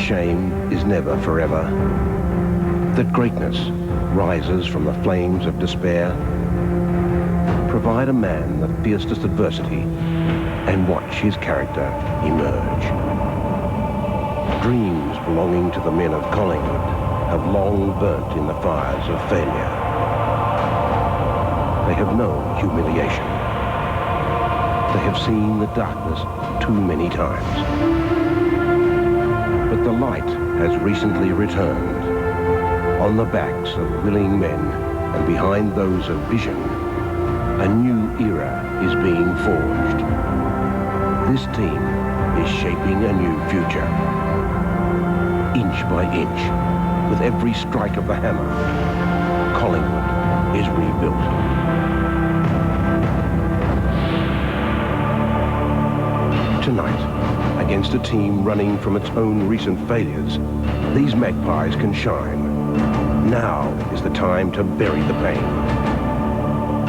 shame is never forever, that greatness rises from the flames of despair. Provide a man the fiercest adversity and watch his character emerge. Dreams belonging to the men of Collingwood have long burnt in the fires of failure. They have known humiliation. They have seen the darkness too many times. But the light has recently returned. On the backs of willing men and behind those of vision, a new era is being forged. This team is shaping a new future. Inch by inch, with every strike of the hammer, Collingwood is rebuilt. Tonight, against a team running from its own recent failures, these Magpies can shine. Now is the time to bury the pain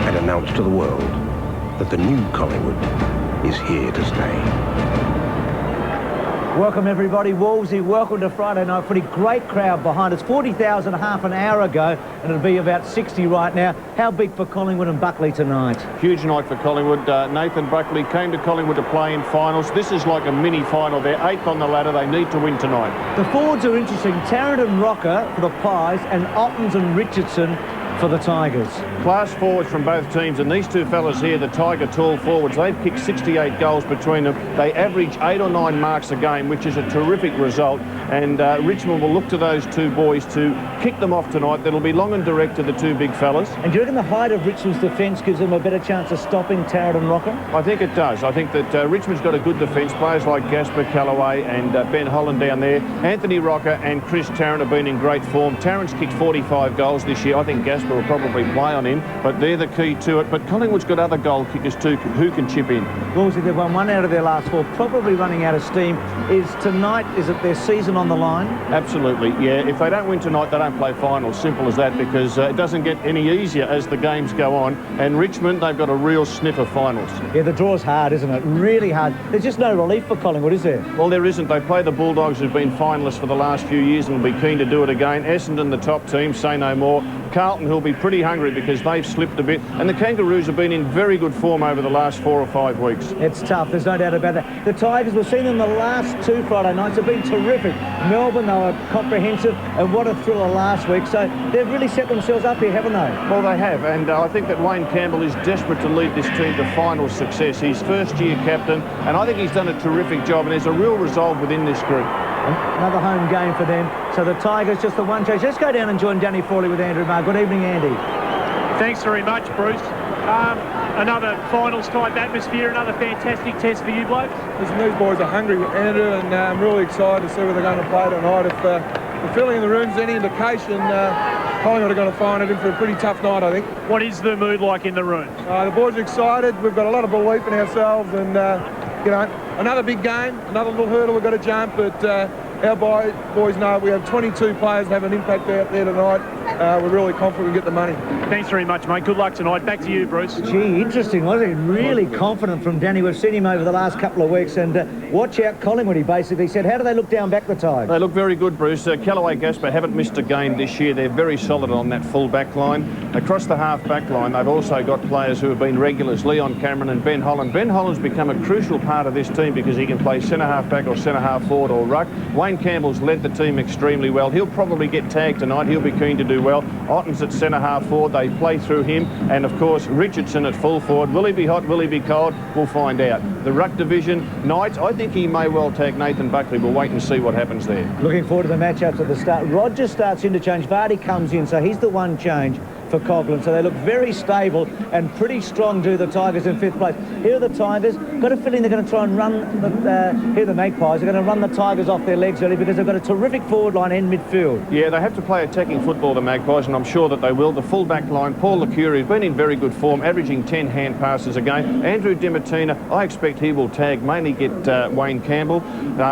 and announce to the world that the new Collingwood is here to stay. Welcome everybody, Wolvesy, welcome to Friday night footy. Great crowd behind us, 40,000 half an hour ago, and it'll be about 60 right now. How big for Collingwood and Buckley tonight? Huge night for Collingwood. Nathan Buckley came to Collingwood to play in finals. This is like a mini final. They're 8th on the ladder. They need to win tonight. The forwards are interesting. Tarrant and Rocker for the Pies and Ottens and Richardson for the Tigers. Class forwards from both teams, and these two fellas here, the Tiger tall forwards, they've kicked 68 goals between them. They average 8 or 9 marks a game, which is a terrific result, and Richmond will look to those two boys to kick them off tonight. That'll be long and direct to the two big fellas. And do you reckon the height of Richmond's defence gives them a better chance of stopping Tarrant and Rocker? I think it does. I think that Richmond's got a good defence. Players like Gasper, Callaway and Ben Holland down there. Anthony Rocker and Chris Tarrant have been in great form. Tarrant's kicked 45 goals this year. I think Gasper will probably play on him, but they're the key to it. But Collingwood's got other goal kickers too who can chip in. Wolsey, they've won 1 out of their last 4, probably running out of steam. Is it their season on the line? Absolutely, yeah. If they don't win tonight, they don't play finals. Simple as that, because it doesn't get any easier as the games go on. And Richmond, they've got a real sniff of finals. Yeah, the draw's hard, isn't it? Really hard. There's just no relief for Collingwood, is there? Well, there isn't. They play the Bulldogs, who've been finalists for the last few years and will be keen to do it again. Essendon, the top team, say no more. Carlton, who'll be pretty hungry because they've slipped a bit. And the Kangaroos have been in very good form over the last 4 or 5 weeks. It's tough, there's no doubt about that. The Tigers, we've seen them the last 2 Friday nights, have been terrific. Melbourne, they were comprehensive, and what a thriller last week. So they've really set themselves up here, haven't they? Well, they have, and I think that Wayne Campbell is desperate to lead this team to final success. He's first-year captain, and I think he's done a terrific job, and there's a real resolve within this group. Another home game for them. So the Tigers, just the one change. Let's go down and join Danny Frawley with Andrew Marr. Good evening, Andy. Thanks very much, Bruce. Another finals-type atmosphere, another fantastic test for you blokes. Listen, these boys are hungry, Andrew, and I'm really excited to see what they're going to play tonight. If the feeling in the room's any indication, Collingwood are going to find it in for a pretty tough night, I think. What is the mood like in the room? The boys are excited. We've got a lot of belief in ourselves, and you know, another big game, another little hurdle we've got to jump, but our boys know we have 22 players have an impact out there tonight. We're really confident we get the money. Thanks very much, mate. Good luck tonight. Back to you, Bruce. Gee, interesting, wasn't it? Really confident from Danny. We've seen him over the last couple of weeks, and watch out Collingwood, he basically said. How do they look down back the Tigers? They look very good, Bruce. Callaway, Gasper haven't missed a game this year. They're very solid on that full back line. Across the half back line, they've also got players who have been regulars, Leon Cameron and Ben Holland. Ben Holland's become a crucial part of this team because he can play centre-half back or centre-half forward or ruck. Wayne Campbell's led the team extremely well. He'll probably get tagged tonight. He'll be keen to do well. Ottens at centre-half forward. They play through him. And, of course, Richardson at full forward. Will he be hot? Will he be cold? We'll find out. The ruck division, Knight, I think he may well tag Nathan Buckley. We'll wait and see what happens there. Looking forward to the matchups at the start. Rogers starts interchange. Vardy comes in, so he's the one change for Coghlan. So they look very stable and pretty strong, do the Tigers in 5th place. Here are the Tigers. Got a feeling they're going to try and run here the Magpies. They're going to run the Tigers off their legs early because they've got a terrific forward line in midfield. Yeah, they have to play attacking football, the Magpies, and I'm sure that they will. The full back line, Paul Licuri, has been in very good form, averaging 10 hand passes a game. Andrew Dimatina, I expect he will tag, mainly get Wayne Campbell,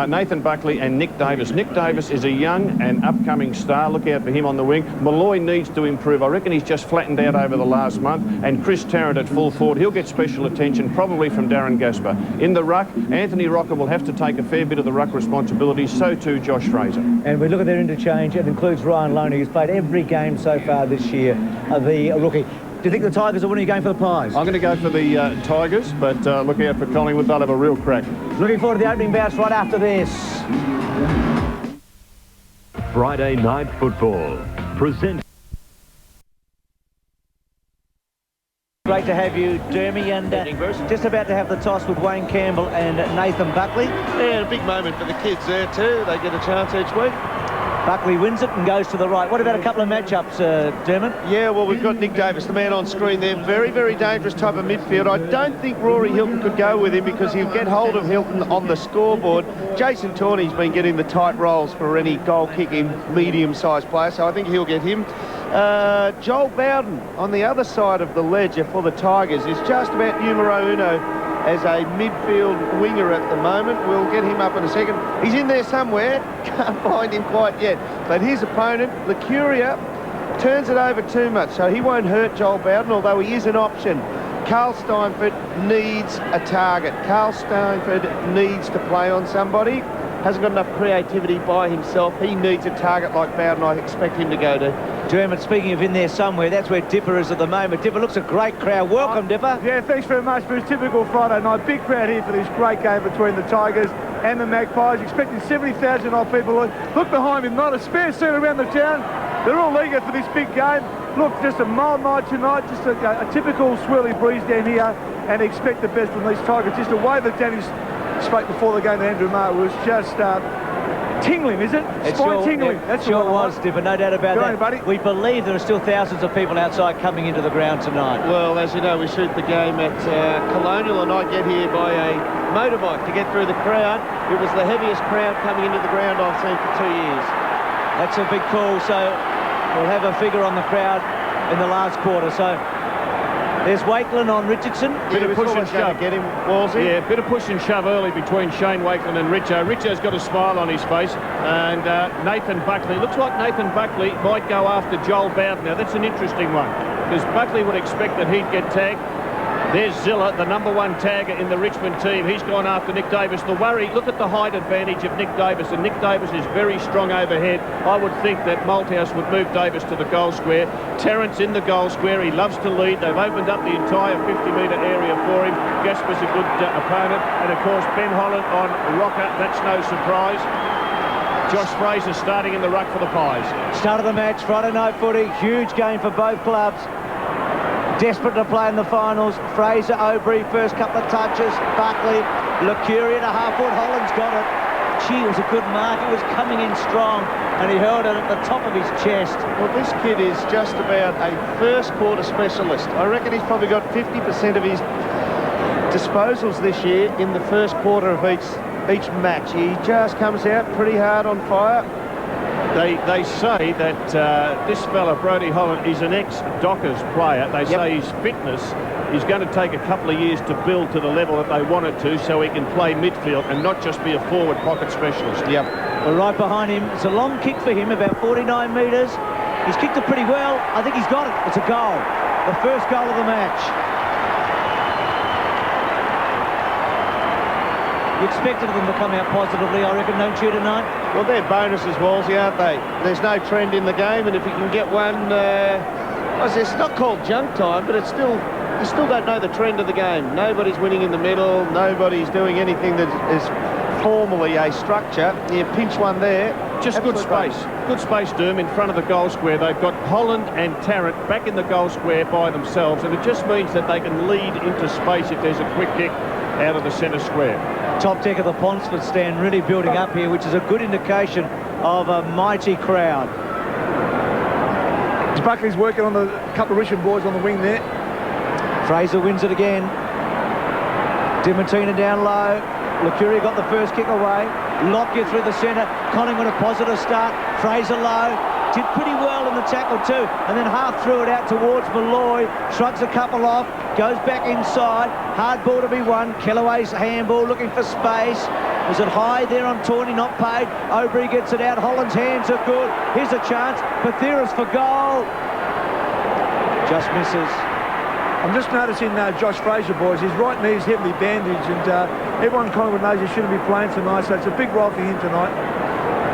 Nathan Buckley and Nick Davis. Nick Davis is a young and upcoming star. Look out for him on the wing. Malloy needs to improve. I reckon he's just flattened out over the last month. And Chris Tarrant at full forward, he'll get special attention, probably from Darren Gasper. In the ruck, Anthony Rocker will have to take a fair bit of the ruck responsibility, so too Josh Fraser. And we look at their interchange, it includes Ryan Loney, who's played every game so far this year, the rookie. Do you think the Tigers are winning a game for the Pies? I'm going to go for the Tigers, but look out for Collingwood, they'll have a real crack. Looking forward to the opening bounce right after this. Friday Night Football. Present. Great to have you, Dermy, and just about to have the toss with Wayne Campbell and Nathan Buckley. Yeah, a big moment for the kids there too. They get a chance each week. Buckley wins it and goes to the right. What about a couple of matchups, Dermot? Yeah, well, we've got Nick Davis, the man on screen there. Very, very dangerous type of midfield. I don't think Rory Hilton could go with him because he'll get hold of Hilton on the scoreboard. Jason Tawney's been getting the tight rolls for any goal-kicking medium-sized player, so I think he'll get him. Joel Bowden on the other side of the ledger for the Tigers is just about numero uno as a midfield winger at the moment. We'll get him up in a second. He's in there somewhere. Can't find him quite yet. But his opponent, Licuria, turns it over too much, so he won't hurt Joel Bowden, although he is an option. Carl Steinford needs a target. Carl Steinford needs to play on somebody. Hasn't got enough creativity by himself. He needs a target like Bowden. I expect him to go to. Dermot, speaking of in there somewhere, that's where Dipper is at the moment. Dipper looks a great crowd. Welcome, Dipper. Yeah, thanks very much, Bruce. Typical Friday night. Big crowd here for this great game between the Tigers and the Magpies. Expecting 70,000 odd people. Look behind me, not a spare seat around the town. They're all eager for this big game. Look, just a mild night tonight, just a typical swirly breeze down here, and expect the best from these Tigers. Just the way that Danny spoke before the game to Andrew Marr was just tingling, is it? Spine tingling. That's sure was, Dipper, no doubt about that. Buddy. We believe there are still thousands of people outside coming into the ground tonight. Well, as you know, we shoot the game at Colonial, and I get here by a motorbike to get through the crowd. It was the heaviest crowd coming into the ground I've seen for 2 years. That's a big call, so we'll have a figure on the crowd in the last quarter. So there's Wakeland on Richardson. Bit of push and shove. Get him, Walsey. Yeah, bit of push and shove early between Shane Wakeland and Richo. Richo's got a smile on his face, and Nathan Buckley. Looks like Nathan Buckley might go after Joel Bowden. Now, that's an interesting one, because Buckley would expect that he'd get tagged. There's Zilla, the #1 tagger in the Richmond team. He's gone after Nick Davis. The worry, look at the height advantage of Nick Davis, and Nick Davis is very strong overhead. I would think that Malthouse would move Davis to the goal square. Terrence in the goal square. He loves to lead. They've opened up the entire 50-metre area for him. Gasper's a good opponent. And, of course, Ben Holland on Rocker. That's no surprise. Josh Fraser starting in the ruck for the Pies. Start of the match, Friday night footy. Huge game for both clubs. Desperate to play in the finals. Fraser, Aubrey, first couple of touches. Buckley, Licuria to half-foot. Holland's got it. Gee, it was a good mark. It was coming in strong, and he held it at the top of his chest. Well, this kid is just about a first-quarter specialist. I reckon he's probably got 50% of his disposals this year in the first quarter of each match. He just comes out pretty hard on fire. They say that this fella, Brodie Holland, is an ex-Dockers player. They say his fitness is going to take a couple of years to build to the level that they want it to, so he can play midfield and not just be a forward pocket specialist. Yep. Well, right behind him, it's a long kick for him, about 49 metres. He's kicked it pretty well. I think he's got it. It's a goal. The first goal of the match. You expected them to come out positively, I reckon, don't you, tonight? Well, they're bonuses, Walsey, aren't they? There's no trend in the game, and if you can get one, it's not called junk time, but it's still, you still don't know the trend of the game. Nobody's winning in the middle. Nobody's doing anything that is formally a structure. You pinch one there. Just good space. Good space, Doom, in front of the goal square. They've got Holland and Tarrant back in the goal square by themselves, and it just means that they can lead into space if there's a quick kick out of the centre square. Top deck of the Ponsford stand really building up here, which is a good indication of a mighty crowd. Buckley's working on the couple of Richmond boys on the wing there. Fraser wins it again. Dimartina down low. Licuria got the first kick away. Lockyer through the centre. Collingwood a positive start. Fraser low. Did pretty well in the tackle too, and then half threw it out towards Malloy, shrugs a couple off, goes back inside, hard ball to be won. Kellaway's handball looking for space. Was it high there on Tawney, not paid? Aubrey gets it out, Holland's hands are good. Here's a chance, Patheris for goal. Just misses. I'm just noticing Josh Fraser, boys. His right knee's heavily bandaged, and everyone in Collingwood knows he shouldn't be playing tonight, so it's a big role for him tonight.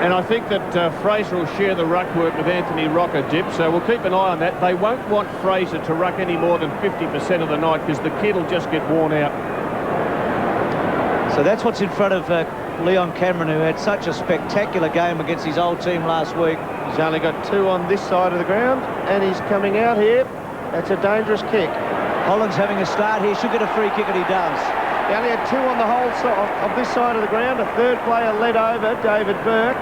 And I think that Fraser will share the ruck work with Anthony Rocker Dip, so we'll keep an eye on that. They won't want Fraser to ruck any more than 50% of the night because the kid will just get worn out. So that's what's in front of Leon Cameron, who had such a spectacular game against his old team last week. He's only got 2 on this side of the ground, and he's coming out here. That's a dangerous kick. Holland's having a start here. Should get a free kick, and he does. He only had 2 on the whole of this side of the ground. A third player led over, David Burke.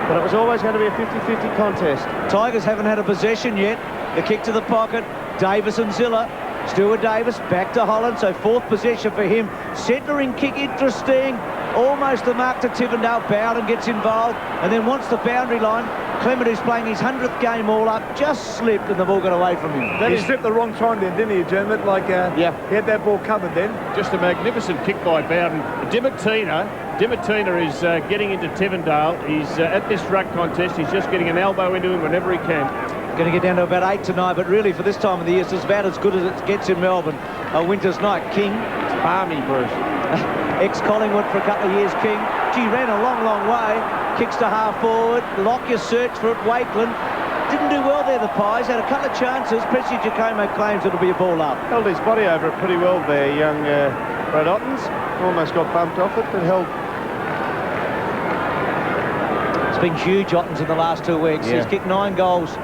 But it was always going to be a 50-50 contest. Tigers haven't had a possession yet. The kick to the pocket. Davis and Zilla. Stuart Davis back to Holland, so 4th possession for him. Centering kick, interesting. Almost the mark to Tivendale. Bowden gets involved and then wants the boundary line. Clement, who's playing his 100th game all up, just slipped and the ball got away from him. He slipped the wrong time then, didn't he, Dermot? Like, yeah. He had that ball covered then. Just a magnificent kick by Bowden. Dimatina is getting into Tivendale. He's at this ruck contest. He's just getting an elbow into him whenever he can. Going to get down to about 8 tonight, but really for this time of the year, it's about as good as it gets in Melbourne. A winter's night. King. It's balmy, Bruce. Ex-Collingwood for a couple of years, King. Gee, ran a long, long way. Kicks to half forward. Lockyer search for it. Wakeland. Didn't do well there, the Pies. Had a couple of chances. Presti Giacomo claims it'll be a ball up. Held his body over it pretty well there, young Brad Ottens. Almost got bumped off it, but held. It's been huge, Ottens, in the last 2 weeks. Yeah. He's kicked 9 goals,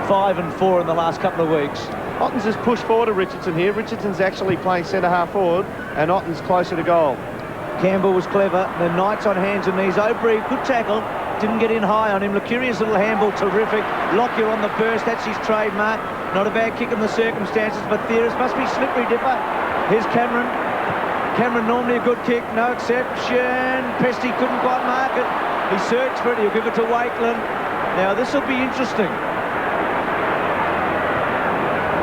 5 and 4 in the last couple of weeks. Ottens has pushed forward to Richardson here. Richardson's actually playing centre-half forward, and Ottens closer to goal. Campbell was clever. The Knights on hands and knees. O'Brien, good tackle. Didn't get in high on him. Lucuria's little handball, terrific. Lockyer on the burst. That's his trademark. Not a bad kick in the circumstances, but Theris must be slippery dipper. Here's Cameron. Cameron, normally a good kick. No exception. Presti couldn't quite mark it. He searched for it. He'll give it to Wakeland. Now, this will be interesting.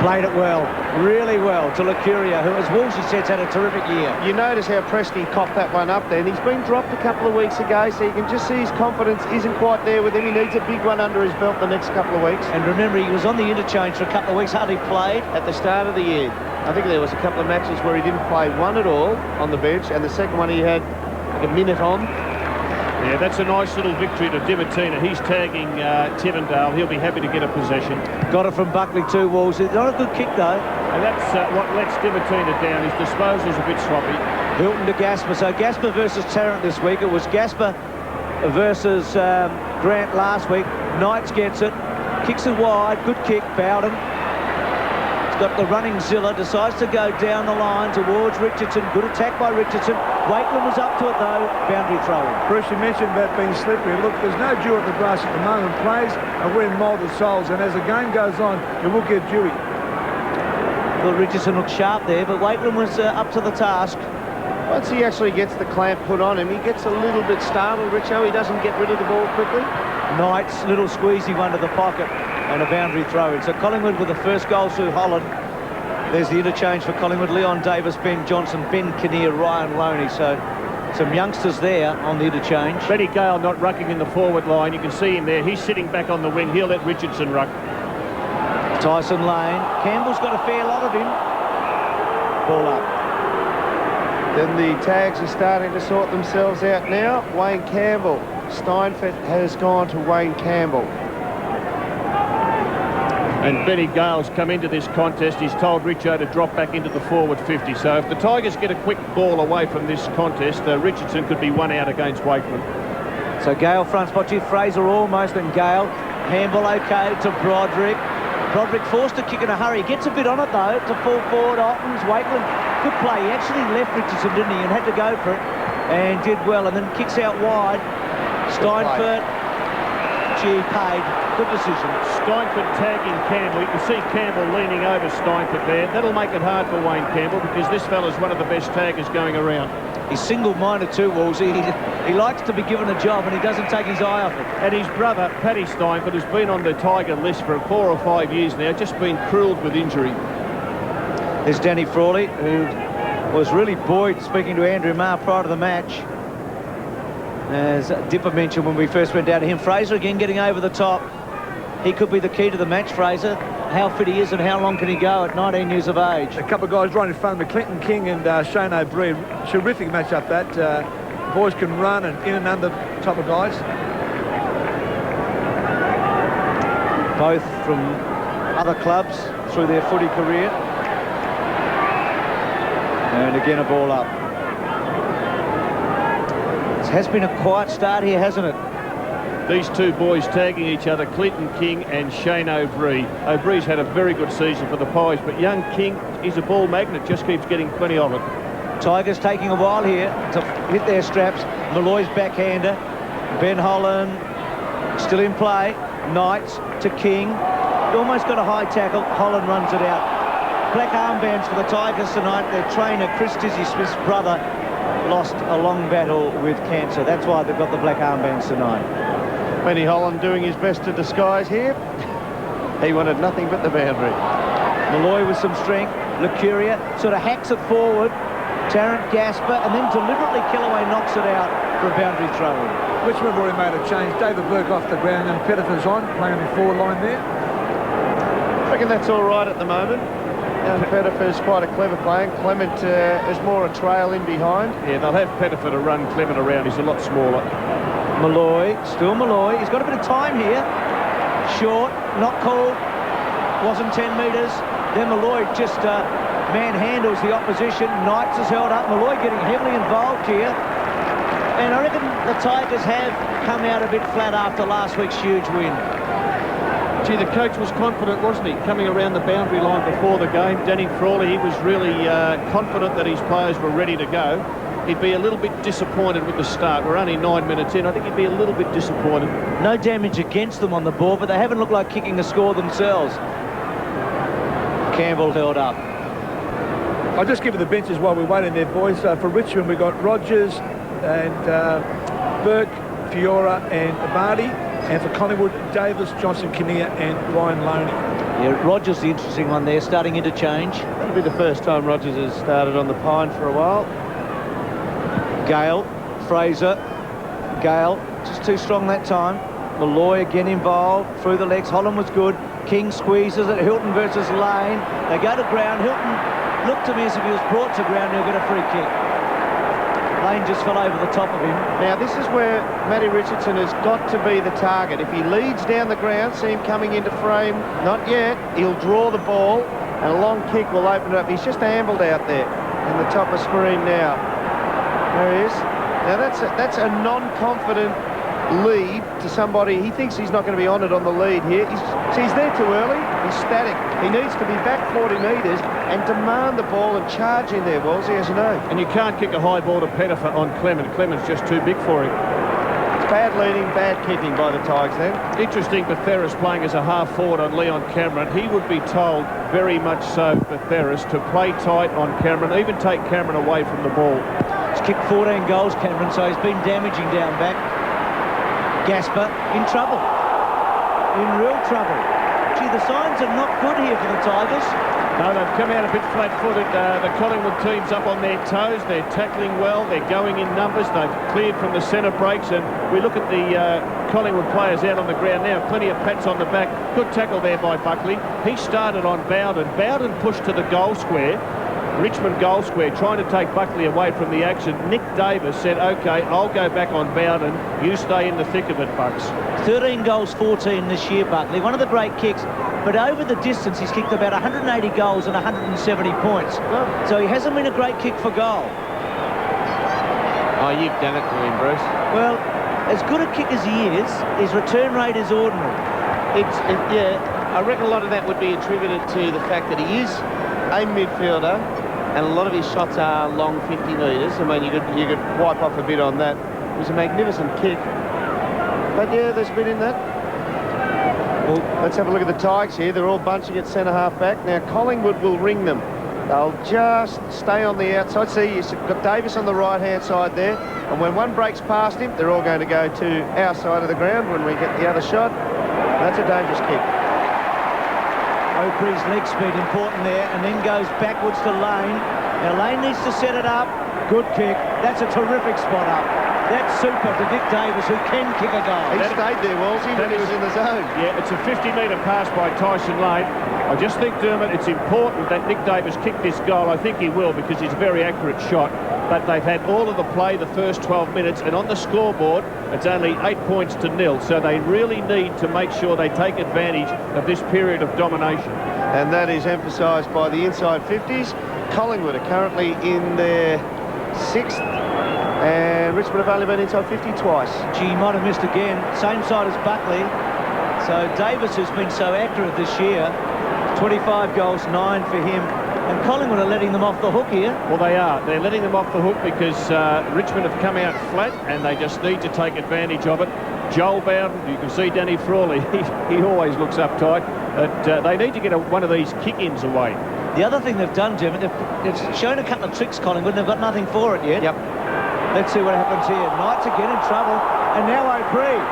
Played it well, really well, to Lucuria, who, as Woolsey said, had a terrific year. You notice how Presti copped that one up there, and he's been dropped a couple of weeks ago, so you can just see his confidence isn't quite there with him. He needs a big one under his belt the next couple of weeks. And remember, he was on the interchange for a couple of weeks, hardly played. At the start of the year, I think there was a couple of matches where he didn't play one at all on the bench, and the second one he had like a minute on. Yeah, that's a nice little victory to Dimatina. He's tagging Tivendale. He'll be happy to get a possession. Got it from Buckley, 2 walls. It's not a good kick, though. And that's what lets Dimatina down. His disposal's a bit sloppy. Hilton to Gasper. So Gasper versus Tarrant this week. It was Gasper versus Grant last week. Knights gets it. Kicks it wide. Good kick. Bowden. He's got the running Zilla. Decides to go down the line towards Richardson. Good attack by Richardson. Wakeland was up to it, though. Boundary throw. Bruce, you mentioned about being slippery. Look, there's no dew at the grass at the moment. Players are wearing moulded soles, and as the game goes on, it will get dewy. Well, Richardson looked sharp there, but Wakeland was up to the task. Once he actually gets the clamp put on him, he gets a little bit startled, Richo. He doesn't get rid of the ball quickly. Knights, little squeezy one to the pocket, and a boundary throw in. So Collingwood with the first goal through Holland. There's the interchange for Collingwood. Leon Davis, Ben Johnson, Ben Kinnear, Ryan Loney. So some youngsters there on the interchange. Benny Gale not rucking in the forward line. You can see him there. He's sitting back on the wing. He'll let Richardson ruck. Tyson Lane. Campbell's got a fair lot of him. Ball up. Then the tags are starting to sort themselves out now. Wayne Campbell. Steinfeld has gone to Wayne Campbell. And Benny Gale's come into this contest. He's told Richo to drop back into the forward 50. So if the Tigers get a quick ball away from this contest, Richardson could be one out against Wakeland. So Gale front spot you. Fraser almost, and Gale. Handball okay to Broderick. Broderick forced to kick in a hurry. Gets a bit on it, though, to fall forward. Ottens, Wakeland. Good play. He actually left Richardson, didn't he, and had to go for it. And did well, and then kicks out wide. Steinfeld. Gee, paid. Good decision. Steinfeld tagging Campbell. You can see Campbell leaning over Steinfeld there. That'll make it hard for Wayne Campbell because this fella's one of the best taggers going around. He's single-minded too, Wolsey. He likes to be given a job and he doesn't take his eye off it. And his brother, Paddy Steinfeld, has been on the Tiger list for 4 or 5 years now, just been cruelled with injury. There's Danny Frawley, who was really buoyed speaking to Andrew Marr prior to the match. As Dipper mentioned when we first went down to him. Fraser again getting over the top. He could be the key to the match, Fraser. how fit he is and how long can he go at 19 years of age. A couple of guys right in front of me, Clinton King and Shane O'Brien. Terrific match up that. Boys can run and in and under type of guys. Both from other clubs through their footy career. And again, a ball up. It has been a quiet start here, hasn't it? These two boys tagging each other, Clinton King and Shane O'Brien. O'Brien's had a very good season for the Pies, but young King is a ball magnet, just keeps getting plenty of it. Tigers taking a while here to hit their straps. Malloy's backhander. Ben Holland still in play. Knights to King. Almost got a high tackle. Holland runs it out. Black armbands for the Tigers tonight. Their trainer, Chris Dizzy Smith's brother, lost a long battle with cancer. That's why they've got the black armbands tonight. Benny Holland doing his best to disguise here. He wanted nothing but the boundary. Malloy with some strength. Lucuria sort of hacks it forward. Tarrant Gasper, and then deliberately Kellaway knocks it out for a boundary throw-in. Richmond have already made a change. David Burke off the ground and Pettifer's on, playing on the forward line there. I reckon that's all right at the moment. Young Pettifer's quite a clever player. Clement is more a trail in behind. Yeah, they'll have Pettifer to run Clement around. He's a lot smaller. Malloy, still Malloy. He's got a bit of time here. Short, not called. Wasn't 10 metres. Then Malloy just manhandles the opposition. Knights is held up. Malloy getting heavily involved here. And I reckon the Tigers have come out a bit flat after last week's huge win. Gee, the coach was confident, wasn't he? Coming around the boundary line before the game, Danny Frawley, he was really confident that his players were ready to go. He'd be a little bit disappointed with the start. We're only 9 minutes in. I think he'd be a little bit disappointed. No damage against them on the ball, but they haven't looked like kicking a score themselves. Campbell held up. I'll just give you the benches while we're waiting there, boys. For Richmond, we've got Rogers and Burke, Fiora and Barty. And for Collingwood, Davis, Johnson, Kinnear and Ryan Loney. Yeah, Rogers, the interesting one there, starting interchange. That'll be the first time Rogers has started on the pine for a while. Gale, Fraser, Gale, just too strong that time. Malloy again involved, through the legs. Holland was good. King squeezes it. Hilton versus Lane. They go to ground. Hilton looked to me as if he was brought to ground. He'll get a free kick. Lane just fell over the top of him. Now, this is where Matty Richardson has got to be the target. If he leads down the ground, see him coming into frame, not yet, he'll draw the ball and a long kick will open it up. He's just ambled out there in the top of screen now. There he is. Now, that's a non-confident lead to somebody. He thinks he's not going to be honoured on the lead here. He's there too early. He's static. He needs to be back 40 metres and demand the ball and charge in there, Wolsey, as you know. And you can't kick a high ball to Pettifer on Clement. Clement's just too big for him. It's bad leading, bad kicking by the Tigers then. Interesting, Betheris playing as a half-forward on Leon Cameron. He would be told, very much so, Betheris, to play tight on Cameron, even take Cameron away from the ball. He's kicked 14 goals, Cameron, so he's been damaging down back. Gasper in trouble. In real trouble. Gee, the signs are not good here for the Tigers. No, they've come out a bit flat-footed. The Collingwood team's up on their toes. They're tackling well. They're going in numbers. They've cleared from the centre breaks. And we look at the Collingwood players out on the ground now. Plenty of pats on the back. Good tackle there by Buckley. He started on Bowden. Bowden pushed to the goal square. Richmond goal square, trying to take Buckley away from the action. Nick Davis said, OK, I'll go back on Bowden. You stay in the thick of it, Bucks. 13 goals, 14 this year, Buckley. One of the great kicks. But over the distance, he's kicked about 180 goals and 170 points. So he hasn't been a great kick for goal. Oh, you've done it to him, Bruce. Well, as good a kick as he is, his return rate is ordinary. Yeah, I reckon a lot of that would be attributed to the fact that he is a midfielder, and a lot of his shots are long 50 metres. I mean, you could wipe off a bit on that. It was a magnificent kick. But yeah, there's a bit in that. Well, let's have a look at the Tigers here. They're all bunching at centre-half back. Now, Collingwood will ring them. They'll just stay on the outside. See, you've got Davis on the right-hand side there. And when one breaks past him, they're all going to go to our side of the ground when we get the other shot. That's a dangerous kick. O'Brien's leg speed important there, and then goes backwards to Lane. Now Lane needs to set it up. Good kick. That's a terrific spot up. That's super to Nick Davis, who can kick a goal. He stayed there, Wolsey, when he was in the zone. Yeah, it's a 50-metre pass by Tyson Lane. I just think, Dermot, it's important that Nick Davis kick this goal. I think he will, because he's a very accurate shot. But they've had all of the play the first 12 minutes, and on the scoreboard, it's only 8 points to 0. So they really need to make sure they take advantage of this period of domination. And that is emphasised by the inside 50s. Collingwood are currently in their 6th, and Richmond have only been inside 50 twice. Gee, he might have missed again. Same side as Buckley. So Davis has been so accurate this year. 25 goals, 9 for him. And Collingwood are letting them off the hook here. Well, they are. They're letting them off the hook because Richmond have come out flat, and they just need to take advantage of it. Joel Bowden, you can see Danny Frawley, he always looks uptight. But they need to get one of these kick-ins away. The other thing they've done, Jim, they've shown a couple of tricks, Collingwood, and they've got nothing for it yet. Yep. Let's see what happens here. Knights again in trouble. And now O'Brien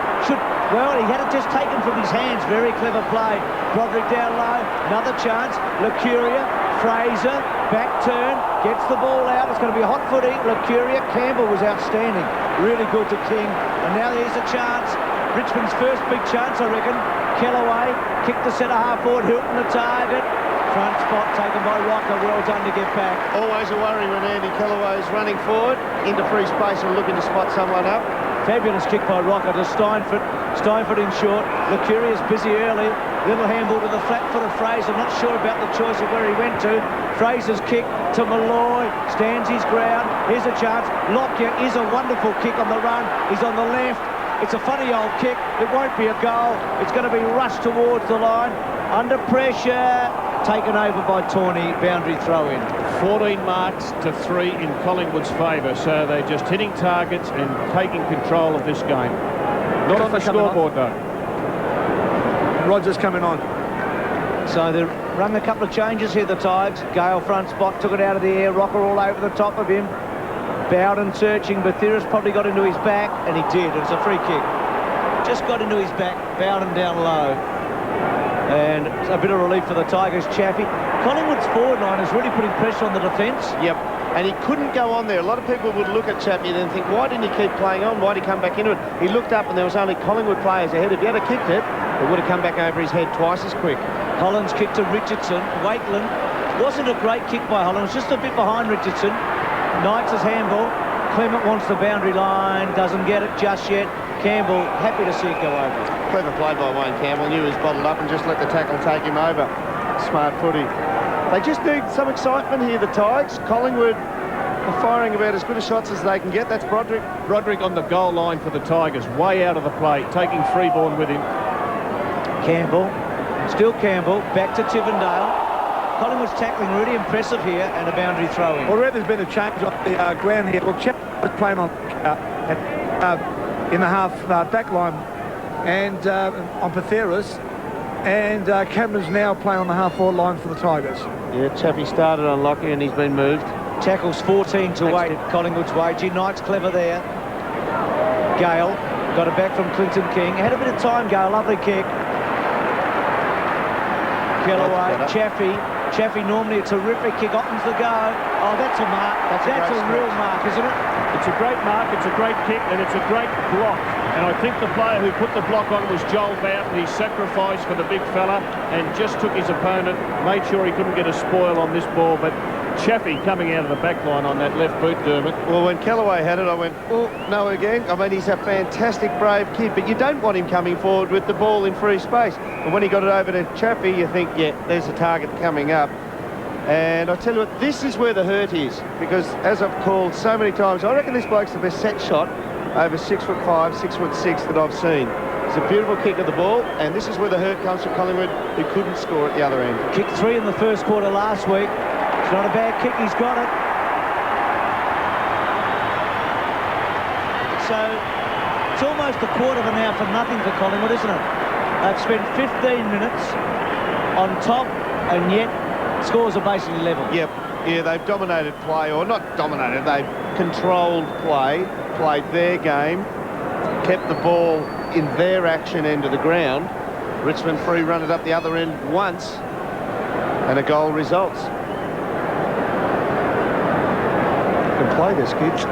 well, he had it just taken from his hands. Very clever play. Broderick down low. Another chance. Lucuria. Fraser. Back turn. Gets the ball out. It's going to be a hot footy. Lucuria. Campbell was outstanding. Really good to King. And now there's a chance. Richmond's first big chance, I reckon. Kellaway. Kicked the centre half forward. Hilton the target. Front spot taken by Rocker. Well done to get back. Always a worry when Andy Kellaway is running forward into free space and looking to spot someone up. Fabulous kick by Rocker to Steinford. Steinford in short. Lucuria's busy early. Little handball to the flat foot of Fraser. Not sure about the choice of where he went to. Fraser's kick to Malloy. Stands his ground. Here's a chance. Lockyer is a wonderful kick on the run. He's on the left. It's a funny old kick. It won't be a goal. It's going to be rushed towards the line. Under pressure. Taken over by Tawney. Boundary throw in. 14 marks to 3 in Collingwood's favour, so they're just hitting targets and taking control of this game. Not on the scoreboard, though. Rogers coming on. So they've rung a couple of changes here, the Tigers. Gale front spot, took it out of the air. Rocker all over the top of him. Bowden searching. Bathiris probably got into his back, and he did. It was a free kick. Just got into his back. Bowden down low. And a bit of relief for the Tigers. Chaffey. Collingwood's forward line is really putting pressure on the defence. Yep. And he couldn't go on there. A lot of people would look at Chappie and then think, why didn't he keep playing on? Why did he come back into it? He looked up and there was only Collingwood players ahead. If he had kicked it, it would have come back over his head twice as quick. Collins kicked to Richardson. Waitland. Wasn't a great kick by Holland. It was just a bit behind Richardson. Knights' handball. Clement wants the boundary line. Doesn't get it just yet. Campbell, happy to see it go over. Clever play by Wayne Campbell. Knew he was bottled up and just let the tackle take him over. Smart footy. They just need some excitement here, the Tigers. Collingwood are firing about as good a shots as they can get. That's Broderick. Broderick on the goal line for the Tigers, way out of the play, taking Freeborn with him. Campbell, still Campbell, back to Tivendale. Collingwood's tackling really impressive here, and a boundary throw in. Well, Rhett, there's been a change on the ground here. Well, Chap was playing on in the half back line and on Bathiris, and Cameron's now playing on the half forward line for the Tigers. Yeah, Chappie started on Lockyer and he's been moved. Tackles 14 to 8 at Collingwood's wage. Knight's clever there. Gale got it back from Clinton King. Had a bit of time, Gale. Lovely kick. Kellaway, Chaffey, normally a terrific kick. Otten's the go. Oh, that's a mark. That's a real mark, isn't it? It's a great mark, it's a great kick, and it's a great block. And I think the player who put the block on was Joel Bowden. He sacrificed for the big fella and just took his opponent, made sure he couldn't get a spoil on this ball. But Chaffey coming out of the back line on that left boot, Dermot. Well, when Kellaway had it, I went, oh, no again. I mean, he's a fantastic, brave kid, but you don't want him coming forward with the ball in free space. And when he got it over to Chaffey, you think, yeah, there's a target coming up. And I tell you what, this is where the hurt is, because as I've called so many times, I reckon this bloke's the best set shot over 6'5", 6'6" that I've seen. It's a beautiful kick of the ball, and this is where the hurt comes from Collingwood, who couldn't score at the other end. Kicked 3 in the first quarter last week. It's not a bad kick, he's got it. So it's almost a quarter now for nothing for Collingwood, isn't it? They've spent 15 minutes on top, and yet scores are basically level. Yep. Yeah, they've dominated play, or not dominated, they've controlled play, played their game, kept the ball in their action end of the ground. Richmond free run it up the other end once, and a goal results. You can play this, kids.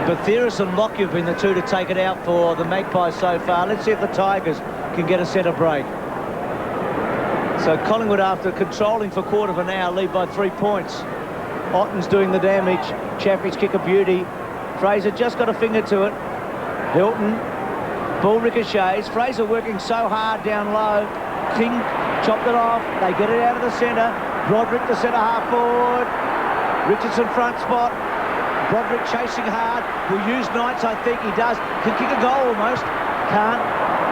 Batheris and Lockyer have been the two to take it out for the Magpies so far. Let's see if the Tigers can get a centre break. So Collingwood, after controlling for a quarter of an hour, lead by 3 points. Otten's doing the damage. Chaffee's kick a beauty. Fraser just got a finger to it. Hilton, ball ricochets. Fraser working so hard down low. King chopped it off. They get it out of the centre. Broderick, the centre half forward. Richardson front spot. Broderick chasing hard. Will use Knights, I think he does. Can kick a goal almost. Can't.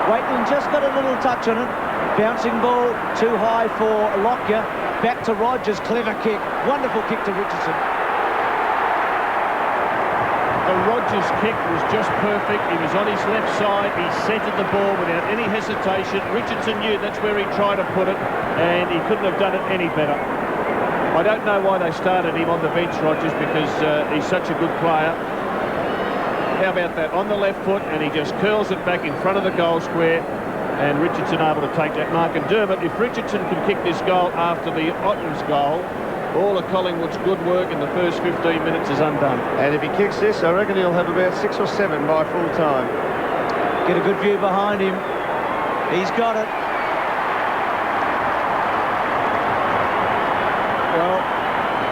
Waitland just got a little touch on it. Bouncing ball too high for Lockyer. Back to Rogers. Clever kick. Wonderful kick to Richardson. The Rogers kick was just perfect. He was on his left side. He centred the ball without any hesitation. Richardson knew that's where he tried to put it, and he couldn't have done it any better. I don't know why they started him on the bench, Rogers, because he's such a good player. How about that? On the left foot, and he just curls it back in front of the goal square, and Richardson able to take that mark. And Dermot, if Richardson can kick this goal after the Otten's goal, all of Collingwood's good work in the first 15 minutes is undone. And if he kicks this, I reckon he'll have about 6 or 7 by full time. Get a good view behind him. He's got it. Well,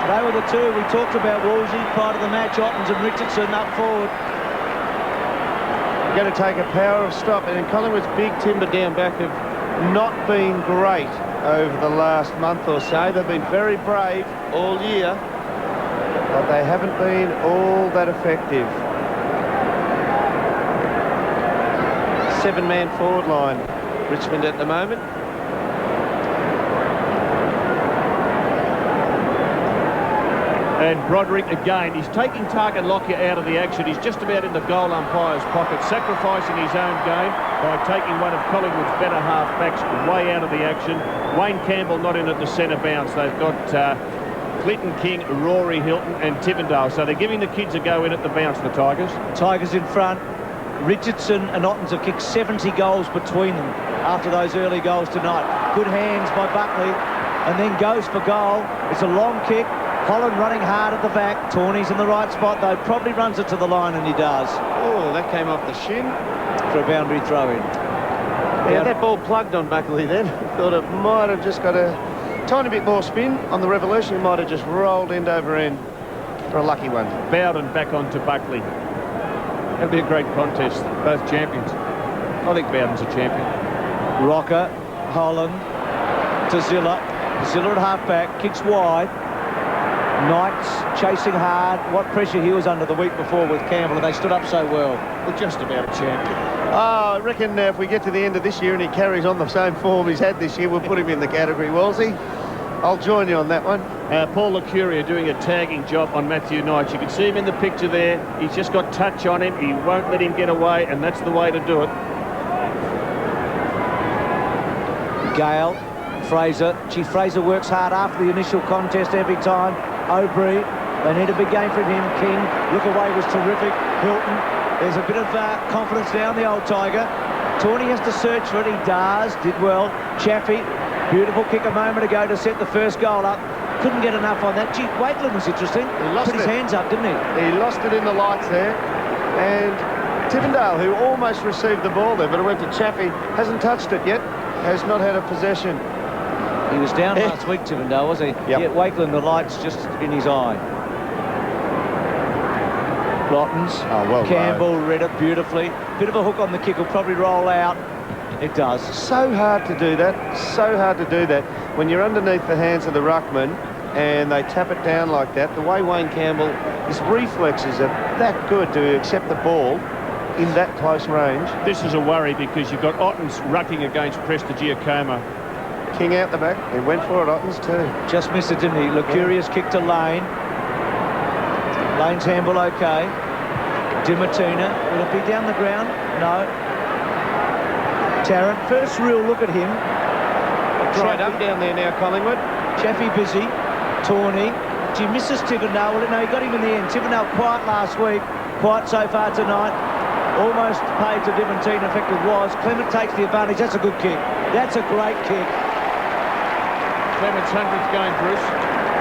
they were the two we talked about, Wolsey, part of the match. Ottens and Richardson up forward. Going to take a power of stop, and Collingwood's big timber down back have not been great over the last month or so. They've been very brave all year, but they haven't been all that effective. 7-man forward line, Richmond at the moment. And Broderick again, he's taking Target Lockyer out of the action. He's just about in the goal umpire's pocket, sacrificing his own game by taking one of Collingwood's better half-backs way out of the action. Wayne Campbell not in at the centre bounce. They've got Clinton King, Rory Hilton and Tivendale. So they're giving the kids a go in at the bounce, the Tigers. Tigers in front. Richardson and Ottens have kicked 70 goals between them after those early goals tonight. Good hands by Buckley, and then goes for goal. It's a long kick. Holland running hard at the back. Tawney's in the right spot, though. Probably runs it to the line, and he does. Oh, that came off the shin. For a boundary throw-in. Yeah, that ball plugged on Buckley then. Thought it might have just got a tiny bit more spin on the revolution. It might have just rolled end over end for a lucky one. Bowden back onto Buckley. That'll be a great contest. Both champions. I think Bowden's a champion. Rocker, Holland to Zilla. Zilla at half-back, kicks wide. Knights chasing hard. What pressure he was under the week before with Campbell, and they stood up so well. Well, just about a champion. I reckon if we get to the end of this year and he carries on the same form he's had this year, we'll put him in the category, Wolsey. I'll join you on that one. Paul Licuria doing a tagging job on Matthew Knights. You can see him in the picture there. He's just got touch on him. He won't let him get away, and that's the way to do it. Gale, Fraser. Fraser works hard after the initial contest every time. Aubrey, they need a big game from him. King, look away, was terrific. Hilton, there's a bit of confidence down the old Tiger. Tawney has to search for it. He does, did well. Chaffee, beautiful kick a moment ago to set the first goal up. Couldn't get enough on that. Gee, Waitland was interesting. He lost Put his hands up, didn't he? He lost it in the lights there. And Tivendale, who almost received the ball there, but it went to Chaffee, hasn't touched it yet, has not had a possession. He was down last week, Tivendale, was he? Yep. Yeah, Wakeland, the light's just in his eye. Lottens. Oh, well Campbell read it beautifully. Bit of a hook on the kick, will probably roll out. It does. So hard to do that. So hard to do that. When you're underneath the hands of the ruckman and they tap it down like that, the way Wayne Campbell, his reflexes are that good to accept the ball in that close range. This is a worry because you've got Ottens rucking against Prestigiacomo. King out the back. He went for it, Ottens too. Just missed it, didn't he? Lucurious kick to Lane. Lane's handball okay. Dimartina. Will it be down the ground? No. Tarrant. First real look at him. Dried up down there now, Collingwood. Chaffee busy. Tawney. Gee, misses Tivendale. Well, no, he got him in the end. Tivendale quiet last week. Quiet so far tonight. Almost paid to Dimartina. In fact, it was. Clement takes the advantage. That's a good kick. That's a great kick. Clement's 100th game, Bruce.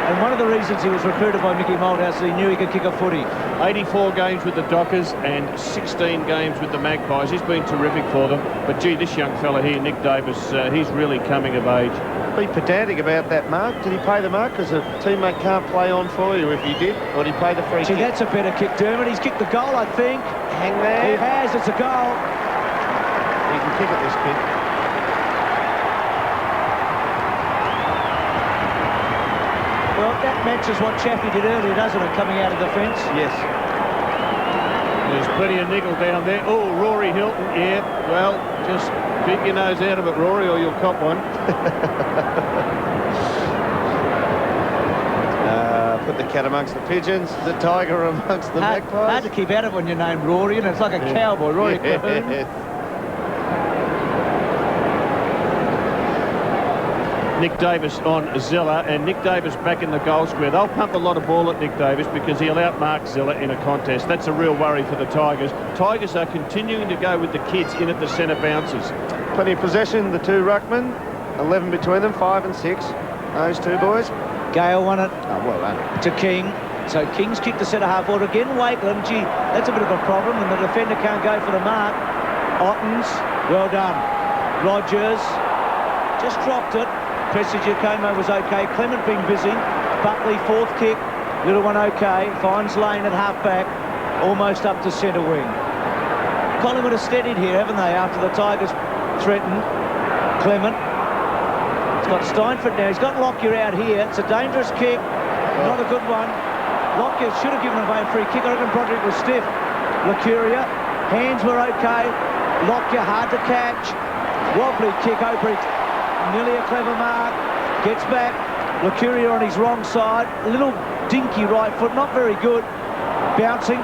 And one of the reasons he was recruited by Mickey Malthouse is he knew he could kick a footy. 84 games with the Dockers and 16 games with the Magpies. He's been terrific for them. But, gee, this young fella here, Nick Davis, he's really coming of age. Be pedantic about that mark. Did he pay the mark? Because a teammate can't play on for you if he did. Or did he pay the free kick? That's a better kick, Dermot. He's kicked the goal, I think. Hang there. He has. It's a goal. He can kick at this kid. Well, that matches what Chaffey did earlier, doesn't it, coming out of the fence? Yes. There's plenty of niggle down there. Oh, Rory Hilton, yeah. Well, just keep your nose out of it, Rory, or you'll cop one. Put the cat amongst the pigeons, the tiger amongst the magpies. Hard to keep out of it when you're named Rory, and it's like a cowboy, Rory Calhoun. Nick Davis on Zilla, and Nick Davis back in the goal square. They'll pump a lot of ball at Nick Davis because he'll outmark Zilla in a contest. That's a real worry for the Tigers. Tigers are continuing to go with the kids in at the centre bouncers. Plenty of possession, the two ruckmen, 11 between them, 5 and 6. Those two boys. Gale won it well done. to King. So King's kicked the centre half forward again. Wakeland, gee, that's a bit of a problem, and the defender can't go for the mark. Ottens, well done. Rogers just dropped it. Prestige Como was okay. Clement being busy. Buckley, fourth kick. Little one okay. Finds Lane at half-back. Almost up to centre wing. Collingwood have steadied here, haven't they, after the Tigers threatened. Clement. He's got Steinford now. He's got Lockyer out here. It's a dangerous kick. Not a good one. Lockyer should have given away a free kick. I reckon Broderick was stiff. Lucuria. Hands were okay. Lockyer hard to catch. Wobbly kick. Obrey. Nearly a clever mark. Gets back. Lucuria on his wrong side. A little dinky right foot. Not very good. Bouncing.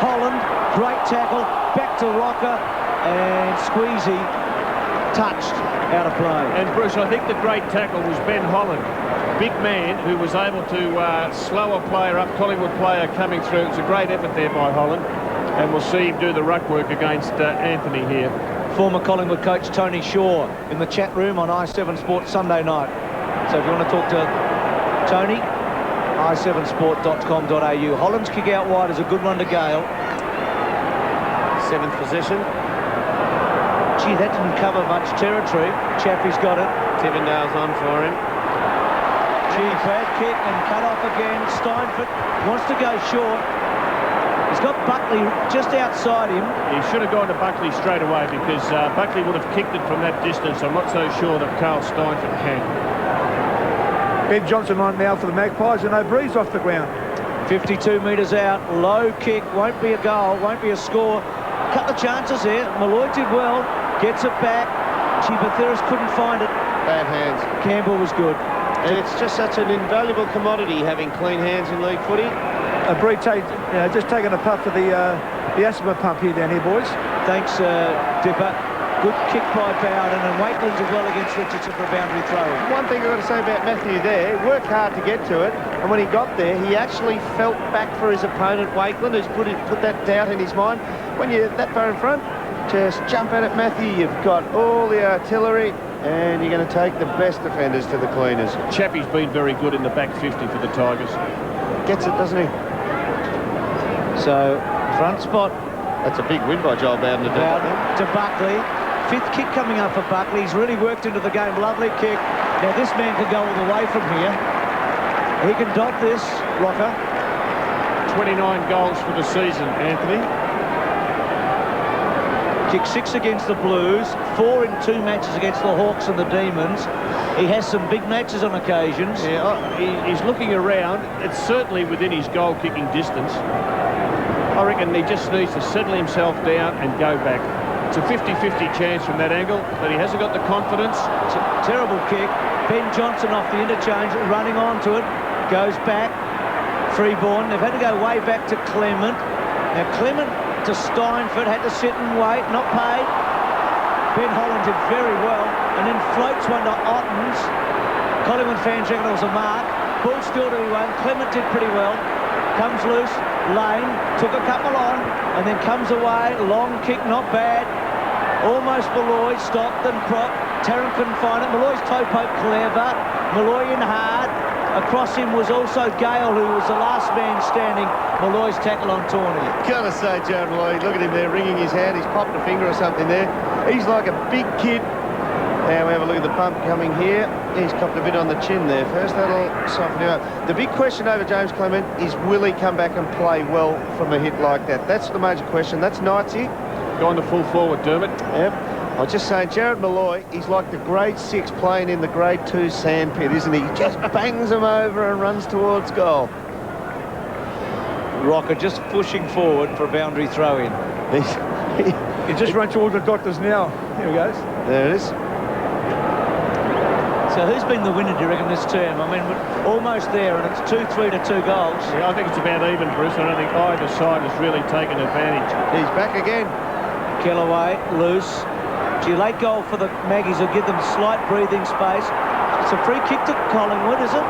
Holland. Great tackle. Back to Rocker. And Squeezy touched out of play. And Bruce, I think the great tackle was Ben Holland. Big man who was able to slow a player up, Collingwood player coming through. It's a great effort there by Holland. And we'll see him do the ruck work against Anthony here. Former Collingwood coach Tony Shaw in the chat room on i7 Sport Sunday night. So if you want to talk to Tony, i7sport.com.au. Holland's kick out wide is a good one to Gale. 7th possession. Gee, that didn't cover much territory. Chaffey's got it. Tivendale's on for him. Gee, bad kick and cut off again. Steinford wants to go short. He's got Buckley just outside him. He should have gone to Buckley straight away because Buckley would have kicked it from that distance. I'm not so sure that Carl Steinford can. Ben Johnson on now for the Magpies, and no breeze off the ground. 52 metres out, low kick, won't be a goal, won't be a score. Couple of chances there. Malloy did well, gets it back. Chibatheris couldn't find it. Bad hands. Campbell was good. And it's just such an invaluable commodity having clean hands in league footy. Bree just taking a puff of the asthma pump here down here, boys. Thanks, Dipper. Good kick by Bowden, and Wakeland did well against Richardson for a boundary throw. One thing I've got to say about Matthew there, he worked hard to get to it, and when he got there, he actually felt back for his opponent, Wakeland, who's put that doubt in his mind. When you're that far in front, just jump at it, Matthew. You've got all the artillery, and you're going to take the best defenders to the cleaners. Chappie's been very good in the back 50 for the Tigers. Gets it, doesn't he? So, front spot. That's a big win by Joel Bowden to Buckley. Fifth kick coming up for Buckley. He's really worked into the game. Lovely kick. Now, this man can go all the way from here. He can dot this, Rocker. 29 goals for the season, Anthony. Kicked 6 against the Blues, 4 in 2 matches against the Hawks and the Demons. He has some big matches on occasions. Yeah, he's looking around. It's certainly within his goal-kicking distance. I reckon he just needs to settle himself down and go back. It's a 50-50 chance from that angle, but he hasn't got the confidence. It's a terrible kick. Ben Johnson off the interchange, running onto it, goes back. Freeborn. They've had to go way back to Clement. Now Clement to Steinford, had to sit and wait, not paid. Ben Holland did very well, and then floats one to Ottens. Collingwood fans reckon it was a mark. Ball still to be won. Clement did pretty well. Comes loose. Lane took a couple on, and then comes away. Long kick, not bad. Almost Malloy, stopped and propped. Tarrant couldn't find it. Malloy's toe poke clever. Malloy in hard. Across him was also Gale, who was the last man standing. Malloy's tackle on Tawney. Gotta say, Jared Malloy, look at him there wringing his hand. He's popped a finger or something there. He's like a big kid. Now we have a look at the bump coming here. He's copped a bit on the chin there first. That'll soften him up. The big question over James Clement is, will he come back and play well from a hit like that? That's the major question. That's Knightsy. Going to full forward, Dermot. Yep. I was just saying, Jared Malloy, he's like the grade 6 playing in the grade 2 sandpit, isn't he? He just bangs them over and runs towards goal. Rocker just pushing forward for a boundary throw-in. He just run towards the doctors now. Here he goes. There it is. So who's been the winner, do you reckon, this term? I mean, we're almost there, and it's 2-3 to 2 goals. Yeah, I think it's about even, Bruce. I don't think either side has really taken advantage. He's back again. Kellaway, loose. Gee, late goal for the Maggies will give them slight breathing space. It's a free kick to Collingwood, is it?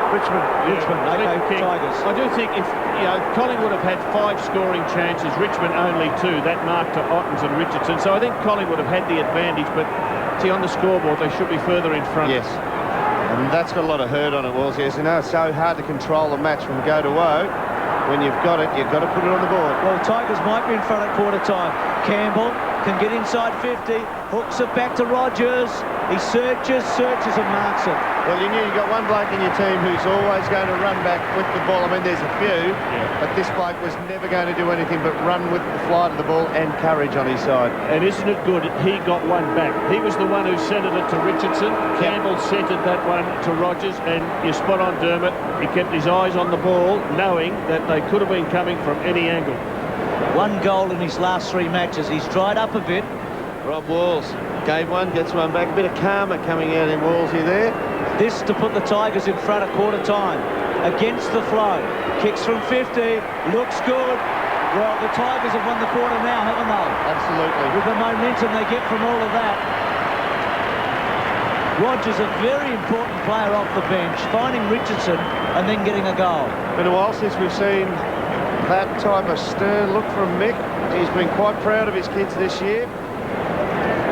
Richmond. Yeah, Richmond, okay, Tigers. I do think if, Collingwood have had 5 scoring chances, Richmond only 2. That marked to Ottens and Richardson. So I think Collingwood have had the advantage, but see, on the scoreboard, they should be further in front. Yes. And that's got a lot of hurt on it, Walls. Yes, you know, it's so hard to control a match from go to woe. When you've got it, you've got to put it on the board. Well, Tigers might be in front at quarter time. Campbell can get inside 50, hooks it back to Rogers. He searches and marks it. Well, you knew you got one bloke in your team who's always going to run back with the ball. I mean, there's a few, but this bloke was never going to do anything but run with the flight of the ball and courage on his side. And isn't it good? He got one back. He was the one who centred it to Richardson. Campbell centred that one to Rogers, and you're spot on, Dermot. He kept his eyes on the ball, knowing that they could have been coming from any angle. 1 goal in his last 3 matches. He's dried up a bit. Rob Walls gave one, gets one back. A bit of karma coming out in Wallsy there. This to put the Tigers in front at quarter time. Against the flow. Kicks from 50. Looks good. Well, the Tigers have won the quarter now, haven't they? Absolutely. With the momentum they get from all of that. Rogers, a very important player off the bench, finding Richardson and then getting a goal. Been a while since we've seen that type of stern look from Mick. He's been quite proud of his kids this year.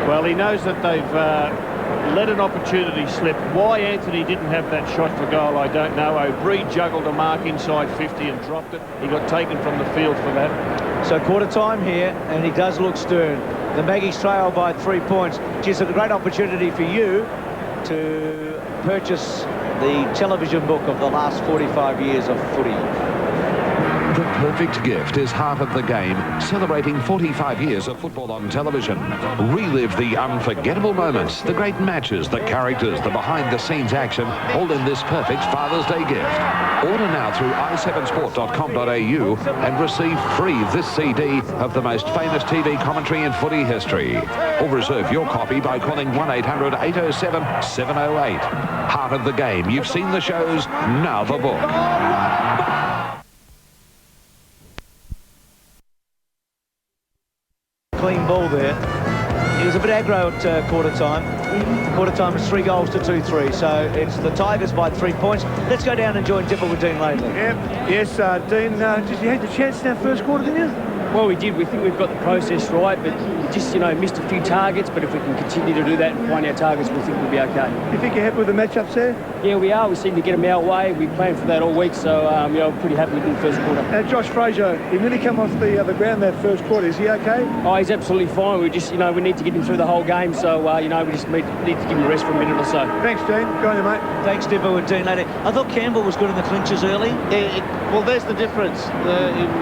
Well, he knows that they've let an opportunity slip. Why Anthony didn't have that shot for goal, I don't know. O'Brien juggled a mark inside 50 and dropped it. He got taken from the field for that. So quarter time here, and he does look stern. The Maggies trail by 3 points. It's a great opportunity for you to purchase the television book of the last 45 years of footy. The perfect gift is Heart of the Game, celebrating 45 years of football on television. Relive the unforgettable moments, the great matches, the characters, the behind-the-scenes action, all in this perfect Father's Day gift. Order now through i7sport.com.au and receive free this CD of the most famous TV commentary in footy history. Or reserve your copy by calling 1-800-807-708. Heart of the Game. You've seen the shows, now the book. Clean ball there. He was a bit aggro at quarter time. Quarter time is 3 goals to 2-3, so it's the Tigers by 3 points. Let's go down and join Dipper with Dean Laidley. Yep. Yes, Dean, you had the chance in our first quarter, didn't you? Well, we did. We think we've got the process right, but we just, missed a few targets. But if we can continue to do that and find our targets, we think we'll be okay. You think you're happy with the matchups there? Yeah, we are. We seem to get them our way. We planned for that all week, so we're pretty happy with the first quarter. Josh Fraser, he nearly come off the ground that first quarter. Is he okay? Oh, he's absolutely fine. We just, we need to get him through the whole game, so we just need to give him a rest for a minute or so. Thanks, Dean. Go on, mate. Thanks, Dipper with Dean Laidley. I thought Campbell was good in the clinches early. Well, there's the difference.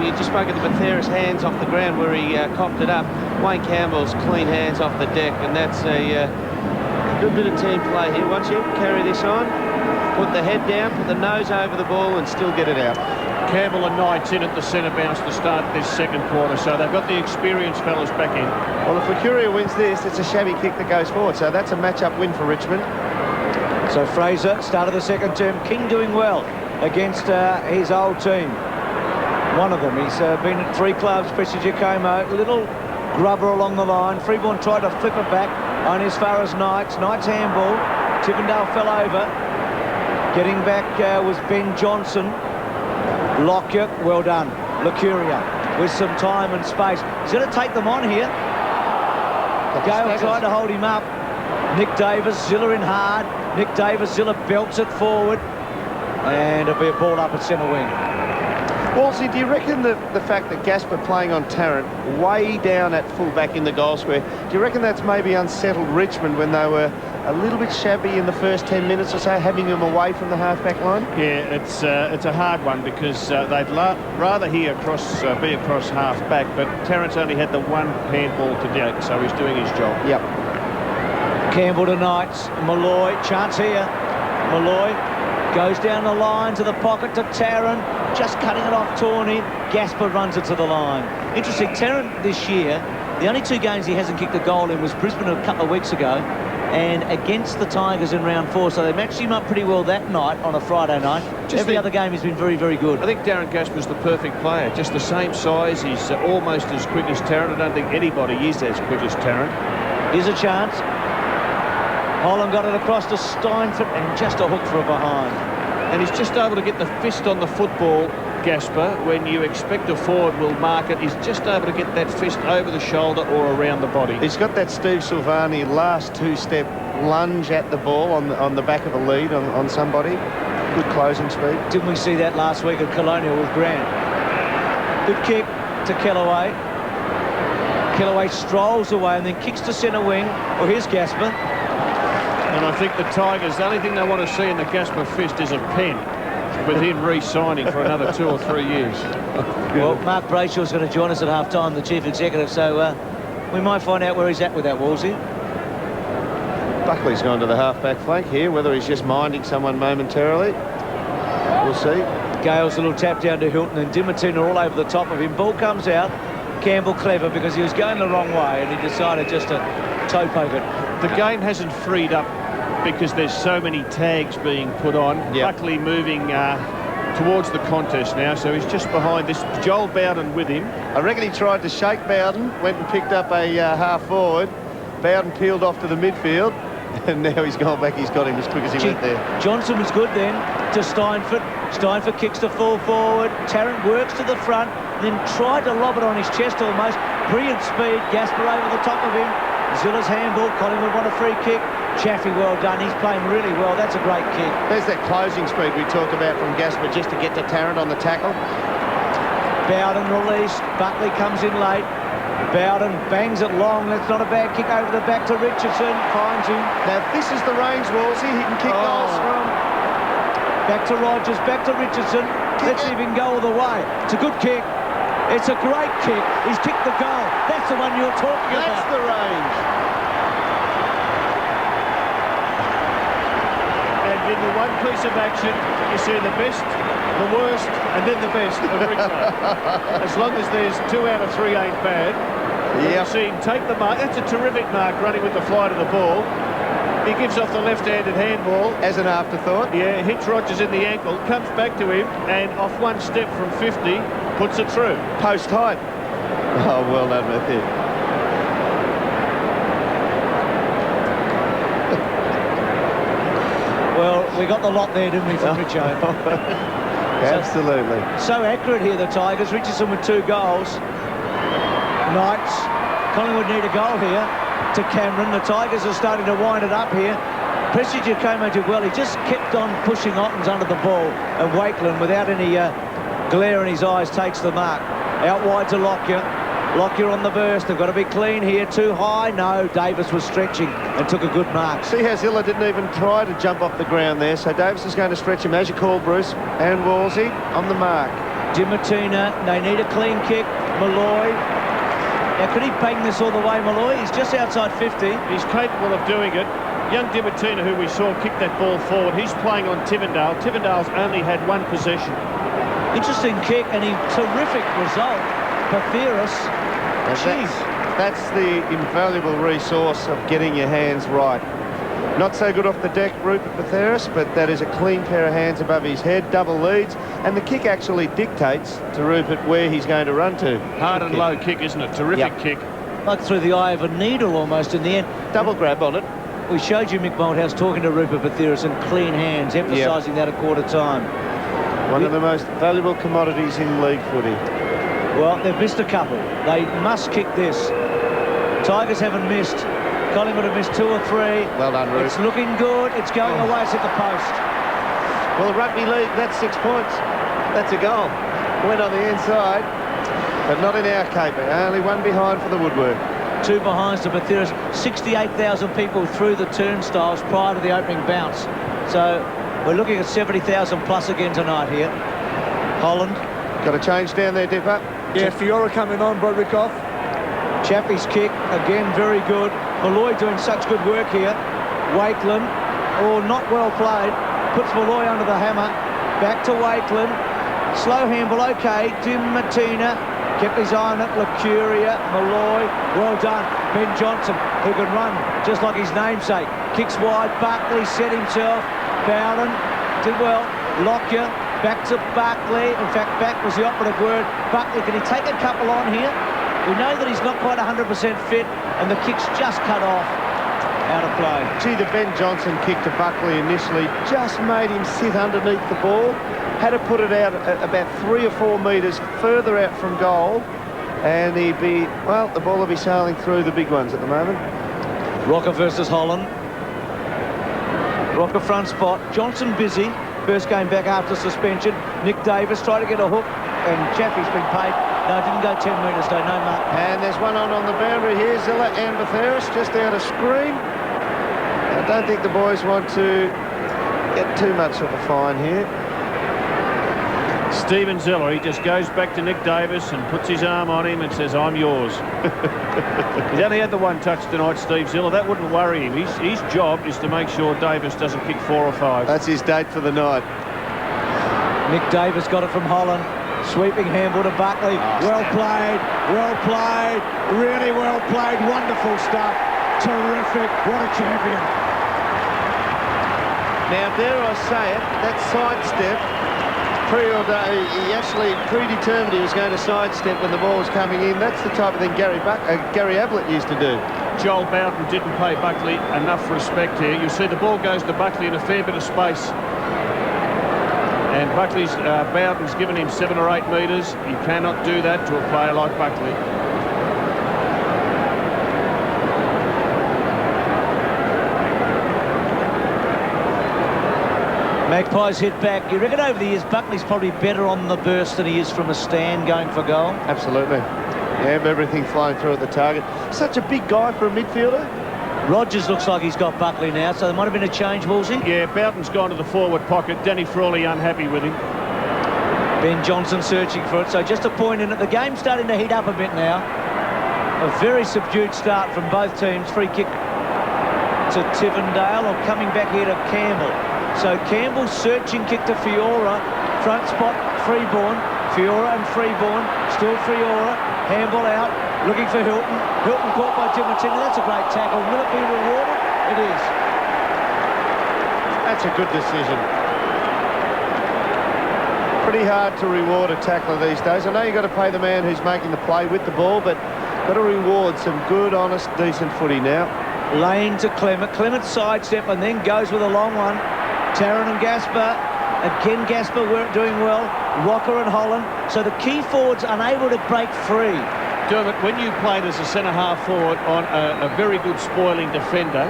You just spoke of the Matheras hands off the ground where he copped it up. Wayne Campbell's clean hands off the deck, and that's a good bit of team play here. Once you carry this on, put the head down, put the nose over the ball, and still get it out. Campbell and Knight's in at the centre bounce to start this second quarter, so they've got the experienced fellas back in. Well, if Mercuria wins this, it's a shabby kick that goes forward, so that's a match-up win for Richmond. So Fraser, start of the second term, King doing well against his old team. One of them. He's been at 3 clubs, especially Giacomo. Little grubber along the line. Freeborn tried to flip it back on as far as Knights. Knights handball. Chippendale fell over. Getting back was Ben Johnson. Lockyer, well done. Lucuria with some time and space. He's going to take them on here. Gale tried to hold him up. Nick Davis, Zilla in hard. Nick Davis, Zilla belts it forward. And it'll be a ball up at centre wing. Wolsey, do you reckon the fact that Gasper playing on Tarrant way down at full-back in the goal square, do you reckon that's maybe unsettled Richmond when they were a little bit shabby in the first 10 minutes or so, having them away from the half-back line? Yeah, it's a hard one because they'd rather be across half-back, but Tarrant's only had the one handball to date, so he's doing his job. Yep. Campbell to Knights. Malloy, chance here. Malloy goes down the line to the pocket to Tarrant, just cutting it off Tawney. Gasper runs it to the line. Interesting, Tarrant this year, the only 2 games he hasn't kicked a goal in was Brisbane a couple of weeks ago and against the Tigers in round 4, so they matched him up pretty well that night on a Friday night. Every other game he's been very, very good. I think Darren Gasper's the perfect player, just the same size. He's almost as quick as Tarrant. I don't think anybody is as quick as Tarrant. Here's a chance. Holland got it across to Steinford and just a hook for a behind. And he's just able to get the fist on the football, Gasper, when you expect a forward will mark it. He's just able to get that fist over the shoulder or around the body. He's got that Steve Silvani last 2-step lunge at the ball on the back of a lead on somebody. Good closing speed. Didn't we see that last week at Colonial with Grant? Good kick to Kellaway. Kellaway strolls away and then kicks to centre wing. Well, here's Gasper. And I think the Tigers, the only thing they want to see in the Gasper fist is a pen with him re-signing for another 2 or 3 years. Well, Mark Brayshaw's going to join us at half-time, the chief executive, so we might find out where he's at with that, Wolsey. Buckley's gone to the half-back flank here, whether he's just minding someone momentarily. We'll see. Gale's a little tap down to Hilton and Dimatina all over the top of him. Ball comes out. Campbell clever because he was going the wrong way and he decided just to toe poke it. The game hasn't freed up because there's so many tags being put on. Yep. Buckley moving towards the contest now, so he's just behind this. Joel Bowden with him. I reckon he tried to shake Bowden, went and picked up a half forward. Bowden peeled off to the midfield, and now he's gone back. He's got him as quick as he went there. Johnson was good then to Steinford. Steinford kicks to full forward. Tarrant works to the front, then tried to lob it on his chest almost. Brilliant speed. Gasper over the top of him. Zilla's handball. Collingwood won a free kick. Chaffee, well done. He's playing really well. That's a great kick. There's that closing speed we talked about from Gasper just to get to Tarrant on the tackle. Bowden released. Buckley comes in late. Bowden bangs it long. That's not a bad kick over the back to Richardson. Finds him. Now this is the range, Wolsey. He can kick goals from. Back to Rogers. Back to Richardson. Let's see if he can go all the way. It's a good kick. It's a great kick. He's kicked the goal. That's the one you're talking about. That's the range. And in the one piece of action, you see the best, the worst, and then the best of Richmond. As long as there's 2 out of 3 ain't bad. You see him take the mark. That's a terrific mark running with the flight of the ball. He gives off the left-handed handball. As an afterthought. Yeah, hits Rogers in the ankle, comes back to him, and off one step from 50, puts it through. Post height. Oh, well done, Matthew. Well, we got the lot there, didn't we, from Richo? Absolutely. So accurate here, the Tigers. Richardson with 2 goals. Knights. Collingwood need a goal here to Cameron. The Tigers are starting to wind it up here. Prestige came out did well. He just kept on pushing Ottens under the ball, and Wakeland, without any glare in his eyes, takes the mark. Out wide to Lockyer. Lockyer on the burst. They've got to be clean here. Too high? No. Davis was stretching and took a good mark. See how Zilla didn't even try to jump off the ground there. So Davis is going to stretch him, as you call, Bruce. And Wolsey on the mark. Dimatina. They need a clean kick. Malloy. Now, could he bang this all the way, Malloy? He's just outside 50. He's capable of doing it. Young Dimatina, who we saw kick that ball forward, he's playing on Tivendale. Tivendale's only had 1 possession. Interesting kick and a terrific result. Patheris. That's the invaluable resource of getting your hands right. Not so good off the deck, Rupert Patheris, but that is a clean pair of hands above his head, double leads, and the kick actually dictates to Rupert where he's going to run to. Hard and low kick, isn't it? Terrific kick. Like through the eye of a needle almost in the end. Double grab on it. We showed you Mick Malthouse talking to Rupert Patheris and clean hands, emphasising that at quarter time. One of the most valuable commodities in league footy. Well, they've missed a couple. They must kick this. Tigers haven't missed. Collingwood have missed 2 or 3. Well done, Rupert. It's looking good. It's going away. It's at the post. Well, the rugby league, that's 6 points. That's a goal. Went on the inside, but not in our caper. Only one behind for the Woodwork. 2 behinds to Bathurst. 68,000 people through the turnstiles prior to the opening bounce. So we're looking at 70,000 plus again tonight here. Holland. Got a change down there, Dipper. Yeah, Fiora coming on, Broderick off. Chaffee's kick, again, very good. Malloy doing such good work here. Wakeland, not well played. Puts Malloy under the hammer. Back to Wakeland. Slow handball, okay. Dimatina kept his eye on it. Lacuria, Malloy, well done. Ben Johnson, who can run just like his namesake. Kicks wide, Buckley set himself. Bowden did well. Lockyer, back to Buckley. In fact, back was the operative word. Buckley, can he take a couple on here? We know that he's not quite 100% fit, and the kick's just cut off. Out of play. Gee, the Ben Johnson kick to Buckley initially just made him sit underneath the ball. Had to put it out about 3 or 4 metres further out from goal, and he'd be, well, the ball will be sailing through the big ones at the moment. Rocker versus Holland. Rocker front spot. Johnson busy. First game back after suspension. Nick Davis tried to get a hook, and Chaffee's been paid. No, it didn't go 10 metres though, no mark. And there's one on the boundary here. Zilla and Bathurst just out of screen. I don't think the boys want to get too much of a fine here. Stephen Zilla, he just goes back to Nick Davis and puts his arm on him and says, I'm yours. He's only had the one touch tonight, Steve Zilla. That wouldn't worry him. His job is to make sure Davis doesn't kick 4 or 5. That's his date for the night. Nick Davis got it from Holland. Sweeping handball to Buckley. Well played, really well played. Wonderful stuff. Terrific. What a champion. Now, dare I say it, that sidestep, he actually predetermined he was going to sidestep when the ball was coming in. That's the type of thing Gary Ablett used to do. Joel Bowden didn't pay Buckley enough respect here. You see the ball goes to Buckley in a fair bit of space. And Bowden's given him 7 or 8 metres. He cannot do that to a player like Buckley. Magpies hit back. You reckon over the years Buckley's probably better on the burst than he is from a stand going for goal? Absolutely. Yeah, everything flying through at the target. Such a big guy for a midfielder. Rogers looks like he's got Buckley now, so there might have been a change, Woolsey. Yeah, Bowden's gone to the forward pocket. Danny Frawley unhappy with him. Ben Johnson searching for it, so just a point in it. The game's starting to heat up a bit now. A very subdued start from both teams. Free kick to Tivendale, or coming back here to Campbell. So Campbell searching kick to Fiora. Front spot, Freeborn. Fiora and Freeborn. Still Fiora. Handball out. Looking for Hilton. Hilton caught by Dimatina. That's a great tackle. Will it be rewarded? It is. That's a good decision. Pretty hard to reward a tackler these days. I know you've got to pay the man who's making the play with the ball, but got to reward some good, honest, decent footy now. Lane to Clement. Clement sidestep and then goes with a long one. Tarrant and Gaspar. Again, Gaspar doing well. Rocker and Holland. So the key forwards unable to break free. Dermot, when you played as a centre-half forward on a very good spoiling defender,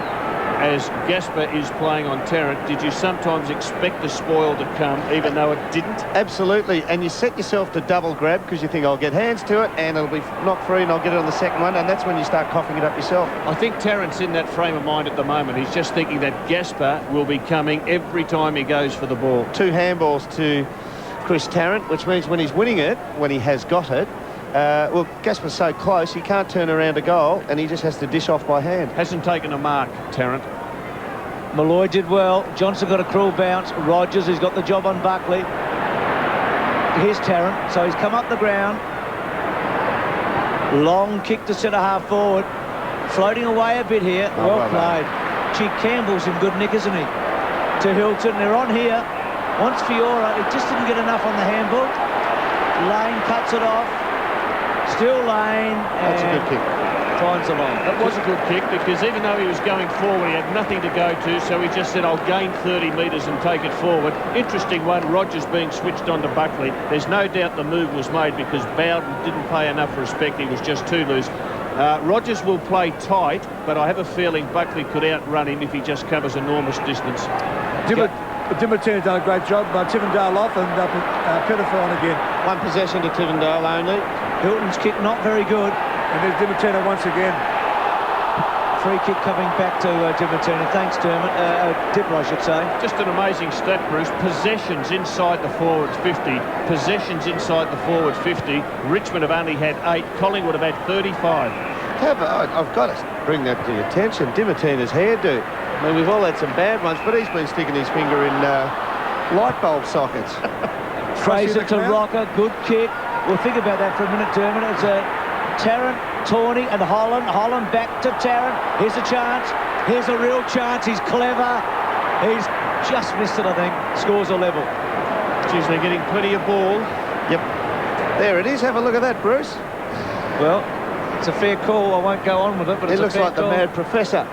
as Gaspar is playing on Tarrant, did you sometimes expect the spoil to come, even though it didn't? Absolutely, and you set yourself to double grab because you think I'll get hands to it and it'll be knocked free and I'll get it on the second one, and that's when you start coughing it up yourself. I think Tarrant's in that frame of mind at the moment. He's just thinking that Gaspar will be coming every time he goes for the ball. 2 handballs to Chris Tarrant, which means when he's winning it, when he has got it, well, Gaspar's so close, he can't turn around a goal, and he just has to dish off by hand. Hasn't taken a mark, Tarrant. Malloy did well. Johnson got a cruel bounce. Rogers, who's got the job on Buckley. Here's Tarrant. So he's come up the ground. Long kick to centre-half forward. Floating away a bit here. Well played. Gee, Campbell's in good nick, isn't he? To Hilton. They're on here. Wants Fiora. It just didn't get enough on the handball. Lane cuts it off. Still Lane. That's a good kick. Finds the line. That was a good kick because even though he was going forward, he had nothing to go to, so he just said, I'll gain 30 metres and take it forward. Interesting one, Rogers being switched on to Buckley. There's no doubt the move was made because Bowden didn't pay enough respect. He was just too loose. Rogers will play tight, but I have a feeling Buckley could outrun him if he just covers enormous distance. But Dimitina's done a great job. Tivendale off and Pettifer on again. One possession to Tivendale only. Hilton's kick not very good. And there's Dimitino once again. Free kick coming back to Dimitino. Thanks, Dipper, I should say. Just an amazing stat, Bruce. Possessions inside the forwards 50. Possessions inside the forward 50. Richmond have only had 8. Collingwood have had 35. I've got to bring that to your attention. Dimitina's hairdo. I mean, we've all had some bad ones, but he's been sticking his finger in light bulb sockets. Fraser to Rocker, good kick. We'll think about that for a minute, Dermot. It's Tarrant, Tawney and Holland. Holland back to Tarrant. Here's a chance. Here's a real chance. He's clever. He's just missed it, I think. Scores a level. Geez, they're getting plenty of ball. Yep. There it is. Have a look at that, Bruce. Well, it's a fair call. I won't go on with it, but it's a fair call. He looks like the mad professor.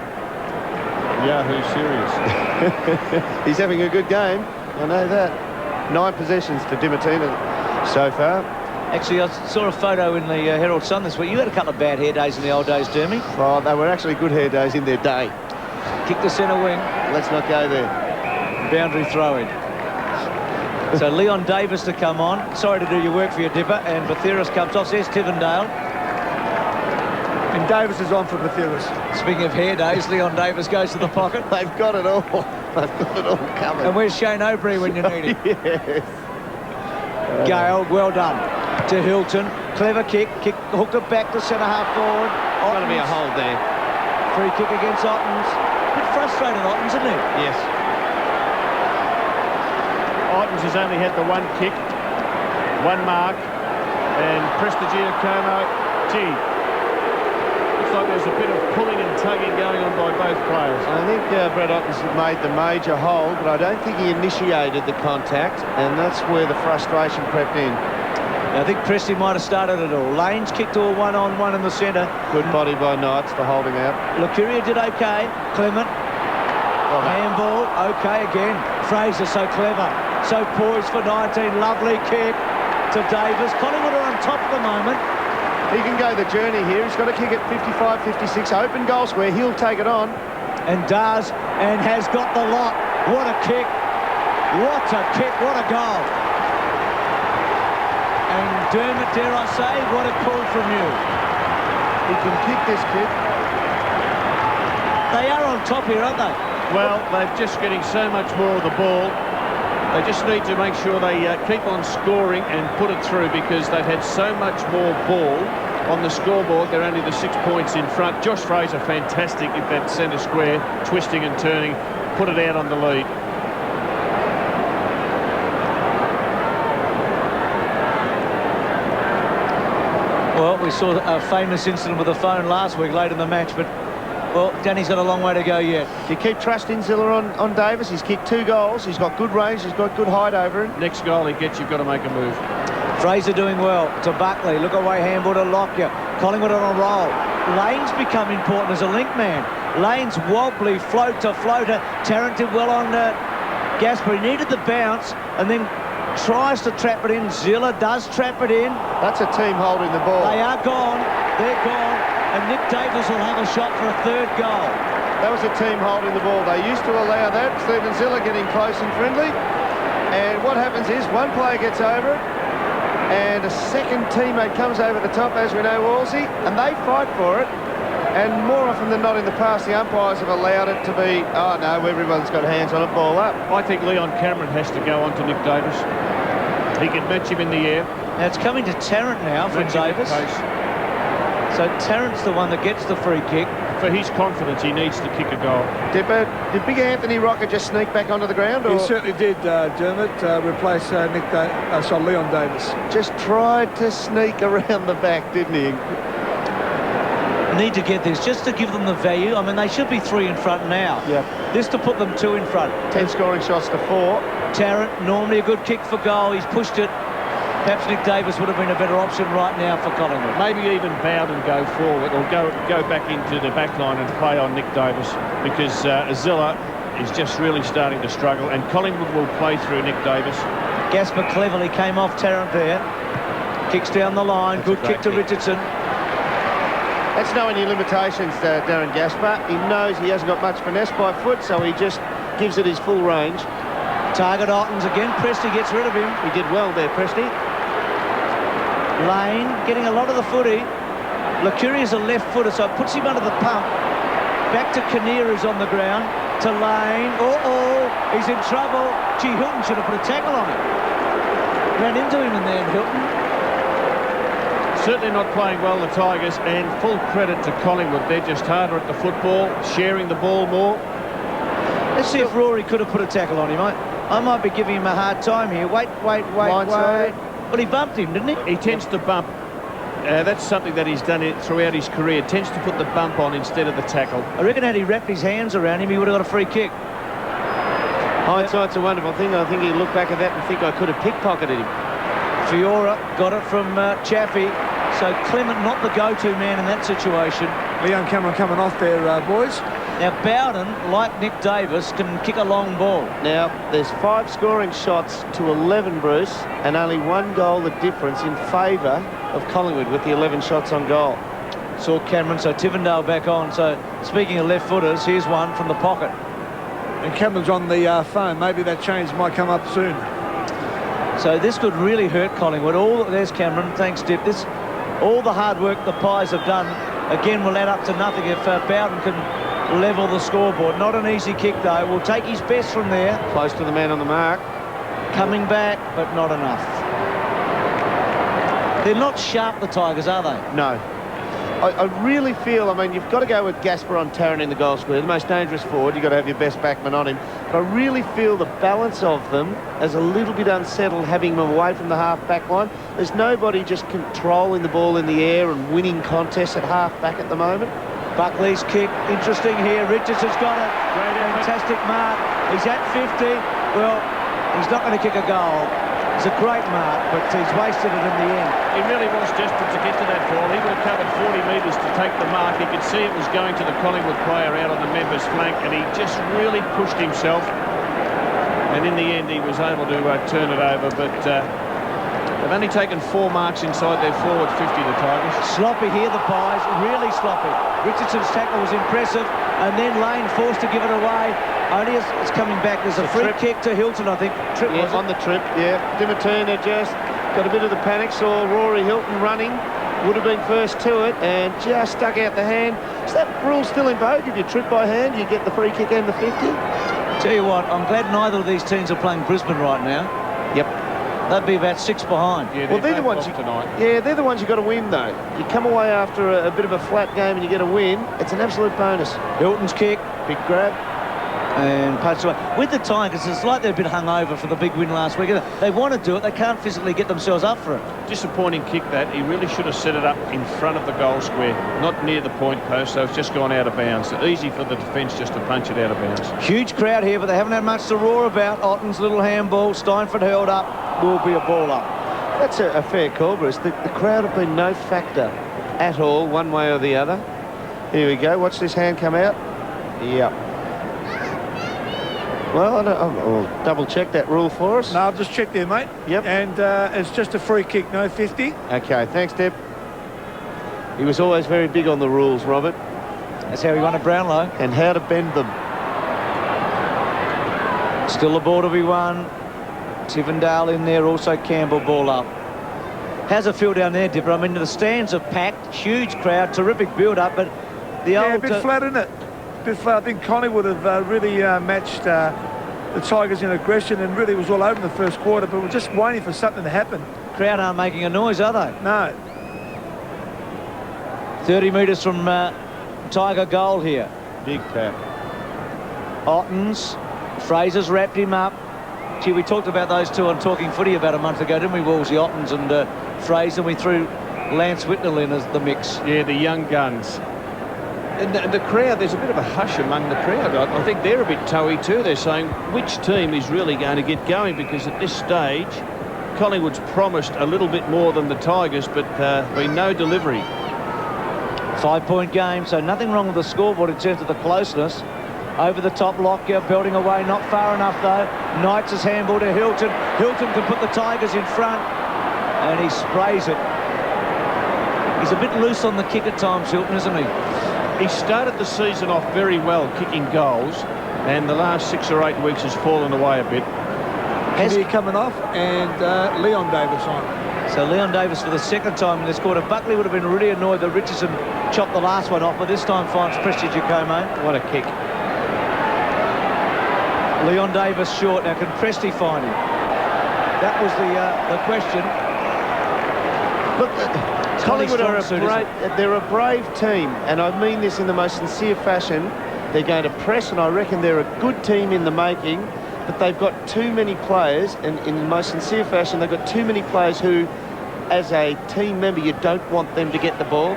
Yahoo serious. He's having a good game. I know that. 9 possessions to Dimitino so far. Actually, I saw a photo in the Herald Sun this week. You had a couple of bad hair days in the old days, Dermy. Oh, they were actually good hair days in their day. Kick the centre wing. Let's not go there. Boundary throw in. So Leon Davis to come on. Sorry to do your work for your Dipper. And Batheris comes off. There's Tivendale. And Davis is on for Batheris. Speaking of hair days, Leon Davis goes to the pocket. They've got it all. They've got it all covered. And where's Shane O'Brien when you need him? Yes. Gale, well done. To Hilton. Clever kick. Hooked it back to centre-half forward. It's going to be a hold there. Free kick against Ottens. A bit frustrated, Ottens, isn't he? Yes. Ottens has only had the 1 kick, 1 mark, and Prestigiacomo, gee, looks like there's a bit of pulling and tugging going on by both players. I think Brett Ottens made the major hold, but I don't think he initiated the contact, and that's where the frustration crept in. I think Presti might have started it all. Lanes kicked to a 1-on-1 in the centre. Good body by Knights to hold him out. Lucuria did okay. Clement. Handball. Okay again. Fraser so clever. So poised for 19. Lovely kick to Davis. Collingwood are on top at the moment. He can go the journey here. He's got to kick it 55, 56. Open goal square. He'll take it on. And does. And has got the lot. What a kick. What a kick. What a goal. And Dermot, dare I say, what a call from you. He can kick this kid. They are on top here, aren't they? Well, they're just getting so much more of the ball. They just need to make sure they keep on scoring and put it through, because they've had so much more ball on the scoreboard. They're only the 6 points in front. Josh Fraser, fantastic at that centre square, twisting and turning, put it out on the lead. Well, we saw a famous incident with the phone last week, late in the match, but, well, Danny's got a long way to go yet. You keep trusting Zilla on Davis. He's kicked 2 goals. He's got good range. He's got good height over him. Next goal he gets, you've got to make a move. Fraser doing well to Buckley. Look away, handball to Lockyer. Collingwood on a roll. Lane's become important as a link man. Lane's wobbly, float to floater. Tarrant did well on Gasper. He needed the bounce and then tries to trap it in. Zilla does trap it in. That's a team holding the ball. They are gone. They're gone. And Nick Davis will have a shot for a 3rd goal. That was a team holding the ball. They used to allow that. Stephen Zilla getting close and friendly. And what happens is one player gets over it and a second teammate comes over the top, as we know, Wolsey, and they fight for it. And more often than not in the past, the umpires have allowed it to be, oh no, everyone's got hands on it, ball up. I think Leon Cameron has to go on to Nick Davis. He can match him in the air. Now it's coming to Tarrant now from Davis. So Tarrant's the one that gets the free kick. For his confidence, he needs to kick a goal. Did Big Anthony Rocker just sneak back onto the ground? Or? He certainly did, Dermot, replace Leon Davis. Just tried to sneak around the back, didn't he? Need to get this, just to give them the value. I mean, they should be 3 in front now. Yep. This to put them 2 in front. 10 scoring shots to 4. Tarrant, normally a good kick for goal. He's pushed it. Perhaps Nick Davis would have been a better option right now for Collingwood. Maybe even bound and go forward, or go back into the back line and play on Nick Davis, because Zilla is just really starting to struggle, and Collingwood will play through Nick Davis. Gasper cleverly came off Tarrant there. Kicks down the line. That's good kick to Richardson. That's knowing your limitations, Darren Gasper. He knows he hasn't got much finesse by foot, so he just gives it his full range. Target Ottens again. Presty gets rid of him. He did well there, Presty. Lane getting a lot of the footy. Lacuria's a left footer, so it puts him under the pump. Back to Kinnear, who's on the ground. To Lane. He's in trouble. Gee, Hilton should have put a tackle on him. Ran into him in there, Hilton. Certainly not playing well, the Tigers, and full credit to Collingwood. They're just harder at the football, sharing the ball more. Let's see if Rory could have put a tackle on him. I might be giving him a hard time here. Wait. Well, he bumped him, didn't he? He tends to bump. That's something that he's done throughout his career. Tends to put the bump on instead of the tackle. I reckon had he wrapped his hands around him, he would have got a free kick. Hindsight's a wonderful thing. I think he'd look back at that and think I could have pickpocketed him. Fiora got it from Chaffee. So Clement not the go-to man in that situation. Leon Cameron coming off there, boys. Now Bowden, like Nick Davis, can kick a long ball. Now, there's 5 scoring shots to 11, Bruce, and only 1 goal the difference in favour of Collingwood with the 11 shots on goal. Saw Cameron, so Tivendale back on. So speaking of left footers, here's one from the pocket. And Cameron's on the phone. Maybe that change might come up soon. So this could really hurt Collingwood. There's Cameron. Thanks, Dip. All the hard work the Pies have done, again, will add up to nothing if Bowden can level the scoreboard. Not an easy kick, though. Will take his best from there. Close to the man on the mark. Coming back, but not enough. They're not sharp, the Tigers, are they? No. I really feel, I mean, you've got to go with Gaspar on Tarrant in the goal square, the most dangerous forward. You've got to have your best backman on him. But I really feel the balance of them is a little bit unsettled, having them away from the half-back line. There's nobody just controlling the ball in the air and winning contests at half-back at the moment. Buckley's kick, interesting here. Richards has got it. Fantastic mark. He's at 50. Well, he's not going to kick a goal. It's a great mark, but he's wasted it in the end. He really was desperate to get to that ball. He would have covered 40 metres to take the mark. He could see it was going to the Collingwood player out on the members' flank, and he just really pushed himself. And in the end, he was able to turn it over, but they've only taken 4 marks inside their forward 50, the Tigers. Sloppy here, the Pies, really sloppy. Richardson's tackle was impressive, and then Lane forced to give it away. Only as it's coming back, there's a free kick to Hilton, I think. Yeah, on the trip, yeah. Dimaterna just got a bit of the panic, saw Rory Hilton running, would have been first to it, and just stuck out the hand. Is that rule still in vogue? If you trip by hand, you get the free kick and the 50? Tell you what, I'm glad neither of these teams are playing Brisbane right now. Yep. They'd be about 6 behind. Yeah, well, they're the ones tonight. Yeah, they're the ones you've got to win, though. You come away after a bit of a flat game and you get a win, it's an absolute bonus. Hilton's kick. Big grab. And punch away. With the Tigers, it's like they've been hungover for the big win last week. They want to do it. They can't physically get themselves up for it. Disappointing kick that. He really should have set it up in front of the goal square, not near the point post, so it's just gone out of bounds. Easy for the defence just to punch it out of bounds. Huge crowd here, but they haven't had much to roar about. Otten's little handball. Steinford held up. Will be a ball up. That's a fair call, Bruce. The crowd have been no factor at all, one way or the other. Here we go. Watch this hand come out. Yep. Well, I'll double-check that rule for us. No, I've just checked there, mate. Yep. And it's just a free kick, no 50. OK, thanks, Deb. He was always very big on the rules, Robert. That's how he won at Brownlow. And how to bend them. Still a ball to be won. Tivendale in there, also Campbell ball up. How's it feel down there, Dipper? I mean, the stands are packed, huge crowd, terrific build-up, but the old... Yeah, a bit flat, isn't it? I think Collingwood have really matched the Tigers in aggression, and really was all over in the first quarter, but we're just waiting for something to happen. Crowd aren't making a noise, are they? No. 30 metres from Tiger goal here. Big pack. Ottens, Fraser's wrapped him up. Gee, we talked about those two on Talking Footy about a month ago, didn't we, Woolsey? Ottens and Fraser. We threw Lance Whitnell in as the mix. Yeah, the young guns. And the crowd, there's a bit of a hush among the crowd. I think they're a bit toey too. They're saying which team is really going to get going, because at this stage, Collingwood's promised a little bit more than the Tigers, but been no delivery. 5-point game, so nothing wrong with the scoreboard in terms of the closeness. Over the top, Lockyer belting away, not far enough though. Knights' handball to Hilton. Hilton can put the Tigers in front, and he sprays it. He's a bit loose on the kick at times, Hilton, isn't he? He started the season off very well, kicking goals, and the last 6 or 8 weeks has fallen away a bit. Kinnear coming off and Leon Davis on. So Leon Davis for the second time in this quarter. Buckley would have been really annoyed that Richardson chopped the last one off, but this time finds Prestige Giacomo. What a kick. Leon Davis short. Now, can Presti find him? That was the question. Look, Collingwood are they're a brave team, and I mean this in the most sincere fashion. They're going to press, and I reckon they're a good team in the making, but they've got too many players, and in the most sincere fashion, they've got too many players who, as a team member, you don't want them to get the ball.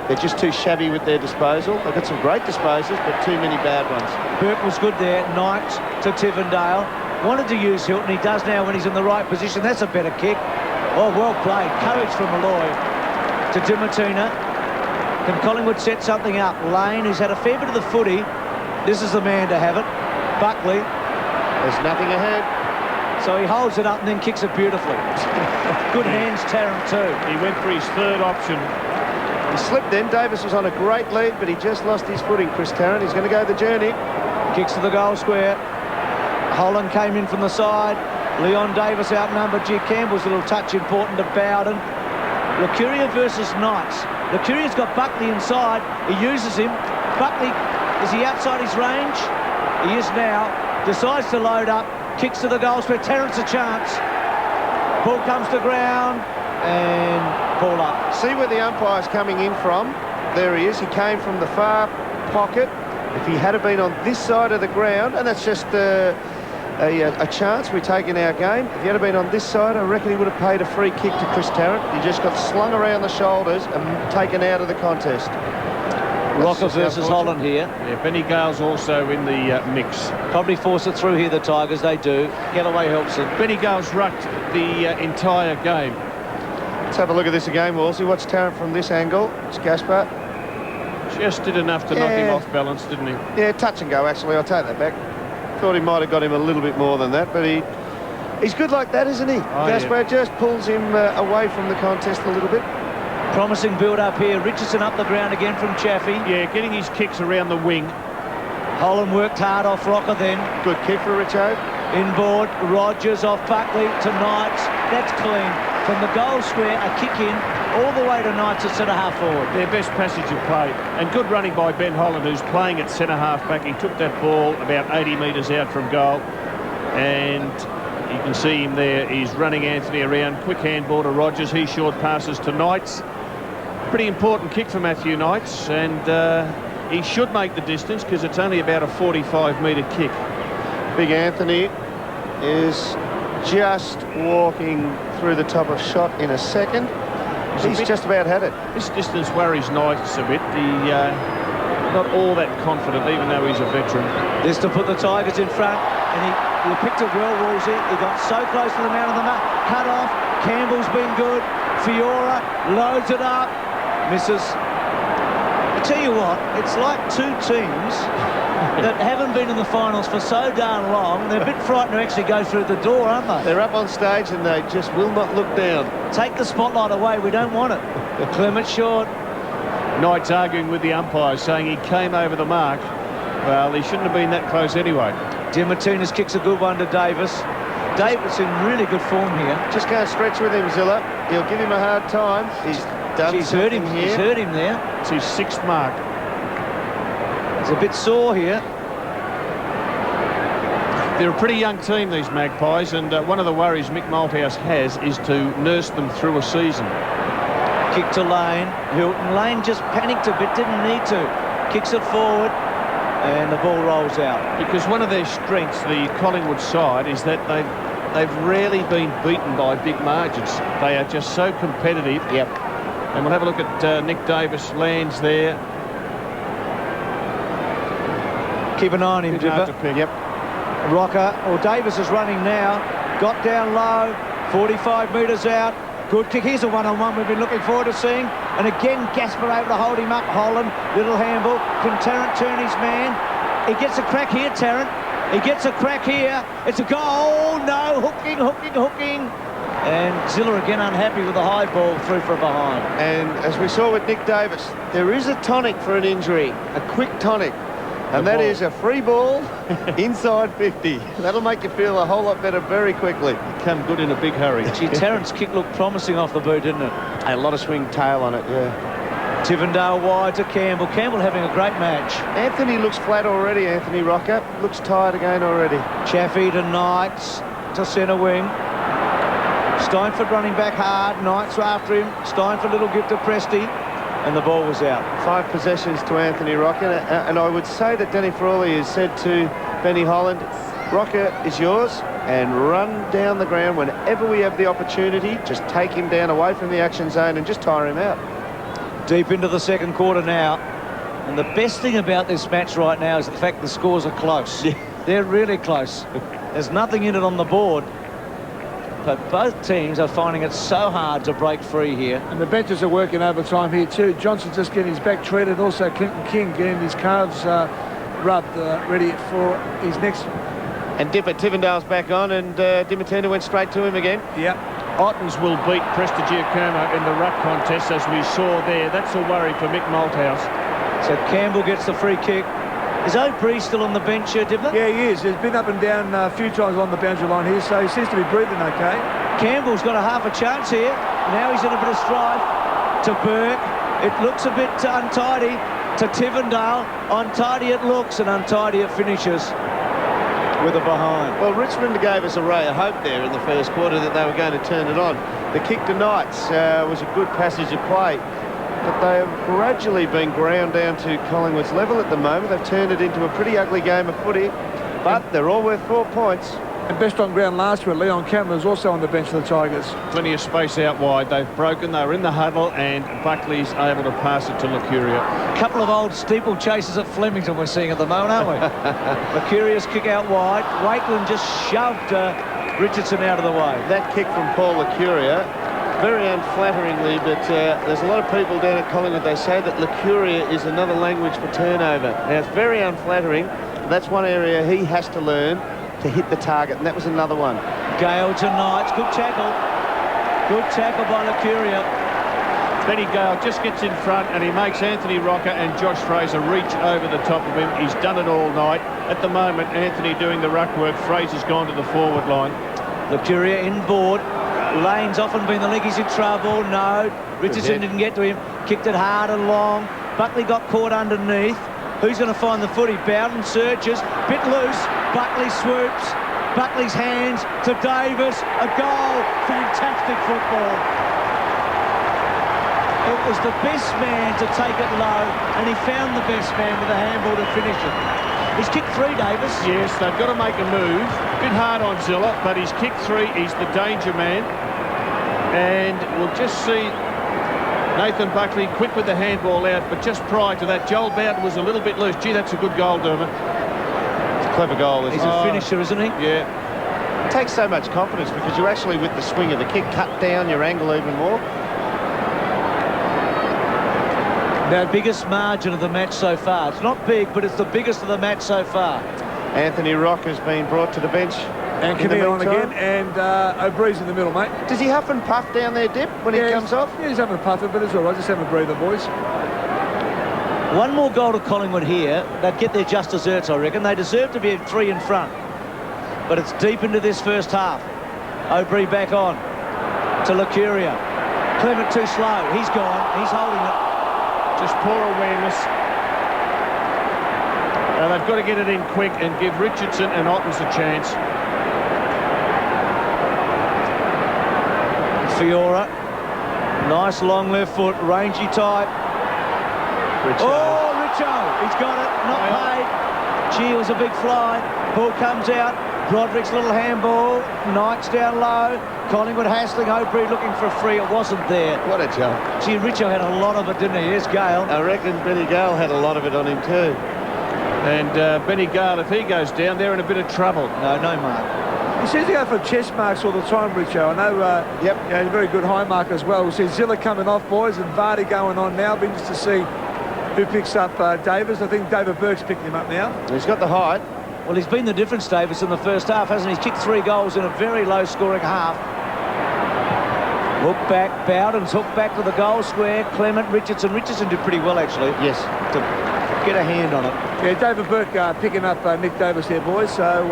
They're just too shabby with their disposal. They've got some great disposals, but too many bad ones. Burke was good there. Knight to Tivendale. Wanted to use Hilton. He does now when he's in the right position. That's a better kick. Oh, well played. Courage from Malloy to Dimatina. Can Collingwood set something up? Lane, who's had a fair bit of the footy. This is the man to have it. Buckley. There's nothing ahead. So he holds it up and then kicks it beautifully. Good hands, Tarrant, too. He went for his third option. He slipped then. Davis was on a great lead, but he just lost his footing, Chris Tarrant. He's going to go the journey. Kicks to the goal square. Holland came in from the side. Leon Davis outnumbered. G. Campbell's a little touch important to Bowden. Lucuria versus Knights. Lucuria's got Buckley inside. He uses him. Buckley, is he outside his range? He is now. Decides to load up. Kicks to the goal square. Tarrant's a chance. Ball comes to ground. And ball up. See where the umpire's coming in from? There he is. He came from the far pocket. If he had been on this side of the ground, and that's just a chance we take in our game. If he had been on this side, I reckon he would have paid a free kick to Chris Tarrant. He just got slung around the shoulders and taken out of the contest. Rocker versus Holland here. Yeah, Benny Gale's also in the mix. Probably force it through here, the Tigers. They do. Galloway helps them. Benny Gale's rucked the entire game. Let's have a look at this again, Wolsey. Watch Tarrant from this angle. It's Gaspar. Just did enough to knock him off balance, didn't he? Yeah, touch and go, actually. I'll take that back. Thought he might have got him a little bit more than that, but he's good like that, isn't he? Oh, Gaspar just pulls him away from the contest a little bit. Promising build-up here. Richardson up the ground again from Chaffee. Yeah, getting his kicks around the wing. Holland worked hard off Rocker then. Good kick for Richo. Inboard, Rogers off Buckley to Knights. That's clean. From the goal square, a kick in, all the way to Knights at centre-half forward. Their best passage of play. And good running by Ben Holland, who's playing at centre-half back. He took that ball about 80 metres out from goal. And you can see him there. He's running Anthony around. Quick handball to Rogers. He short passes to Knights. Pretty important kick for Matthew Knights. And he should make the distance because it's only about a 45-metre kick. Big Anthony is just walking through the top of shot in a second. He's just about had it. This distance worries Knights a bit. He not all that confident, even though he's a veteran. This to put the Tigers in front, and he picked it well, Woolsey. He got so close to the man of the mark. Cut off. Campbell's been good. Fiora loads it up. Misses. I tell you what, it's like two teams that haven't been in the finals for so darn long. They're a bit frightened to actually go through the door, aren't they? They're up on stage and they just will not look down. Take the spotlight away. We don't want it. Clement short. Knights arguing with the umpires, saying he came over the mark. Well, he shouldn't have been that close anyway. Diamartines kicks a good one to Davis. Davis in really good form here. Just can't stretch with him, Zilla. He'll give him a hard time. He's done He's hurt him. here. He's hurt him there. It's his 6th mark. He's a bit sore here. They're a pretty young team, these Magpies, and one of the worries Mick Malthouse has is to nurse them through a season. Kick to Lane. Hilton. Lane just panicked a bit, didn't need to. Kicks it forward, and the ball rolls out. Because one of their strengths, the Collingwood side, is that they've rarely been beaten by big margins. They are just so competitive. Yep. And we'll have a look at Nick Davis lands there. Keep an eye on him, Hard to Jibber. pick. Yep. Rocker, or Davis is running now. Got down low, 45 metres out. Good kick. Here's a one-on-one we've been looking forward to seeing. And again, Gaspar able to hold him up. Holland, little handball. Can Tarrant turn his man? He gets a crack here, Tarrant. He gets a crack here. It's a goal. No, hooking. And Zilla again unhappy with the high ball through from behind. And as we saw with Nick Davis, there is a tonic for an injury, a quick tonic. And that is a free ball inside 50. That'll make you feel a whole lot better very quickly. Come good in a big hurry. Gee, Tarrant's kick looked promising off the boot, didn't it? A lot of swing tail on it, yeah. Tivendale wide to Campbell. Campbell having a great match. Anthony looks flat already, Anthony Rocker. Looks tired again already. Chaffee to Knights to centre wing. Steinford running back hard. Knights after him. Steinford little gift to Presti. And the ball was out. 5 possessions to Anthony Rocker. And I would say that Danny Frawley has said to Benny Holland, Rocker is yours, and run down the ground whenever we have the opportunity. Just take him down away from the action zone and just tire him out. Deep into the second quarter now. And the best thing about this match right now is the fact the scores are close. They're really close. There's nothing in it on the board. But both teams are finding it so hard to break free here. And the benches are working overtime here too. Johnson's just getting his back treated. Also Clinton King getting his calves rubbed, ready for his next. And Dipper Tivendale's back on, and Dimitenda went straight to him again. Yep. Ottens will beat Prestigiacomo in the ruck contest, as we saw there. That's a worry for Mick Malthouse. So Campbell gets the free kick. Is O'Brien still on the bench here, Dibler? Yeah, he is. He's been up and down a few times along the boundary line here, so he seems to be breathing okay. Campbell's got a half a chance here. Now he's in a bit of strife to Burke. It looks a bit untidy to Tivendale. Untidy it looks, and untidy it finishes with a behind. Well, Richmond gave us a ray of hope there in the first quarter that they were going to turn it on. The kick to Knights was a good passage of play. But they have gradually been ground down to Collingwood's level at the moment. They've turned it into a pretty ugly game of footy, but they're all worth 4 points. And best on ground last year, Leon Cameron is also on the bench for the Tigers. Plenty of space out wide. They've broken. They were in the huddle, and Buckley's able to pass it to Lucuria. A couple of old steeplechasers at Flemington we're seeing at the moment, aren't we? Lucuria's kick out wide. Wakeland just shoved Richardson out of the way. That kick from Paul Lucuria, very unflatteringly, but there's a lot of people down at Collingwood, they say that Lucuria is another language for turnover. Now, it's very unflattering. That's one area he has to learn to hit the target, and that was another one. Gale to Knights. Good tackle. Good tackle by Lucuria. Benny Gale just gets in front, and he makes Anthony Rocker and Josh Fraser reach over the top of him. He's done it all night. At the moment, Anthony doing the ruck work. Fraser's gone to the forward line. Lucuria inboard. Lane's often been the leg. He's in trouble. No. Richardson didn't get to him. Kicked it hard and long. Buckley got caught underneath. Who's going to find the footy? Bowden searches. Bit loose. Buckley swoops. Buckley's hands to Davis. A goal. Fantastic football. It was the best man to take it low, and he found the best man with a handball to finish it. He's kicked 3, Davis. Yes, they've got to make a move. A bit hard on Zilla, but he's kicked 3. He's the danger man. And we'll just see Nathan Buckley quick with the handball out, but just prior to that, Joel Bowden was a little bit loose. Gee, that's a good goal, Dermot. It's a clever goal. He's a finisher, isn't he? Yeah. It takes so much confidence because you're actually, with the swing of the kick, cut down your angle even more. Now, biggest margin of the match so far. It's not big, but it's the biggest of the match so far. Anthony Rock has been brought to the bench. And Camille on again, and O'Brien's in the middle, mate. Does he huff and puff down there, Dip, when he comes off? Yeah, he's having a puff, but it's all right. Just having a breather, boys. One more goal to Collingwood here. They'd get their just desserts, I reckon. They deserve to be 3 in front. But it's deep into this first half. O'Brien back on to Lucuria. Clement too slow. He's gone. He's holding it. Just poor awareness. They've got to get it in quick and give Richardson and Ottens a chance. Fiora. Nice long left foot. Rangy type. Richo. Oh, Richo. He's got it. Not paid. Gee, it was a big fly. Ball comes out. Broderick's little handball. Knights down low. Collingwood hassling. O'Brien looking for a free. It wasn't there. What a jump. Gee, Richo had a lot of it, didn't he? Here's Gale. I reckon Benny Gale had a lot of it on him too. And Benny Gale, if he goes down, they're in a bit of trouble. No mark. He seems to go for chest marks all the time, Richo. I know, he's a very good high mark as well. We'll see Zilla coming off, boys, and Vardy going on now. Be interested to see who picks up Davis. I think David Burke's picking him up now. He's got the height. Well, he's been the difference, Davis, in the first half, hasn't he? He's kicked 3 goals in a very low-scoring half. Hook back, Bowden's hooked back to the goal square. Clement, Richardson. Richardson did pretty well, actually. Yes. To get a hand on it. Yeah, David Burke picking up Nick Davis there, boys, so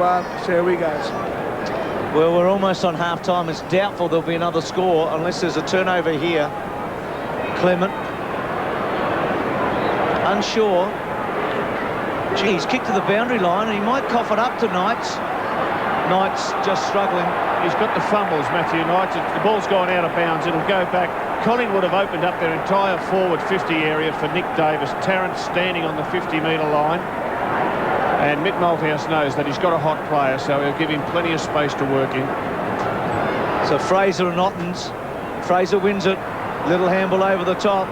see how he goes. Well, we're almost on half-time. It's doubtful there'll be another score unless there's a turnover here. Clement. Unsure. Gee, he's kicked to the boundary line and he might cough it up to Knights. Knights just struggling. He's got the fumbles, Matthew Knights. The ball's gone out of bounds. It'll go back. Collingwood have opened up their entire forward 50 area for Nick Davis. Tarrant standing on the 50-metre line. And Mick Malthouse knows that he's got a hot player, so he'll give him plenty of space to work in. So Fraser and Ottens. Fraser wins it. Little handball over the top.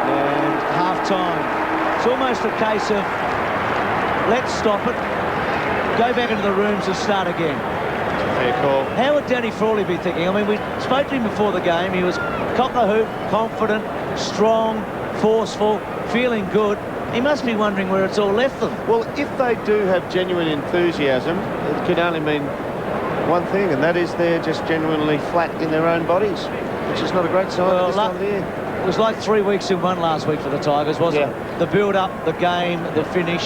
And half-time. It's almost a case of let's stop it, go back into the rooms and start again. Fair call. How would Danny Frawley be thinking? I mean, we spoke to him before the game. He was cock a hoop, confident, strong, forceful, feeling good. He must be wondering where it's all left them. Well, if they do have genuine enthusiasm, it could only mean one thing, and that is they're just genuinely flat in their own bodies, which is not a great sign at this time of the year. It was like 3 weeks in one last week for the Tigers, wasn't it? The build-up, the game, the finish.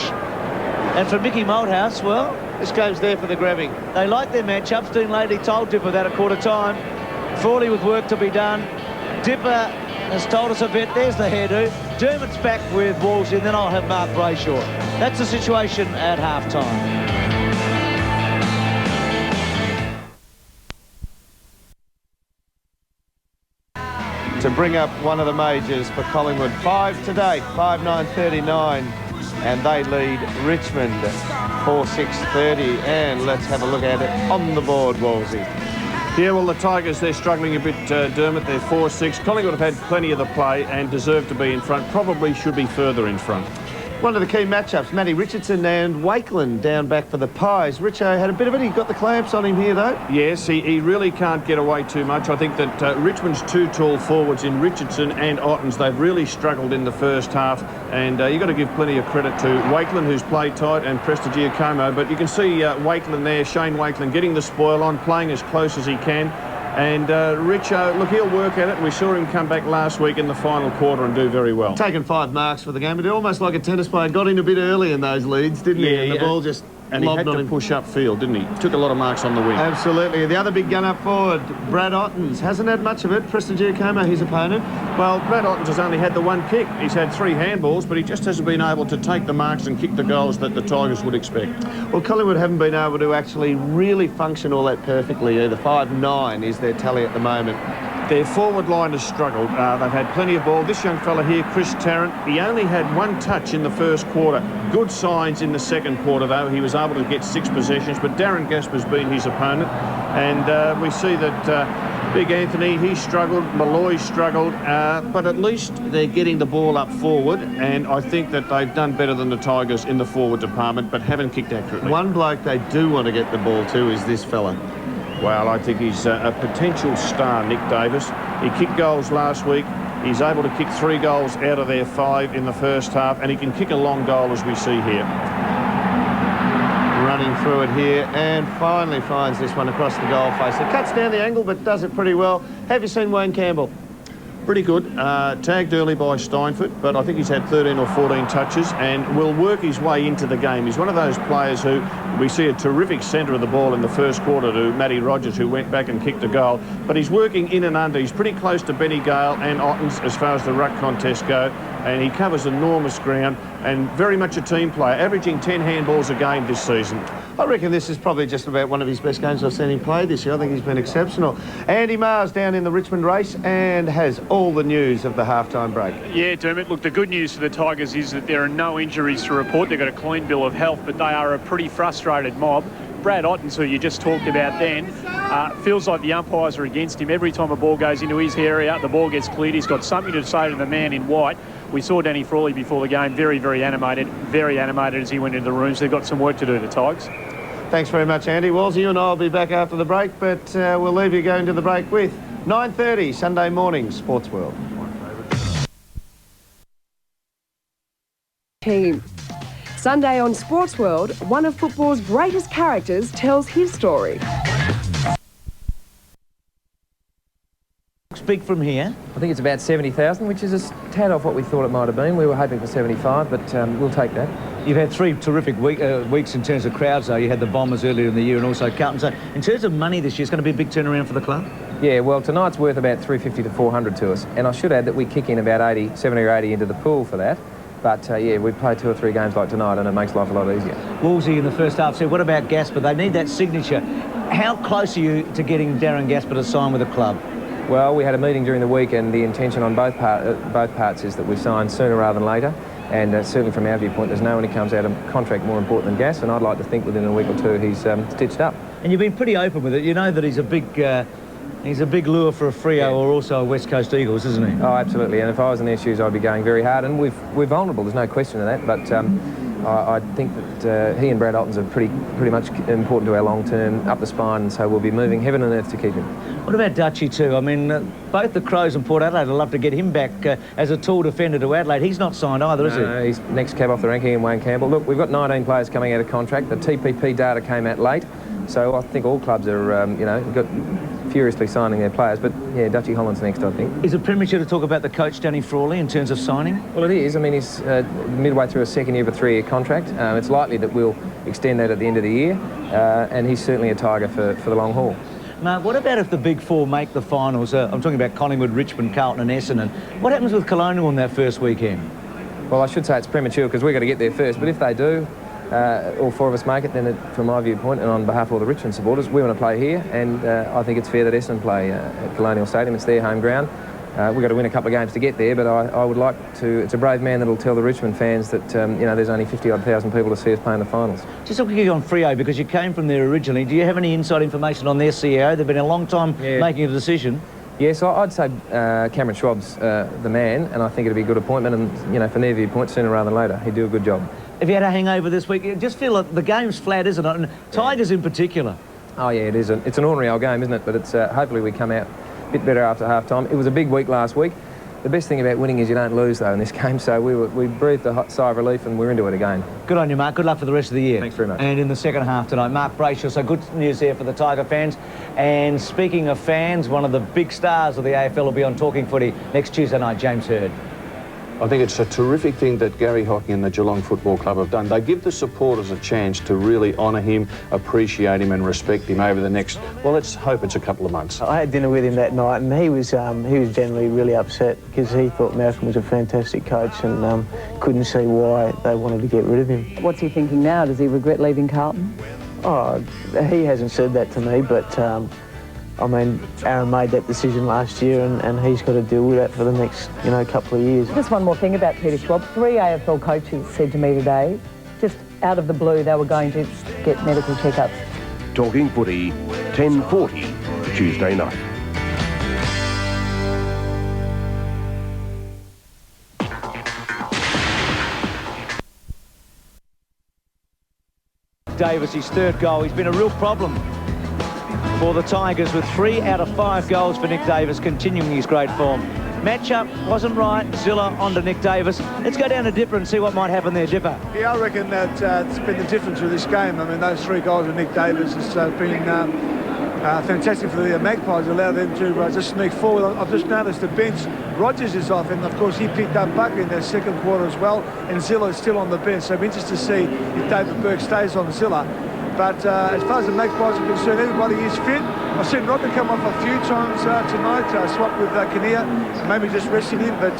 And for Mickey Malthouse, well, this game's there for the grabbing. They like their matchups. Dean Lady told Dipper that at quarter time. Frawley with work to be done. Dipper has told us a bit. There's the hairdo. Dermott's back with Wolsey, and then I'll have Mark Brayshaw. That's the situation at half-time. To bring up one of the majors for Collingwood. 5 to date, 5-9-39. And they lead Richmond 4-6-30. And let's have a look at it on the board, Wolsey. Yeah, well, the Tigers, they're struggling a bit, Dermot. They're 4-6. Collingwood have had plenty of the play and deserve to be in front. Probably should be further in front. One of the key matchups, Matty Richardson and Wakeland down back for the Pies. Richo had a bit of it. He got the clamps on him here, though. Yes, he really can't get away too much. I think that Richmond's two tall forwards in Richardson and Ottens, they've really struggled in the first half. And you've got to give plenty of credit to Wakeland, who's played tight, and Prestigiacomo. But you can see Wakeland there, Shane Wakeland, getting the spoil on, playing as close as he can. And Richo, look, he'll work at it. We saw him come back last week in the final quarter and do very well. Taken 5 marks for the game, but almost like a tennis player. Got in a bit early in those leads, didn't he? And the ball just and he had to push upfield, didn't he? Took a lot of marks on the wing. Absolutely. The other big gun up forward, Brad Ottens, hasn't had much of it. Prestigiacomo, his opponent. Well, Brad Ottens has only had the one kick. He's had 3 handballs, but he just hasn't been able to take the marks and kick the goals that the Tigers would expect. Well, Collingwood haven't been able to actually really function all that perfectly either. 5-9 is their tally at the moment. Their forward line has struggled. They've had plenty of ball. This young fella here, Chris Tarrant, he only had 1 touch in the first quarter. Good signs in the second quarter, though. He was able to get 6 possessions, but Darren Gasper's been his opponent. And we see that Big Anthony, he struggled. Malloy struggled. But at least they're getting the ball up forward, and I think that they've done better than the Tigers in the forward department, but haven't kicked accurately. One bloke they do want to get the ball to is this fella. Well, I think he's a potential star, Nick Davis. He kicked goals last week. He's able to kick 3 goals out of their 5 in the first half, and he can kick a long goal, as we see here. Running through it here, and finally finds this one across the goal face. It cuts down the angle, but does it pretty well. Have you seen Wayne Campbell? Pretty good. Tagged early by Steinfort, but I think he's had 13 or 14 touches and will work his way into the game. He's one of those players who we see a terrific centre of the ball in the first quarter to Matty Rogers, who went back and kicked a goal. But he's working in and under. He's pretty close to Benny Gale and Ottens as far as the ruck contests go, and he covers enormous ground and very much a team player, averaging 10 handballs a game this season. I reckon this is probably just about one of his best games I've seen him play this year. I think he's been exceptional. Andy Mars down in the Richmond race and has all the news of the halftime break. Yeah, Dermot, look, the good news for the Tigers is that there are no injuries to report. They've got a clean bill of health, but they are a pretty frustrated mob. Brad Ottens, who you just talked about then, feels like the umpires are against him. Every time a ball goes into his area, the ball gets cleared. He's got something to say to the man in white. We saw Danny Frawley before the game, very animated as he went into the room. So they've got some work to do, the Tigers. Thanks very much, Andy. Wolsey, you and I will be back after the break, but we'll leave you going to the break with 9:30 Sunday morning, Sports World. Team. Sunday on Sports World, one of football's greatest characters tells his story. big from here? I think it's about 70,000, which is a tad off what we thought it might have been. We were hoping for 75, but we'll take that. You've had 3 terrific weeks in terms of crowds, though. You had the Bombers earlier in the year and also Carlton. So in terms of money this year, it's going to be a big turnaround for the club? Yeah, well, tonight's worth about 350 to 400 to us. And I should add that we kick in about 70 or 80 into the pool for that. But, yeah, we play 2 or 3 games like tonight and it makes life a lot easier. Wolsey in the first half said, what about Gasper? They need that signature. How close are you to getting Darren Gasper to sign with the club? Well, we had a meeting during the week and the intention on both parts is that we sign sooner rather than later. And certainly from our viewpoint, there's no one who comes out of contract more important than Gas, and I'd like to think within a week or 2 he's stitched up. And you've been pretty open with it. You know that he's a big lure for a Freo or also a West Coast Eagles, isn't he? Oh, absolutely. And if I was in their shoes, I'd be going very hard. And we're vulnerable. There's no question of that. But I think that he and Brad Otten's are pretty much important to our long term, up the spine. And so we'll be moving heaven and earth to keep him. What about Dutchie too? I mean, both the Crows and Port Adelaide would love to get him back as a tall defender to Adelaide. He's not signed either, is he? No, he's next cab off the ranking in Wayne Campbell. Look, we've got 19 players coming out of contract. The TPP data came out late. So I think all clubs are, got furiously signing their players. But, yeah, Dutchie Holland's next, I think. Is it premature to talk about the coach, Danny Frawley, in terms of signing? Well, it is. I mean, he's midway through a second year of a 3-year contract. It's likely that we'll extend that at the end of the year. And he's certainly a tiger for the long haul. Mark, what about if the Big Four make the finals? I'm talking about Collingwood, Richmond, Carlton and Essendon. What happens with Colonial on that first weekend? Well, I should say it's premature because we've got to get there first. But if they do, all 4 of us make it, then from my viewpoint and on behalf of all the Richmond supporters, we want to play here. And I think it's fair that Essendon play at Colonial Stadium. It's their home ground. We've got to win a couple of games to get there, but I would like to... It's a brave man that'll tell the Richmond fans that, there's only 50-odd thousand people to see us play in the finals. Just looking on Freo, because you came from there originally, do you have any inside information on their CEO? They've been a long time making a decision. Yes, I'd say Cameron Schwab's the man, and I think it'd be a good appointment, and, from their viewpoint, sooner rather than later, he'd do a good job. Have you had a hangover this week? You just feel like the game's flat, isn't it? And Tigers in particular. Oh, yeah, it is. It's an ordinary old game, isn't it? But it's hopefully we come out a bit better after half-time. It was a big week last week. The best thing about winning is you don't lose, though, in this game. So we breathed a hot sigh of relief and we're into it again. Good on you, Mark. Good luck for the rest of the year. Thanks very much. And in the second half tonight, Mark Brayshaw. So good news here for the Tiger fans. And speaking of fans, one of the big stars of the AFL will be on Talking Footy next Tuesday night, James Hird. I think it's a terrific thing that Gary Hockey and the Geelong Football Club have done. They give the supporters a chance to really honour him, appreciate him and respect him over the next, well, let's hope it's a couple of months. I had dinner with him that night and he was generally really upset because he thought Malcolm was a fantastic coach and couldn't see why they wanted to get rid of him. What's he thinking now? Does he regret leaving Carlton? Oh, he hasn't said that to me, but I mean, Aaron made that decision last year and he's got to deal with that for the next, couple of years. Just one more thing about Peter Schwab. 3 AFL coaches said to me today, just out of the blue, they were going to get medical checkups. Talking Footy, 10:40 Tuesday night. Davis, his third goal. He's been a real problem for the Tigers with 3 out of 5 goals for Nick Davis, continuing his great form. Matchup wasn't right. Zilla onto Nick Davis. Let's go down to Dipper and see what might happen there, Dipper. Yeah, I reckon that it's been the difference with this game. I mean, those 3 goals of Nick Davis has been fantastic for the Magpies, allowed them to just sneak forward. I've just noticed the bench, Rogers is off, and of course he picked up Buckley in their second quarter as well, and Zilla is still on the bench, so I'm interested to see if David Burke stays on Zilla. But as far as the Magpies are concerned, everybody is fit. I've seen Rodney come off a few times tonight, swapped with Kinnear, maybe just resting him, but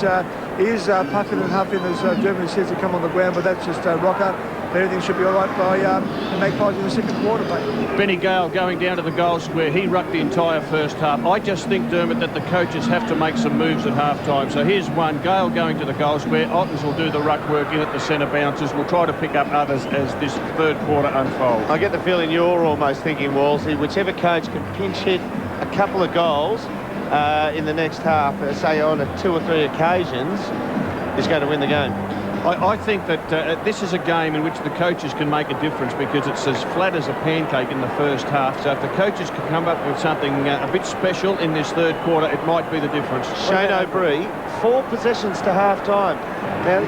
he is puffing and huffing, as Germany says, to come on the ground, but that's just rocker. Everything should be all right by the Magpies in the second quarter, mate. Benny Gale going down to the goal square. He rucked the entire first half. I just think, Dermot, that the coaches have to make some moves at half-time. So here's one. Gale going to the goal square. Ottens will do the ruck work in at the centre bounces. We'll try to pick up others as this third quarter unfolds. I get the feeling you're almost thinking, Wolsey, whichever coach can pinch hit a couple of goals in the next half, say on 2 or 3 occasions, is going to win the game. I think that this is a game in which the coaches can make a difference because it's as flat as a pancake in the first half. So if the coaches can come up with something a bit special in this third quarter, it might be the difference. Shane O'Brien, 4 possessions to half-time. Now,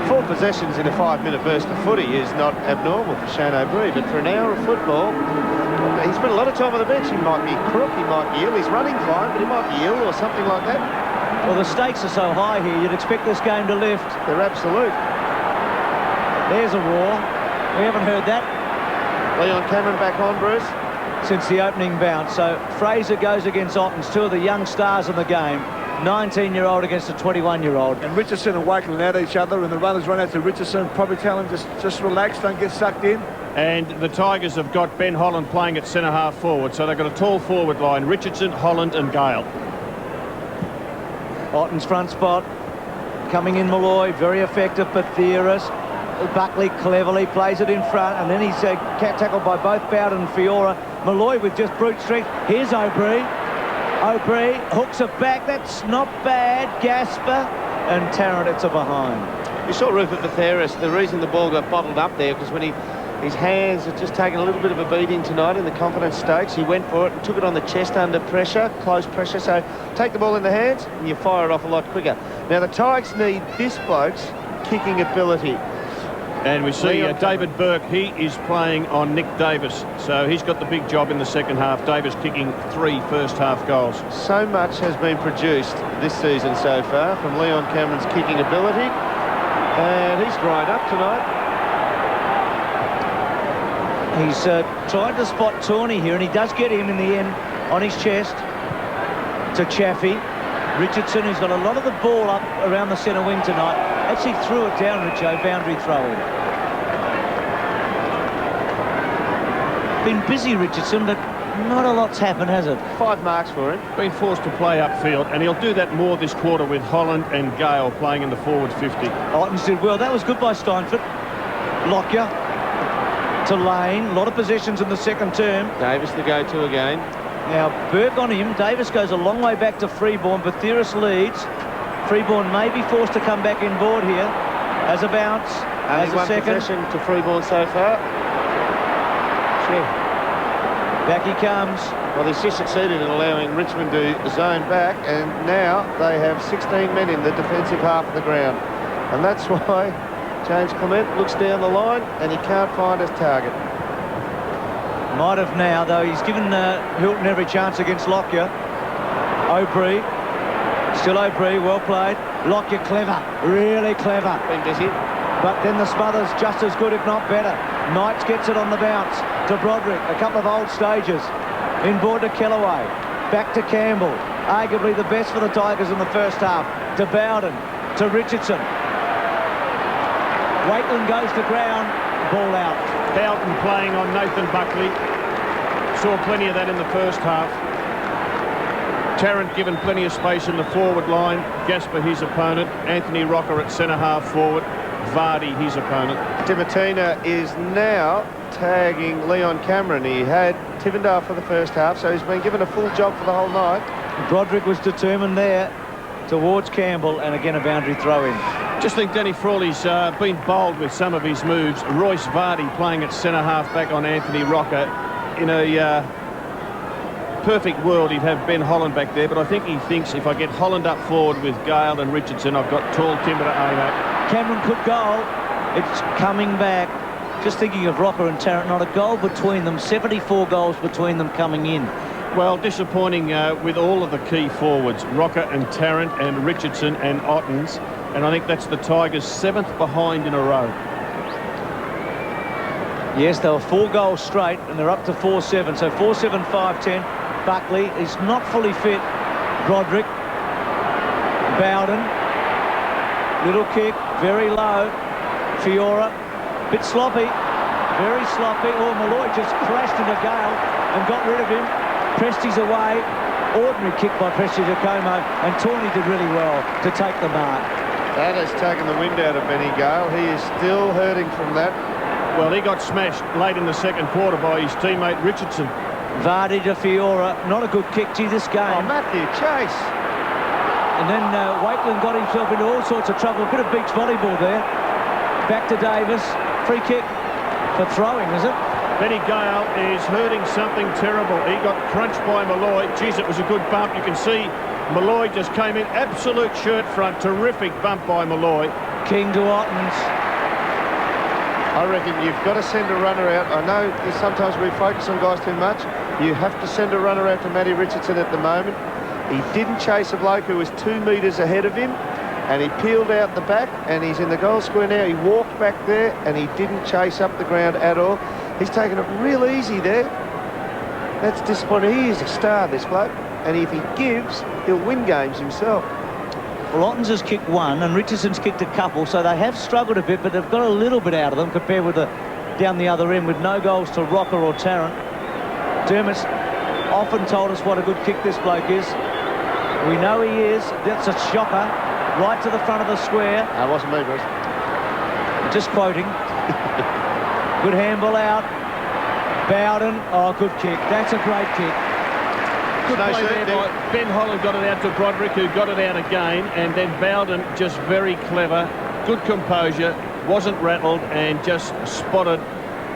4 possessions in a 5-minute burst of footy is not abnormal for Shane O'Brien, but for an hour of football, And he spent a lot of time on the bench. He might be crook, he might be ill. He's running fine, but he might be ill or something like that. Well, the stakes are so high here, you'd expect this game to lift. They're absolute. There's a roar. We haven't heard that. Leon Cameron back on, Bruce. Since the opening bounce. So Fraser goes against Ottens, two of the young stars in the game. 19-year-old against a 21-year-old. And Richardson and Wakeland at each other, and the runners run out to Richardson, probably tell him just relax, don't get sucked in. And the Tigers have got Ben Holland playing at centre-half forward, so they've got a tall forward line, Richardson, Holland and Gale. Ottens front spot, coming in Malloy, very effective, but Theoris. Buckley cleverly plays it in front, and then he's tackled by both Bowden and Fiora. Malloy with just brute strength. Here's O'Brien. O'Brien hooks it back. That's not bad. Gasper and Tarrant, it's a behind. You saw Rupert Theoris. The reason the ball got bottled up there because when his hands had just taken a little bit of a beating tonight in the confidence stakes. He went for it and took it on the chest under pressure, close pressure. So take the ball in the hands and you fire it off a lot quicker. Now the Tigers need this bloke's kicking ability. And we see David Burke, he is playing on Nick Davis. So he's got the big job in the second half. Davis kicking 3 first-half goals. So much has been produced this season so far from Leon Cameron's kicking ability. And he's dried up tonight. He's trying to spot Tawney here, and he does get him in the end on his chest to Chaffee. Richardson, who's got a lot of the ball up around the centre wing tonight, actually threw it down, Richo, boundary throw-in. Been busy, Richardson, but not a lot's happened, has it? 5 marks for him. Been forced to play upfield, and he'll do that more this quarter with Holland and Gale playing in the forward 50. Ottens did well. That was good by Steinford. Lockyer to Lane. A lot of possessions in the second term. Davis the go-to again. Now, Burke on him. Davis goes a long way back to Freeborn, but Theoris leads. Freeborn may be forced to come back inboard here as a bounce. Only as a one second. possession to Freeborn so far. Sure. Back he comes. Well, he's just succeeded in allowing Richmond to zone back, and now they have 16 men in the defensive half of the ground. And that's why James Clement looks down the line and he can't find his target. Might have now, though. He's given Hilton every chance against Lockyer. O'Brien. Still O'Brien, well played. Lockyer clever, really clever. Been busy. But then the smother's just as good, if not better. Knights gets it on the bounce to Broderick. A couple of old stages. Inboard to Kellaway. Back to Campbell. Arguably the best for the Tigers in the first half. To Bowden. To Richardson. Wakeland goes to ground. Ball out. Bowden playing on Nathan Buckley. Saw plenty of that in the first half. Tarrant given plenty of space in the forward line. Gasper, his opponent. Anthony Rocker at centre-half forward. Vardy, his opponent. Dimatina is now tagging Leon Cameron. He had Tivendale for the first half, so he's been given a full job for the whole night. Broderick was determined there towards Campbell, and again a boundary throw-in. Just think Danny Frawley's been bold with some of his moves. Royce Vardy playing at centre-half back on Anthony Rocker. In a perfect world, he'd have Ben Holland back there, but I think he thinks if I get Holland up forward with Gale and Richardson, I've got tall timber to aim at. Cameron could goal. It's coming back. Just thinking of Rocker and Tarrant, not a goal between them. 74 goals between them coming in. Well, disappointing with all of the key forwards, Rocker and Tarrant and Richardson and Ottens, and I think that's the Tigers' 7th behind in a row. Yes, they were 4 goals straight, and they're up to 4-7. So 4-7, 5-10. Buckley is not fully fit. Broderick. Bowden. Little kick, very low. Fiora, bit sloppy, very sloppy. Oh, Malloy just crashed into Gale and got rid of him. Presti's away. Ordinary kick by Presti Giacomo, and Tawney did really well to take the mark. That has taken the wind out of Benny Gale. He is still hurting from that. Well, he got smashed late in the second quarter by his teammate Richardson. Vardy to Fiora, not a good kick to this game. Oh, Matthew Chase. And then Wakeland got himself into all sorts of trouble. A bit of beach volleyball there. Back to Davis. Free kick for throwing, is it? Benny Gale is hurting something terrible. He got crunched by Malloy. Geez, it was a good bump. You can see Malloy just came in. Absolute shirt front. Terrific bump by Malloy. King to Ottens. I reckon you've got to send a runner out. I know sometimes we focus on guys too much. You have to send a runner out to Matty Richardson at the moment. He didn't chase a bloke who was 2 metres ahead of him, and he peeled out the back, and he's in the goal square now. He walked back there, and he didn't chase up the ground at all. He's taken it real easy there. That's disappointing. He is a star, this bloke, and if he gives, he'll win games himself. Well, Ottens has kicked one, and Richardson's kicked a couple, so they have struggled a bit, but they've got a little bit out of them compared with the down the other end with no goals to Rocker or Tarrant. Dermot's often told us what a good kick this bloke is. We know he is. That's a shocker. Right to the front of the square. That wasn't me, Bruce. Just quoting. Good handball out. Bowden. Oh, good kick. That's a great kick. Good play there by Ben Holland, got it out to Broderick, who got it out again, and then Bowden just very clever, good composure, wasn't rattled, and just spotted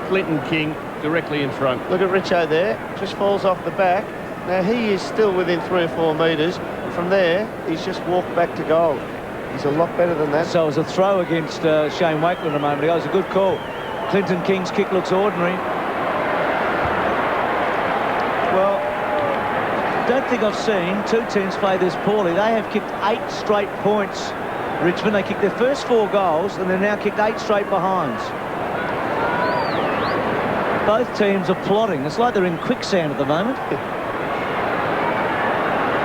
Clinton King directly in front. Look at Richo there, just falls off the back. Now he is still within 3 or 4 metres. From there, he's just walked back to goal. He's a lot better than that. So it was a throw against Shane Wakeland a moment ago. It was a good call. Clinton King's kick looks ordinary. Well, don't think I've seen two teams play this poorly. They have kicked 8 straight points, Richmond. They kicked their first 4 goals, and they've now kicked 8 straight behinds. Both teams are plodding. It's like they're in quicksand at the moment.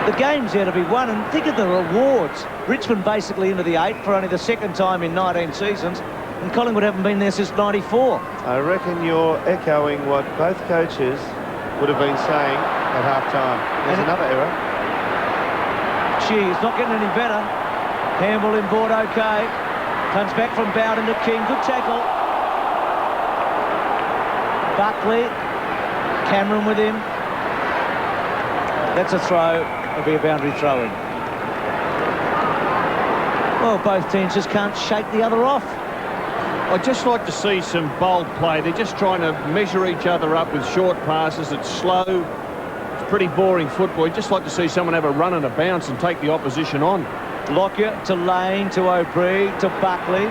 The game's there to be won, and think of the rewards. Richmond basically into the 8 for only the 2nd time in 19 seasons, and Collingwood haven't been there since '94. I reckon you're echoing what both coaches would have been saying at half-time. There's another error. Gee, it's not getting any better. Campbell in board okay. Comes back from Bowden to King. Good tackle. Buckley. Cameron with him. That's a throw. It'll be a boundary throw-in. Well, both teams just can't shake the other off. I'd just like to see some bold play. They're just trying to measure each other up with short passes. It's slow. It's pretty boring football. I'd just like to see someone have a run and a bounce and take the opposition on. Lockyer to Lane, to O'Brien, to Buckley.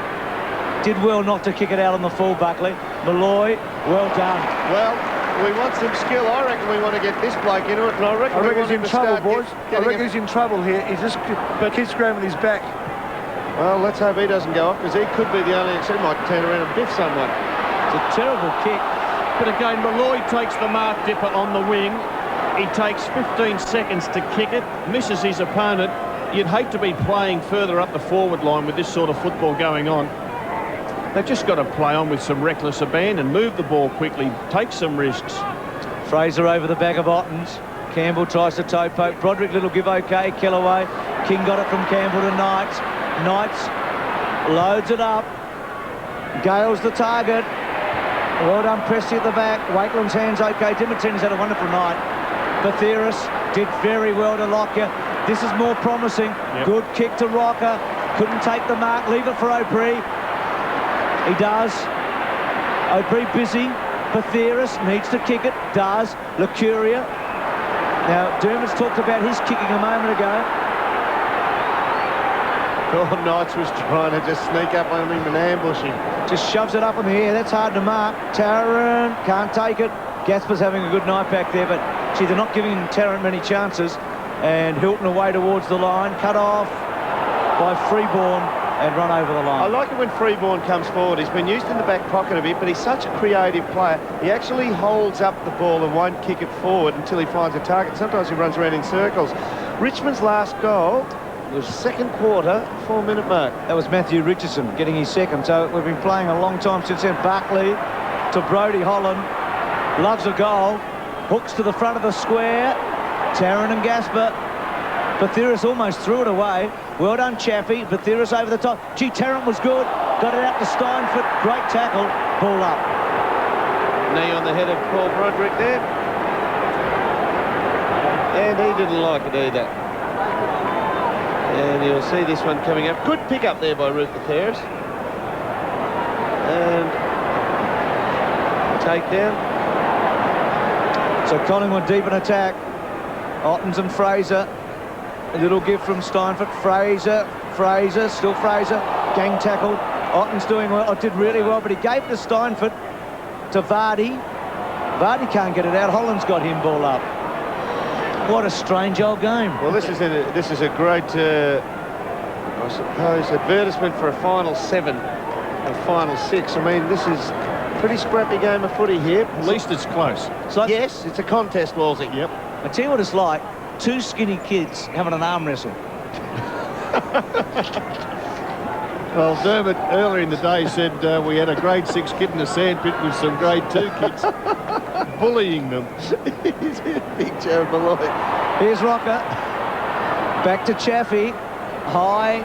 Did well not to kick it out on the full, Buckley. Malloy, well done. Well, we want some skill. I reckon we want to get this bloke into it, and I reckon he's in trouble, boys. I reckon he's in trouble here. He just keeps grabbing his back. Well, let's hope he doesn't go off, because he could be the only exception. He might turn around and biff someone. It's a terrible kick. But again, Malloy takes the mark dipper on the wing. He takes 15 seconds to kick it, misses his opponent. You'd hate to be playing further up the forward line with this sort of football going on. They've just got to play on with some reckless abandon, move the ball quickly, take some risks. Fraser over the back of Ottens. Campbell tries to toe poke. Broderick, little give okay. Kellaway. King got it from Campbell to Knights. Knights loads it up. Gale's the target. Well done, Presti at the back. Wakeland's hands okay. Dimitini's had a wonderful night. Bathiris did very well to Lockyer. This is more promising. Yep. Good kick to Rocker. Couldn't take the mark. Leave it for O'Brien. He does. O'Brien busy. Bathiris needs to kick it. Does. Lucuria. Now, Dermot's talked about his kicking a moment ago. Oh, Knights was trying to just sneak up on him and ambush him. Just shoves it up in the air. That's hard to mark. Tarrant can't take it. Gasper's having a good night back there, but gee, they're not giving Tarrant many chances. And Hilton away towards the line. Cut off by Freeborn and run over the line. I like it when Freeborn comes forward. He's been used in the back pocket a bit, but he's such a creative player. He actually holds up the ball and won't kick it forward until he finds a target. Sometimes he runs around in circles. Richmond's last goal was 2nd quarter, 4-minute mark. That was Matthew Richardson getting his 2nd. So we've been playing a long time since then. Bartlett to Brodie Holland. Loves a goal. Hooks to the front of the square. Tarrant and Gasper. Bathiris almost threw it away. Well done, Chaffee. Bathiris over the top. Gee, Tarrant was good. Got it out to Steinfort. Great tackle. Ball up. Knee on the head of Paul Broderick there. And he didn't like it either. And you'll see this one coming up. Good pick up there by Ruth Bathiris. And takedown. So Collingwood deep in attack. Ottens and Fraser. A little give from Steinfort. Fraser, still Fraser. Gang tackle. Otten's doing well. Did really well, but he gave it to Steinfort, to Vardy. Vardy can't get it out. Holland's got him ball up. What a strange old game. Well, this is a great, I suppose, advertisement for a final 7 and final 6. I mean, this is a pretty scrappy game of footy here. At least it's close. Yes, it's a contest, Wolsey. Yep. I tell you what it's like. 2 skinny kids having an arm wrestle. Well, Dermot earlier in the day said we had a grade 6 kid in a sandpit with some grade 2 kids bullying them. He's big Jared Malloy. Here's Rocker. Back to Chaffee. High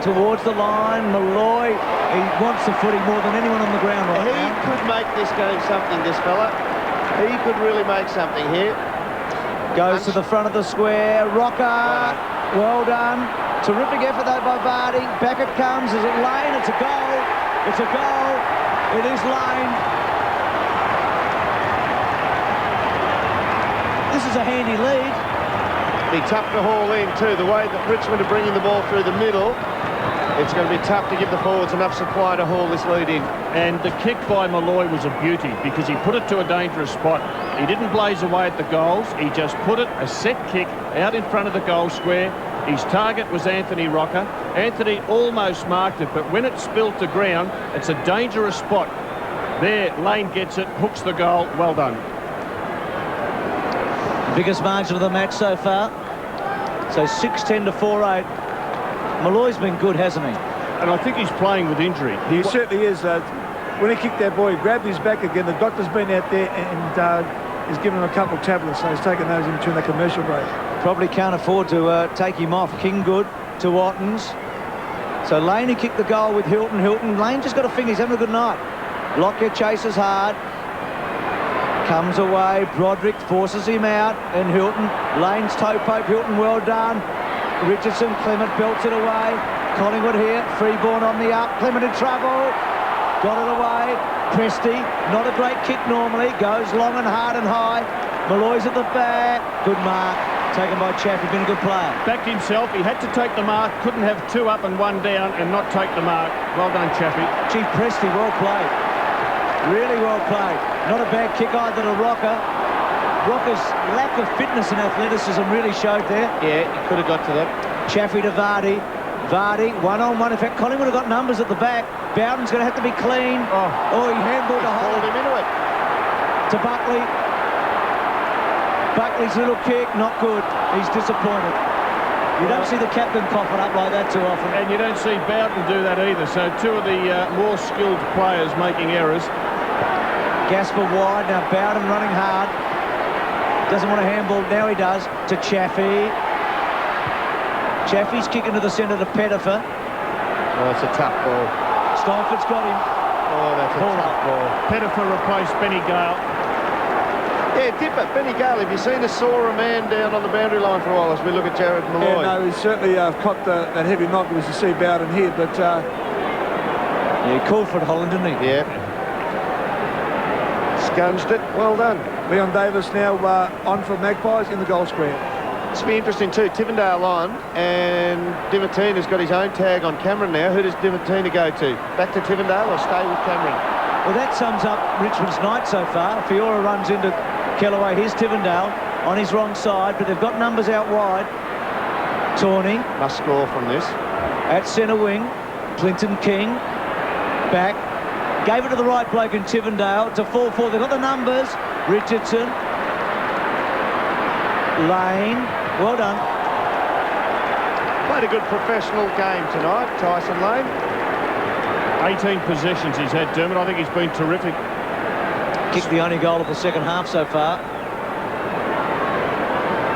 towards the line. Malloy. He wants the footy more than anyone on the ground right now. He could make this game something, this fella. He could really make something here. Goes to the front of the square. Rocker. Well done. Terrific effort though by Vardy. Back it comes. Is it Lane? It's a goal. It's a goal. It is Lane. This is a handy lead. Be tough to haul in too. The way that Richmond are bringing the ball through the middle, it's going to be tough to give the forwards enough supply to haul this lead in. And the kick by Malloy was a beauty because he put it to a dangerous spot. He didn't blaze away at the goals. He just put it, a set kick, out in front of the goal square. His target was Anthony Rocker. Anthony almost marked it, but when it spilled to ground, it's a dangerous spot. There, Lane gets it, hooks the goal. Well done. Biggest margin of the match so far. So 6-10 to 4-8. Malloy's been good, hasn't he? And I think he's playing with injury. He certainly is. When he kicked that ball, he grabbed his back again. The doctor's been out there and he's given him a couple of tablets, so he's taken those in between the commercial break. Probably can't afford to take him off. Kinggood to Wattens. So Laney kicked the goal with Hilton. Lane just got a finger. He's having a good night. Lockyer chases hard. Comes away. Broderick forces him out. And Hilton. Lane's toe poke. Hilton, well done. Richardson, Clement belts it away. Collingwood here. Freeborn on the up. Clement in trouble. Got it away. Presti, not a great kick normally. Goes long and hard and high. Malloy's at the back. Good mark. Taken by Chaffee, been a good player. Backed himself, he had to take the mark, couldn't have 2 up and 1 down and not take the mark. Well done, Chaffee. Chief Presti, well played. Really well played. Not a bad kick either to Rocker. Rocker's lack of fitness and athleticism really showed there. Yeah, he could have got to that. Chaffee to Vardy. Vardy, 1-on-1. In fact, Collingwood have got numbers at the back. Bowden's going to have to be clean. Oh, he handballed to Holland. Him into it. To Buckley. Buckley's little kick, not good. He's disappointed. You don't see the captain coughing up like that too often. And you don't see Bowden do that either. So 2 of the more skilled players making errors. Gasper wide, now Bowden running hard. Doesn't want to handball, now he does. To Chaffee. Chaffee's kicking to the centre to Pettifer. Oh, it's a tough ball. Steinford's got him. Oh, that's a tough ball. Pettifer replaced Benny Gale. Yeah, Dipper, Benny Gale, have you seen a sore man down on the boundary line for a while as we look at Jared Malloy? Yeah, no, he's certainly copped that heavy knock as you see Bowden here, but... yeah, he called for it, Holland, didn't he? Yeah. Scunged it, well done. Leon Davis now on for Magpies in the goal square. This will be interesting too. Tivendale on, and Dimatina's got his own tag on Cameron now. Who does Dimatina go to? Back to Tivendale or stay with Cameron? Well, that sums up Richmond's night so far. Fiora runs into Kellaway. Here's Tivendale on his wrong side, but they've got numbers out wide. Tawney. Must score from this. At centre wing, Clinton King. Back. Gave it to the right bloke in Tivendale to fall for. They've got the numbers. Richardson. Lane. Well done. Played a good professional game tonight, Tyson Lane. 18 possessions he's had, Dermot. I think he's been terrific. Kicked the only goal of the second half so far.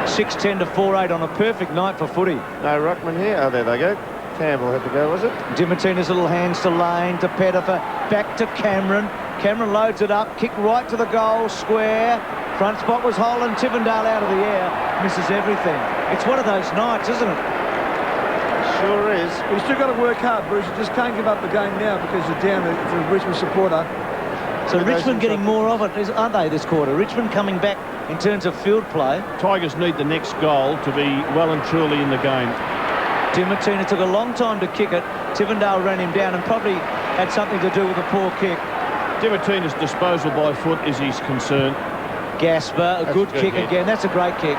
6-10 to 4-8 on a perfect night for footy. No ruckman here. Oh, there they go. Campbell had to go, was it? Dimatina's little hands to Lane, to Pettifer, back to Cameron. Cameron loads it up, kick right to the goal square. Front spot was Holland. Tivendale out of the air, misses everything. It's one of those nights, isn't it? Sure is. But you've still got to work hard, Bruce. You just can't give up the game now because you're down as a Richmond supporter. So Richmond getting more of it, aren't they, this quarter? Richmond coming back in terms of field play. Tigers need the next goal to be well and truly in the game. Dimatina took a long time to kick it. Tivendale ran him down and probably had something to do with the poor kick. Dimitina's disposal by foot is his concern. Gasper, a good kick hit. again. That's a great kick.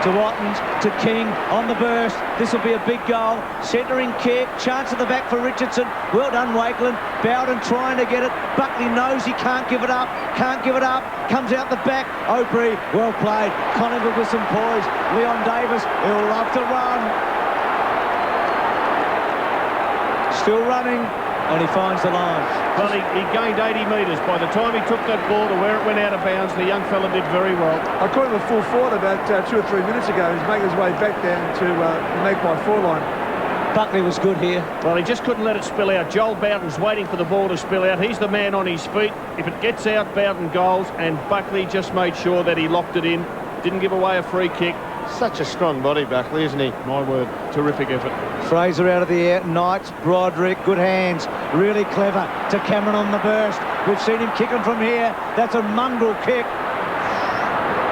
To Watkins, to King, on the burst. This will be a big goal. Centering kick, chance at the back for Richardson. Well done, Wakeland. Bowden trying to get it. Buckley knows he can't give it up. Can't give it up. Comes out the back. Aubrey, well played. Collingwood with some poise. Leon Davis, he'll love to run. Still running, and he finds the line. Well, he gained 80 metres. By the time he took that ball to where it went out of bounds, the young fella did very well. I caught him a full forward about 2 or 3 minutes ago. He's making his way back down to the Magpie 4 line. Buckley was good here. Well, he just couldn't let it spill out. Joel Bowden's waiting for the ball to spill out. He's the man on his feet. If it gets out, Bowden goals, and Buckley just made sure that he locked it in. Didn't give away a free kick. Such a strong body, Buckley, isn't he? My word, terrific effort. Fraser out of the air, Knights, Broderick, good hands, really clever, to Cameron on the burst. We've seen him kicking from here. That's a mongrel kick.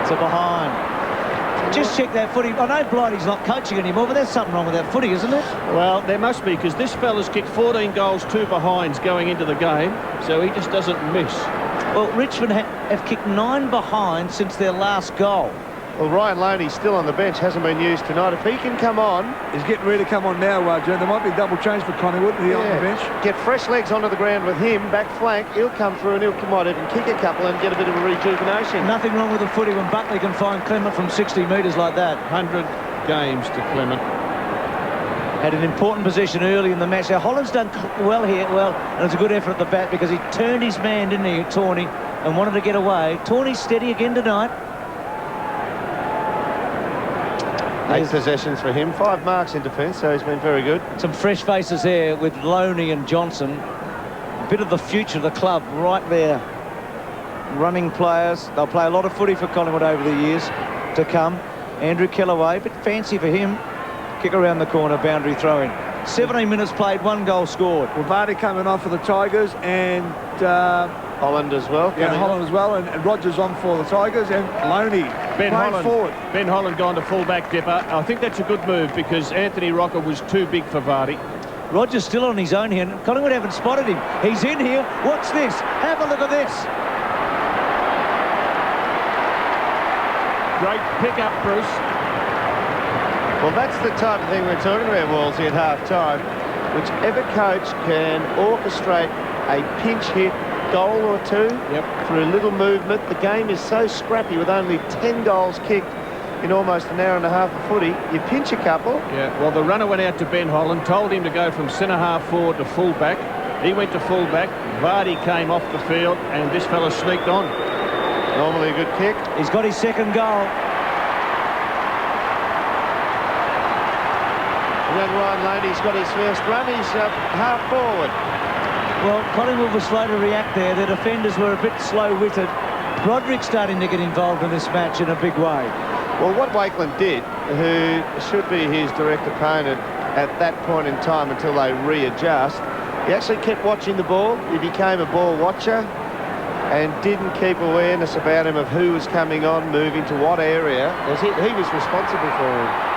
To behind. Just check that footy. I know Blighty's not coaching anymore, but there's something wrong with that footy, isn't it? Well, there must be, because this fella's kicked 14 goals, 2 behinds going into the game, so he just doesn't miss. Well, Richmond have kicked 9 behind since their last goal. Well, Ryan Loney's still on the bench, hasn't been used tonight. If he can come on... He's getting ready to come on now, John. There might be a double change for Collingwood here on the bench. Get fresh legs onto the ground with him, back flank. He'll come through and he might even kick a couple and get a bit of a rejuvenation. Nothing wrong with the footy when Buckley can find Clement from 60 metres like that. 100 games to Clement. Had an important position early in the match. Now, Holland's done well here, and it's a good effort at the bat because he turned his man, didn't he, Tawney, and wanted to get away. Tawney's steady again tonight. 8 possessions for him, 5 marks in defence, so he's been very good. Some fresh faces there with Loney and Johnson. A bit of the future of the club right there. Running players. They'll play a lot of footy for Collingwood over the years to come. Andrew Kellaway, a bit fancy for him. Kick around the corner, boundary throw-in. 17 minutes played, 1 goal scored. Well, Vardy coming off for the Tigers, and Holland as well. Yeah, Holland as well, and Rogers on for the Tigers, and Loney playing forward. Ben Holland gone to full-back dipper. I think that's a good move because Anthony Rocker was too big for Vardy. Rogers still on his own here. Collingwood haven't spotted him. He's in here. What's this? Have a look at this. Great pick-up, Bruce. Well, that's the type of thing we're talking about, Wolsey, at half-time. Whichever coach can orchestrate a pinch hit goal or two through a little movement. The game is so scrappy with only 10 goals kicked in almost an hour and a half of footy. You pinch a couple. Yeah, well, the runner went out to Ben Holland, told him to go from centre-half forward to full-back. He went to full-back. Vardy came off the field, and this fella sneaked on. Normally a good kick. He's got his second goal. Young Ryan Loney's got his first run. He's half forward. Well, Collingwood was slow to react there. Their defenders were a bit slow-witted. Broderick's starting to get involved in this match in a big way. Well, what Wakeland did, who should be his direct opponent at that point in time until they readjust, he actually kept watching the ball. He became a ball watcher and didn't keep awareness about him of who was coming on, moving to what area, as he was responsible for him.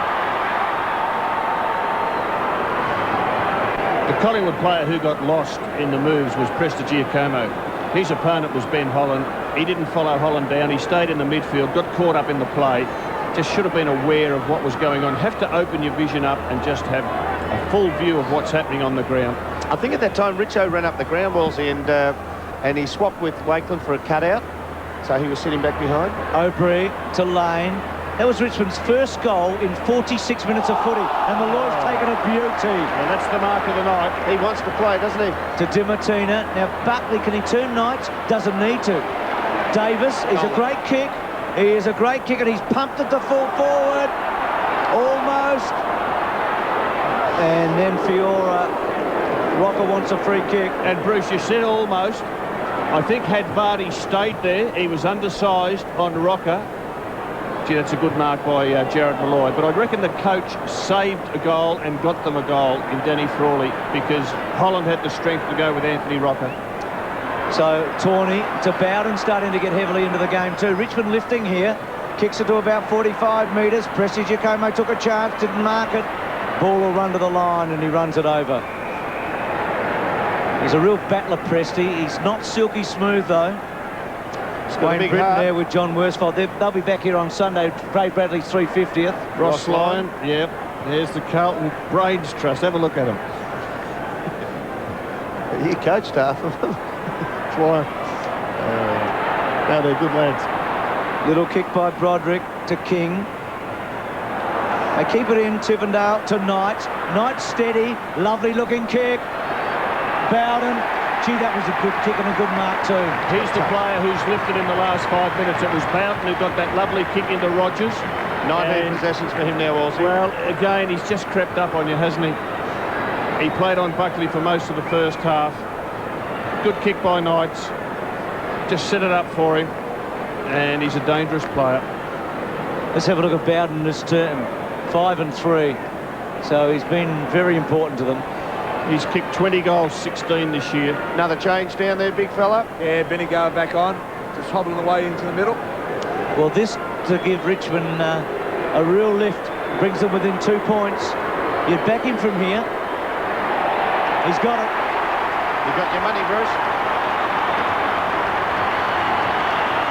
The Collingwood player who got lost in the moves was Prestigiacomo. His opponent was Ben Holland. He didn't follow Holland down. He stayed in the midfield, got caught up in the play. Just should have been aware of what was going on. Have to open your vision up and just have a full view of what's happening on the ground. I think at that time Richo ran up the ground, Wolsey, and he swapped with Wakeland for a cutout. So he was sitting back behind. Aubrey to Lane. That was Richmond's first goal in 46 minutes of footy, and the Lord's taken a beauty. And that's the mark of the night. He wants to play, doesn't he? To Dimittina. Now, Buckley, can he turn Knights? Doesn't need to. Davis is a great kick. He is a great kick, and he's pumped it to full forward. Almost. And then Fiora. Rocker wants a free kick. And Bruce, you said almost. I think had Vardy stayed there, he was undersized on Rocker. Gee, that's a good mark by Jared Malloy. But I reckon the coach saved a goal and got them a goal in Danny Frawley because Holland had the strength to go with Anthony Rocker. So Tawney to Bowden, starting to get heavily into the game too. Richmond lifting here. Kicks it to about 45 metres. Prestigiacomo took a chance, didn't mark it. Ball will run to the line and he runs it over. He's a real battler, Presty. He's not silky smooth, though. Wayne Britton there with John Worsfold. They'll be back here on Sunday. Ray Bradley's 350th. Ross Lyon, yep. There's the Carlton Braids Trust. Have a look at him. You coached half of them. That's why. No, they're good lads. Little kick by Broderick to King. They keep it in, Tivendale to Knight. Knight steady, lovely looking kick. Bowden. Gee, that was a good kick and a good mark too. He's the player who's lifted in the last 5 minutes. It was Bowden who got that lovely kick into Rogers. 19 possessions for him now, also. Well, again, he's just crept up on you, hasn't he? He played on Buckley for most of the first half. Good kick by Knights. Just set it up for him. And he's a dangerous player. Let's have a look at Bowden this term. 5 and 3. So he's been very important to them. He's kicked 20 goals, 16 this year. Another change down there, big fella. Yeah, Benny going back on. Just hobbling away into the middle. Well, this to give Richmond a real lift. Brings them within 2 points. You'd back him from here. He's got it. You got your money, Bruce.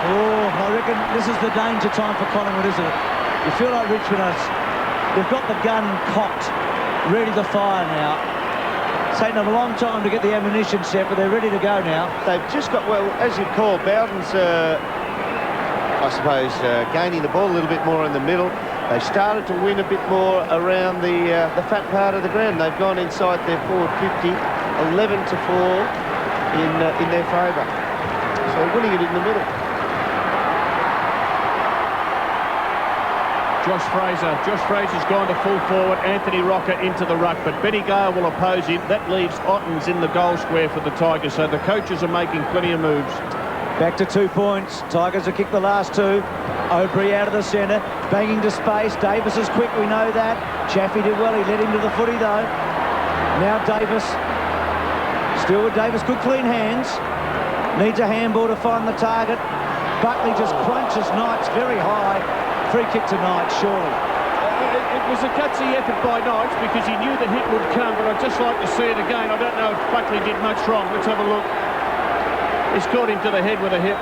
Oh, I reckon this is the danger time for Collingwood, isn't it? You feel like Richmond they've got the gun cocked, ready to fire now. It's taken them a long time to get the ammunition set, but they're ready to go now. They've just got, well, as you call, Bowden's, I suppose, gaining the ball a little bit more in the middle. They've started to win a bit more around the fat part of the ground. They've gone inside their forward 50, 11 to 4 in their favour. So winning it in the middle. Josh Fraser's gone to full forward. Anthony Rocker into the ruck, but Benny Gale will oppose him. That leaves Ottens in the goal square for the Tigers, so the coaches are making plenty of moves. Back to 2 points. Tigers have kicked the last 2. Aubrey out of the centre, banging to space. Davis is quick, we know that. Chaffey did well, he led him to the footy though. Now Davis, still with Davis, good clean hands. Needs a handball to find the target. Buckley just crunches Knights very high. Free kick to Knights, surely. It was a gutsy effort by Knights because he knew the hit would come, but I'd just like to see it again. I don't know if Buckley did much wrong. Let's have a look. He's caught him to the head with a hip.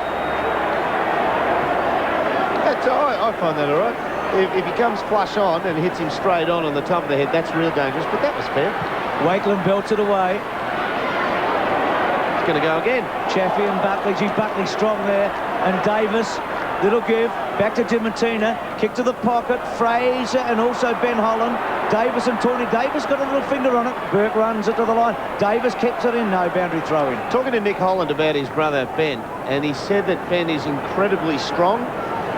I find that all right. If he comes flush on and hits him straight on the top of the head, that's real dangerous, but that was fair. Wakeland belts it away. It's going to go again. Chaffey and Buckley. Geez, Buckley strong there. And Davis, little give. Back to Dimatina. Kick to the pocket. Fraser and also Ben Holland. Davis and Tawney. Davis got a little finger on it. Burke runs it to the line. Davis keeps it in. No boundary throw in. Talking to Nick Holland about his brother Ben, and he said that Ben is incredibly strong.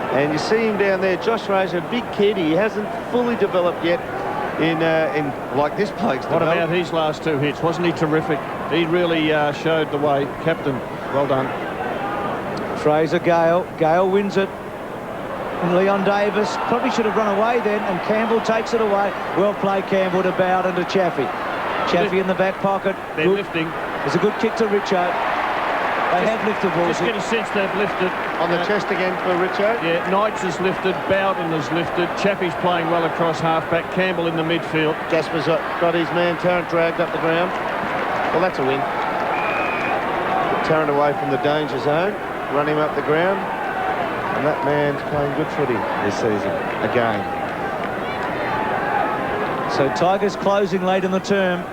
And you see him down there, Josh Fraser, big kid. He hasn't fully developed yet in like this bloke's What about his last 2 hits? Wasn't he terrific? He really showed the way. Captain, well done. Fraser, Gale wins it. And Leon Davis probably should have run away then, and Campbell takes it away. Well played, Campbell, to Bowden to Chaffey. Chaffey in the back pocket. They're good. lifting. There's a good kick to Richo. They have lifted balls. Just get a sense they've lifted. On the chest again for Richo. Yeah, Knights has lifted, Bowden has lifted, Chaffey's playing well across half-back, Campbell in the midfield. Jasper's got his man, Tarrant, dragged up the ground. Well, that's a win. Tarrant away from the danger zone, run him up the ground, and that man's playing good footy this season, again. So Tigers closing late in the term.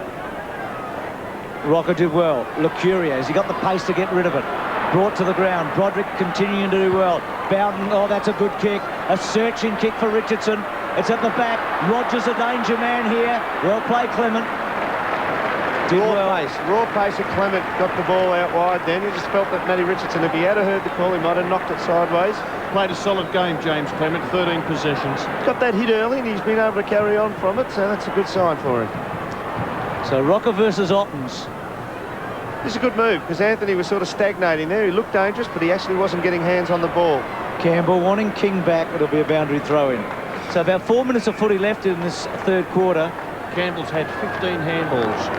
Rocker did well. Lucuria, has he got the pace to get rid of it? Brought to the ground. Broderick continuing to do well. Bowden, oh, that's a good kick. A searching kick for Richardson. It's at the back. Rogers a danger man here. Well played, Clement. Raw pace of Clement got the ball out wide then. You just felt that Matty Richardson, if he had heard the call, he might have knocked it sideways. Played a solid game, James Clement, 13 possessions. Got that hit early and he's been able to carry on from it, so that's a good sign for him. So Rocker versus Ottens. This is a good move because Anthony was sort of stagnating there. He looked dangerous, but he actually wasn't getting hands on the ball. Campbell wanting King back. It'll be a boundary throw-in. So about 4 minutes of footy left in this third quarter. Campbell's had 15 handballs.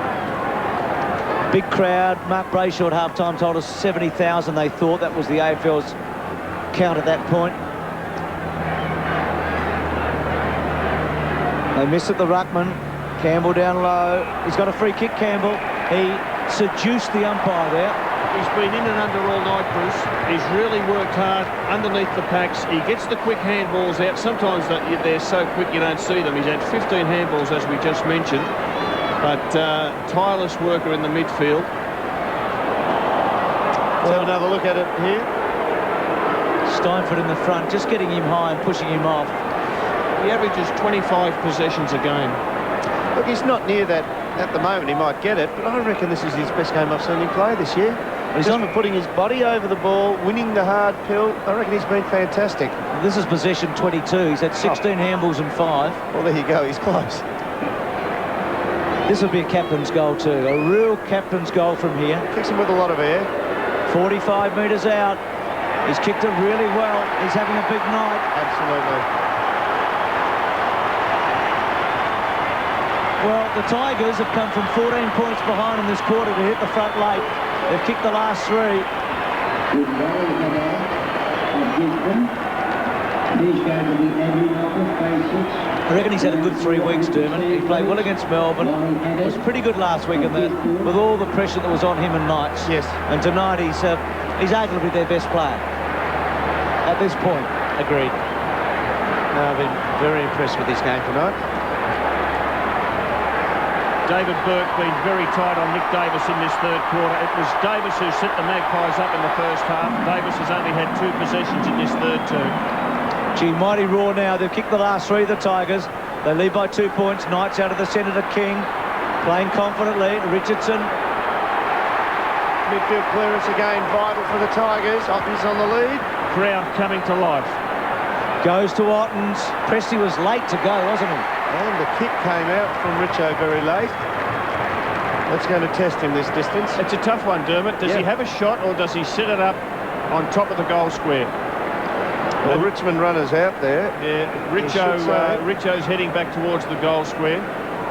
Big crowd. Mark Brayshaw at half-time told us 70,000 they thought. That was the AFL's count at that point. They miss at the ruckman. Campbell down low. He's got a free kick, Campbell. He seduced the umpire there. He's been in and under all night, Bruce. He's really worked hard underneath the packs. He gets the quick handballs out. Sometimes they're so quick you don't see them. He's had 15 handballs, as we just mentioned. But tireless worker in the midfield. Let's have another look at it here. Steinford in the front, just getting him high and pushing him off. He averages 25 possessions a game. Look, he's not near that at the moment. He might get it, but I reckon this is his best game I've seen him play this year. He's on putting his body over the ball, winning the hard pill. I reckon he's been fantastic. This is possession 22. He's had 16 handballs and 5. Well, there you go. He's close. This will be a captain's goal too. A real captain's goal from here. Kicks him with a lot of air. 45 metres out. He's kicked it really well. He's having a big night. Absolutely. Well, the Tigers have come from 14 points behind in this quarter to hit the front late. They've kicked the last 3. I reckon he's had a good 3 weeks, Dermot. He played well against Melbourne. It was pretty good last week with all the pressure that was on him and Knights. Yes. And tonight he's arguably their best player at this point. Agreed. No, I've been very impressed with this game tonight. David Burke been very tight on Nick Davis in this third quarter. It was Davis who set the Magpies up in the first half. Davis has only had 2 possessions in this third term. Gee, mighty raw now. They've kicked the last 3, the Tigers. They lead by 2 points. Knights out of the centre to King. Playing confidently. Richardson. Midfield clearance again, vital for the Tigers. Otten's on the lead. Crowd coming to life. Goes to Ottens. Presti was late to go, wasn't he? And the kick came out from Richo very late. That's going to test him this distance. It's a tough one, Dermot. Does he have a shot or does he set it up on top of the goal square? Well, Richmond runners out there. Yeah, Richo's heading back towards the goal square.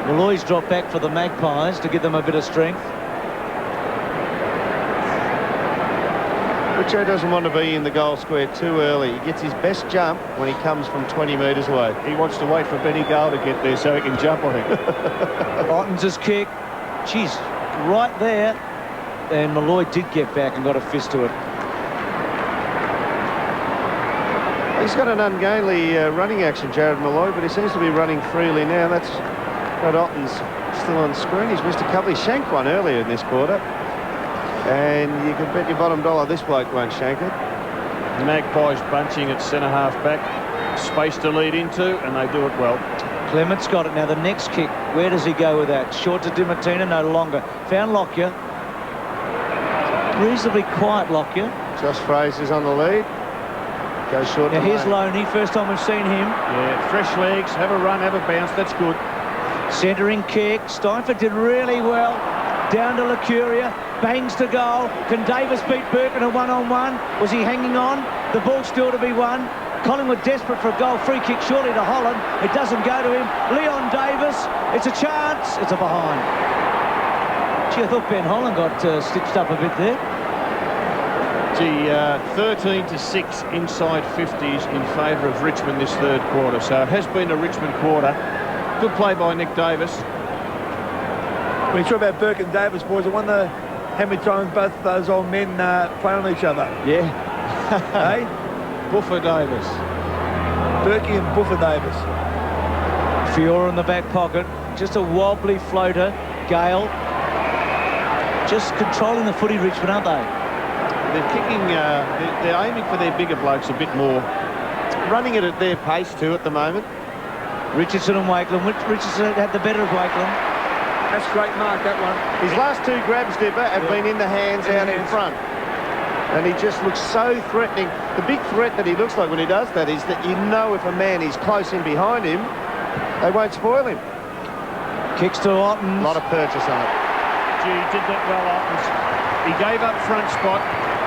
Malloy's dropped back for the Magpies to give them a bit of strength. Richo doesn't want to be in the goal square too early. He gets his best jump when he comes from 20 metres away. He wants to wait for Benny Gale to get there so he can jump on him. Ottens' kick. Jeez, right there. And Malloy did get back and got a fist to it. He's got an ungainly running action, Jared Malloy, but he seems to be running freely now. That's got Ottens still on screen. He's missed a couple. He shanked one earlier in this quarter. And you can bet your bottom dollar this bloke won't shank it. Magpies bunching at centre-half back. Space to lead into, and they do it well. Clement's got it now. The next kick, where does he go with that? Short to Dimartina, no longer. Found Lockyer. Reasonably quiet Lockyer. Josh Fraser's on the lead. Goes short. Now here's Loney. First time we've seen him. Yeah, fresh legs. Have a run, have a bounce. That's good. Centering kick. Steinford did really well. Down to Lacuria. Bangs to goal. Can Davis beat Burke in a one-on-one? Was he hanging on? The ball's still to be won. Collingwood desperate for a goal. Free kick surely to Holland. It doesn't go to him. Leon Davis. It's a chance. It's a behind. Gee, I thought Ben Holland got stitched up a bit there. Gee, 13-6 inside 50s in favour of Richmond this third quarter. So it has been a Richmond quarter. Good play by Nick Davis. When you talk about Burke and Davis, boys, I wonder how many times both of those old men play on each other. Yeah. Hey? Buffer Davis. Burkey and Buffer Davis. Fiora in the back pocket. Just a wobbly floater. Gale. Just controlling the footy, Richmond, aren't they? They're kicking, they're aiming for their bigger blokes a bit more. Running it at their pace too at the moment. Richardson and Wakeland. Richardson had the better of Wakeland. That's great mark, that one. His last 2 grabs, Dipper, have been in the hands out in front. And he just looks so threatening. The big threat that he looks like when he does that is that you know if a man is close in behind him, they won't spoil him. Kicks to Ottens. A lot of purchase on it. Gee, he did that well, Ottens. He gave up front spot.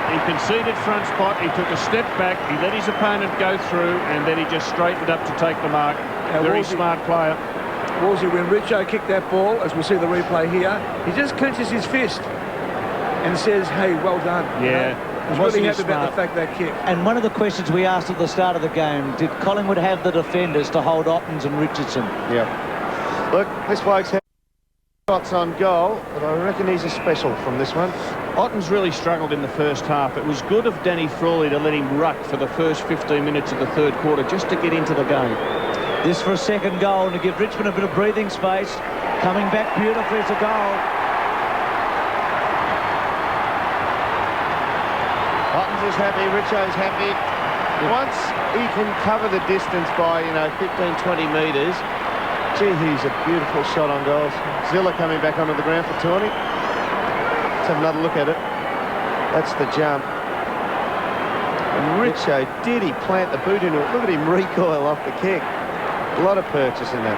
He conceded front spot. He took a step back. He let his opponent go through, and then he just straightened up to take the mark. Very smart player. Wolsey, when Richo kicked that ball, as we'll see the replay here, he just clenches his fist and says, hey, well done. Yeah. He's really happy about the fact that kick. And one of the questions we asked at the start of the game, did Collingwood have the defenders to hold Ottens and Richardson? Yeah. Look, this bloke's shots on goal, but I reckon he's a special from this one. Otten's really struggled in the first half. It was good of Danny Frawley to let him ruck for the first 15 minutes of the third quarter just to get into the game. This for a second goal and to give Richmond a bit of breathing space. Coming back beautifully as a goal. Ottens is happy, Richo's happy. Once he can cover the distance by, 15-20 metres, gee, he's a beautiful shot on goals. Zilla coming back onto the ground for Tawney. Let's have another look at it. That's the jump. And Richo, did he plant the boot into it? Look at him recoil off the kick. A lot of purchase in that.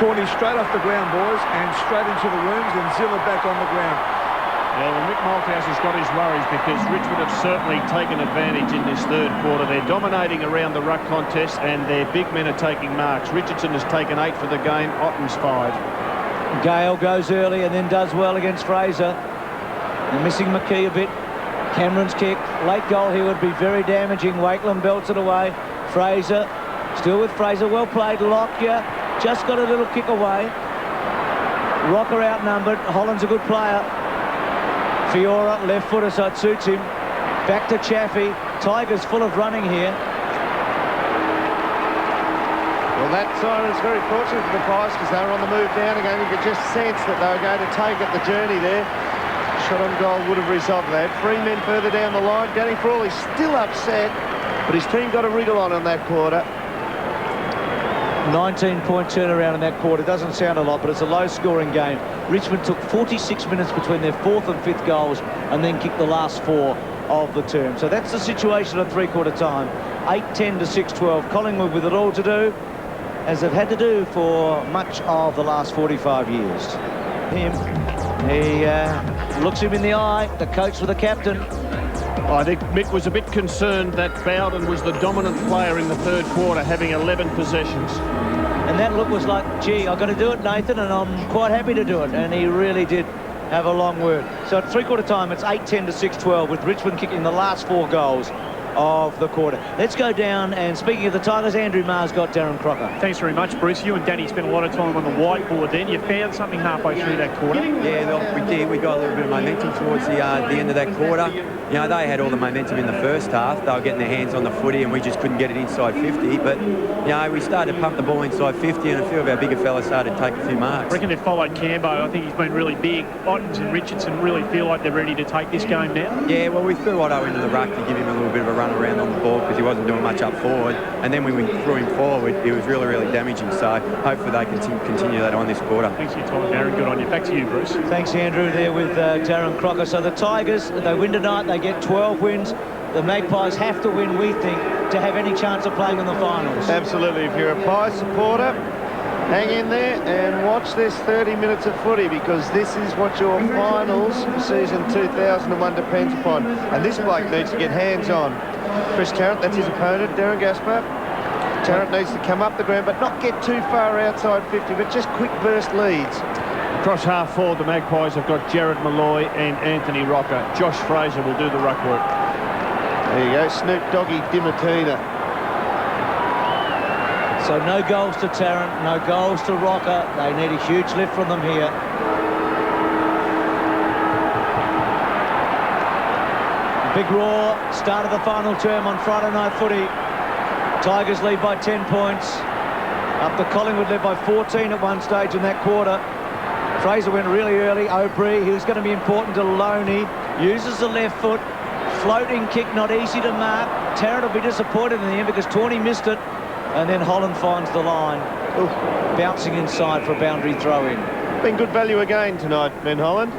Tawney straight off the ground, boys, and straight into the rooms, and Zilla back on the ground. Yeah, well, Mick Malthouse has got his worries because Richmond have certainly taken advantage in this third quarter. They're dominating around the ruck contest and their big men are taking marks. Richardson has taken 8 for the game, Otten's 5. Gale goes early and then does well against Fraser. They're missing McKee a bit. Cameron's kick, late goal here would be very damaging. Wakeland belts it away. Fraser, still with Fraser, well played. Lockyer just got a little kick away. Rocker outnumbered. Holland's a good player. Fiora, left footer, so it suits him. Back to Chaffee. Tigers full of running here. Well, that siren's very fortunate for the Pies because they were on the move down again. You could just sense that they were going to take it the journey there. Shot on goal would have resolved that. 3 men further down the line. Danny Frawley still upset, but his team got a wriggle on that quarter. 19-point turnaround in that quarter. Doesn't sound a lot, but it's a low-scoring game. Richmond took 46 minutes between their 4th and 5th goals and then kicked the last 4 of the term. So that's the situation at three-quarter time. 8-10 to 6-12. Collingwood with it all to do, as they've had to do for much of the last 45 years. He looks him in the eye, the coach with the captain. I think Mick was a bit concerned that Bowden was the dominant player in the third quarter, having 11 possessions. And that look was like, gee, I've got to do it, Nathan, and I'm quite happy to do it. And he really did have a long word. So at three-quarter time, it's 8-10 to 6-12, with Richmond kicking the last 4 goals of the quarter. Let's go down, and speaking of the Tigers, Andrew Maher's got Darren Crocker. Thanks very much, Bruce. You and Danny spent a lot of time on the whiteboard then. You found something halfway through that quarter. Yeah, look, we did. We got a little bit of momentum towards the end of that quarter. You know, they had all the momentum in the first half. They were getting their hands on the footy and we just couldn't get it inside 50. But, you know, we started to pump the ball inside 50 and a few of our bigger fellas started to take a few marks. I reckon they've followed Cambo. I think he's been really big. Ottens and Richardson really feel like they're ready to take this game now. Yeah, well, we threw Otto into the ruck to give him a little bit of a run around on the ball because he wasn't doing much up forward. And then when we threw him forward, it was really, really damaging. So hopefully they continue that on this quarter. Thanks for your time, Darren. Good on you. Back to you, Bruce. Thanks, Andrew, there with Darren Crocker. So the Tigers, they win tonight. They get 12 wins. The Magpies have to win, we think, to have any chance of playing in the finals. Absolutely. If you're a Pies supporter, hang in there and watch this 30 minutes of footy, because this is what your finals for season 2001 depends upon. And this bloke needs to get hands on. Chris Tarrant, that's his opponent, Darren Gaspar. Tarrant needs to come up the ground, but not get too far outside 50, but just quick burst leads. Across half forward, the Magpies have got Jared Malloy and Anthony Rocker. Josh Fraser will do the ruck work. There you go, Snoop Doggy Dimatina. So no goals to Tarrant, no goals to Rocker. They need a huge lift from them here. Big roar, start of the final term on Friday night footy. Tigers lead by 10 points. Up to Collingwood led by 14 at one stage in that quarter. Fraser went really early. O'Brien, he was going to be important to Loney. Uses the left foot. Floating kick, not easy to mark. Tarrant will be disappointed in the end because Tawney missed it. And then Holland finds the line. Ooh, bouncing inside for a boundary throw-in. Been good value again tonight, Ben Holland.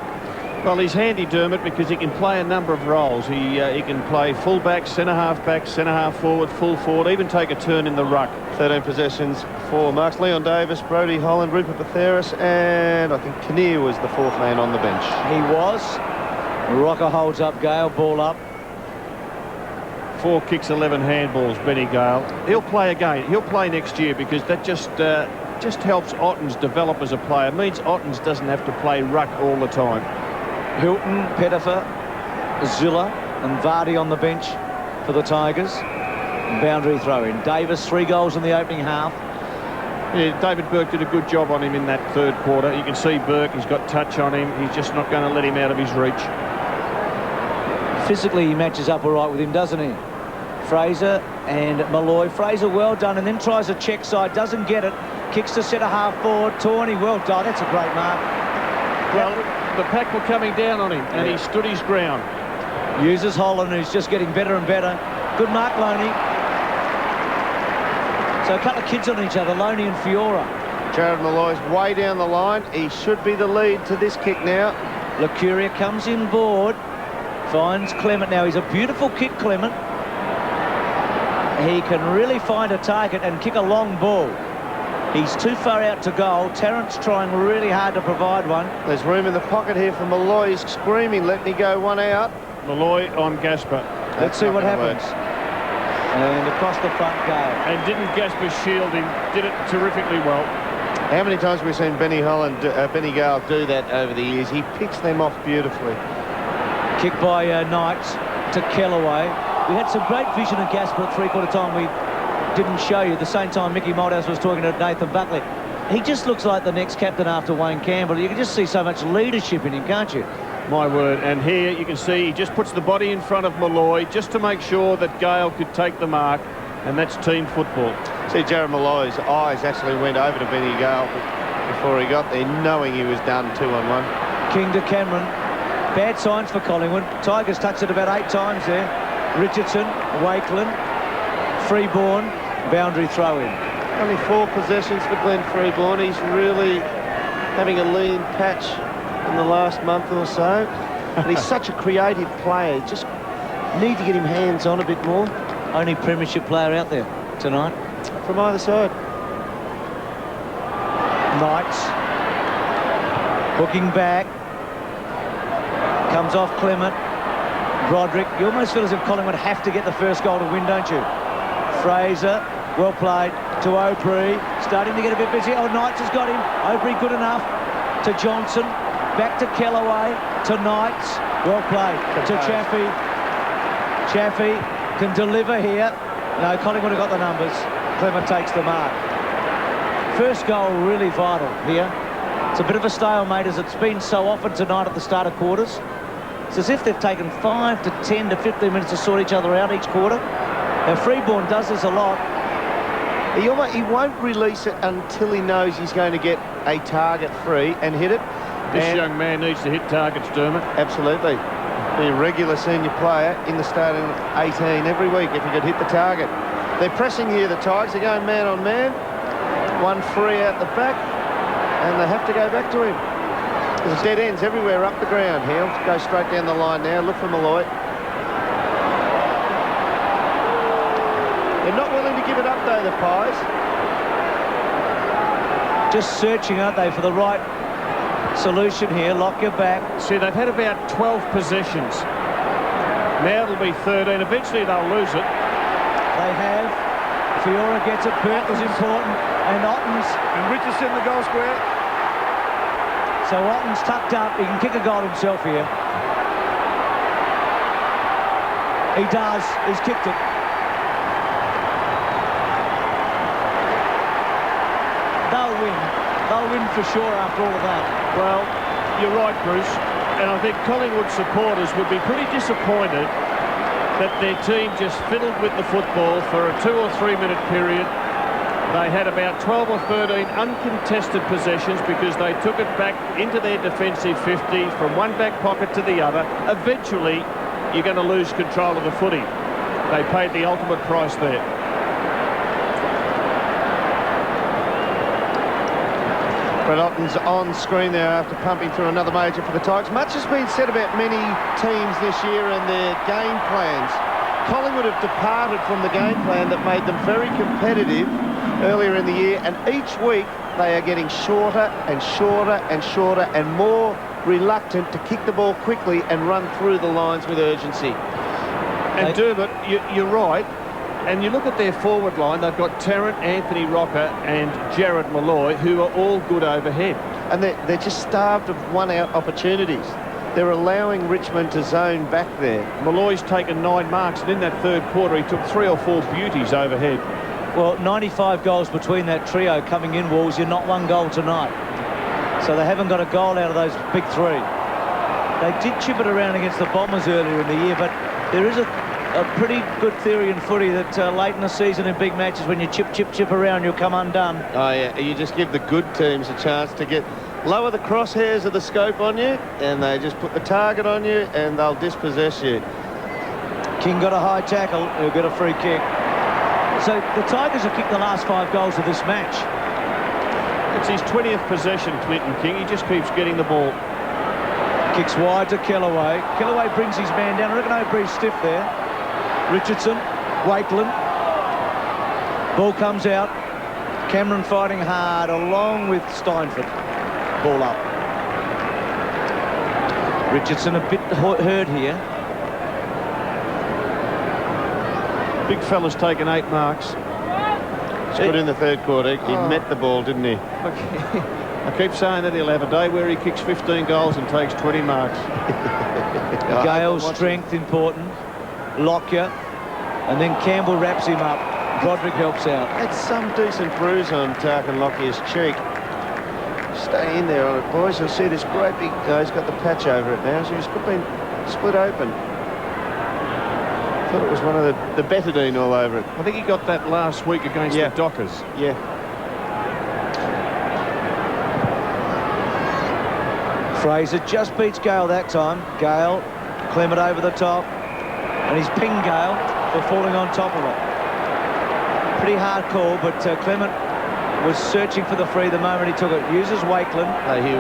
Well, he's handy, Dermot, because he can play a number of roles. He can play full-back, centre-half-back, centre-half forward, full forward, even take a turn in the ruck. 13 possessions for Marks. Leon Davis, Brodie Holland, Rupert Patheris, and I think Kinnear was the 4th man on the bench. He was. Rocker holds up Gale, ball up. 4 kicks, 11 handballs, Benny Gale. He'll play again. He'll play next year because that just helps Ottens develop as a player. It means Ottens doesn't have to play ruck all the time. Hilton, Pettifer, Zilla, and Vardy on the bench for the Tigers. Boundary throw in. Davis, 3 goals in the opening half. Yeah, David Burke did a good job on him in that third quarter. You can see Burke, he's got touch on him. He's just not going to let him out of his reach. Physically, he matches up all right with him, doesn't he? Fraser and Malloy. Fraser, well done, and then tries a check side, doesn't get it. Kicks to centre half forward. Tawney, well done. That's a great mark. Well, the pack were coming down on him, and he stood his ground. Uses Holland, who's just getting better and better. Good mark, Loney. So a couple of kids on each other, Loney and Fiora. Jared Malloy's way down the line. He should be the lead to this kick now. Lucuria comes in board. Finds Clement now. He's a beautiful kick, Clement. He can really find a target and kick a long ball. He's too far out to goal. Terrence trying really hard to provide one. There's room in the pocket here for Malloy. He's screaming, letting he go one out. Malloy on Gasper. Let's see what happens. And across the front goal. And didn't Gasper shield him. Did it terrifically well. How many times have we seen Benny Gale do that over the years? He picks them off beautifully. Kick by Knights to Kellaway. We had some great vision of Gasper at three-quarter time. We didn't show you. At the same time, Mickey Malthouse was talking to Nathan Buckley. He just looks like the next captain after Wayne Campbell. You can just see so much leadership in him, can't you? My word. And here you can see he just puts the body in front of Malloy just to make sure that Gale could take the mark, and that's team football. See, Jared Malloy's eyes actually went over to Benny Gale before he got there, knowing he was done 2-on-1. King to Cameron. Bad signs for Collingwood. Tigers touched it about 8 times there. Richardson, Wakeland, Freeborn, boundary throw in. Only 4 possessions for Glenn Freeborn. He's really having a lean patch in the last month or so. And he's such a creative player. Just need to get him hands on a bit more. Only premiership player out there tonight. From either side. Knights. Hooking back. Comes off Clement. Broderick. You almost feel as if Collingwood have to get the first goal to win, don't you? Fraser. Well played to O'Brien. Starting to get a bit busy. Oh, Knights has got him. O'Brien good enough. To Johnson. Back to Kellaway. To Knights. Well played. To Chaffee. Chaffee can deliver here. No, Collingwood have got the numbers. Clement takes the mark. First goal really vital here. It's a bit of a stalemate, as it's been so often tonight at the start of quarters. It's as if they've taken 5 to 10 to 15 minutes to sort each other out each quarter. Now, Freeborn does this a lot. He won't release it until he knows he's going to get a target free and hit it. This young man needs to hit targets, Dermot. Absolutely. Be a regular senior player in the starting 18 every week if he could hit the target. They're pressing here, the Tigers. They're going man on man. 1 free out the back, and they have to go back to him. There's dead ends everywhere up the ground. He'll go straight down the line now. Look for Malloy. They're not willing to give it up, though, the Pies. Just searching, aren't they, for the right solution here. Lock your back. See, they've had about 12 possessions. Now it'll be 13. Eventually they'll lose it. They have. Fiora gets it. Burt was important. And Ottens. And Richardson the goal square. So Ottens tucked up. He can kick a goal himself here. He does. He's kicked it. They'll win. They'll win for sure after all of that. Well, you're right, Bruce. And I think Collingwood supporters would be pretty disappointed that their team just fiddled with the football for a 2 or 3 minute period. They had about 12 or 13 uncontested possessions because they took it back into their defensive 50 from one back pocket to the other. Eventually, you're going to lose control of the footy. They paid the ultimate price there. Brett Otten's on screen there after pumping through another major for the Tigers. Much has been said about many teams this year and their game plans. Collingwood have departed from the game plan that made them very competitive earlier in the year, and each week they are getting shorter and shorter and shorter and more reluctant to kick the ball quickly and run through the lines with urgency. And Dermot, you're right. And you look at their forward line, they've got Tarrant, Anthony Rocker and Jared Malloy, who are all good overhead. And they're just starved of one-out opportunities. they're allowing Richmond to zone back there. Malloy's taken 9 marks, and in that third quarter he took 3 or 4 beauties overhead. Well, 95 goals between that trio coming in, Wolves. You're not 1 goal tonight. So they haven't got a goal out of those big 3. They did chip it around against the Bombers earlier in the year, but there is a pretty good theory in footy that late in the season in big matches, when you chip around, you'll come undone. Oh, yeah, you just give the good teams a chance to lower the crosshairs of the scope on you, and they just put the target on you, and they'll dispossess you. King got a high tackle, he'll get a free kick. So the Tigers have kicked the last 5 goals of this match. It's his 20th possession, Clinton King. He just keeps getting the ball. Kicks wide to Kellaway. Kellaway brings his man down. I reckon O'Bree's stiff there. Richardson, Wakeland. Ball comes out. Cameron fighting hard along with Steinford. Ball up. Richardson a bit hurt here. Big fella's taken 8 marks. It's good in the third quarter. He met the ball, didn't he? I keep saying that he'll have a day where he kicks 15 goals and takes 20 marks. Gale's strength important. Lockyer. And then Campbell wraps him up. Broderick helps out. That's some decent bruise on Tarkin Lockyer's cheek. Stay in there on it, boys. You'll see this great big... he's got the patch over it now, so he's been split open. I thought it was one of the betadine all over it. I think he got that last week against the Dockers. Yeah. Fraser just beats Gale that time. Gale, Clement over the top. And he's pinged Gale for falling on top of it. Pretty hard call, but Clement was searching for the free the moment he took it. Uses Wakeland. He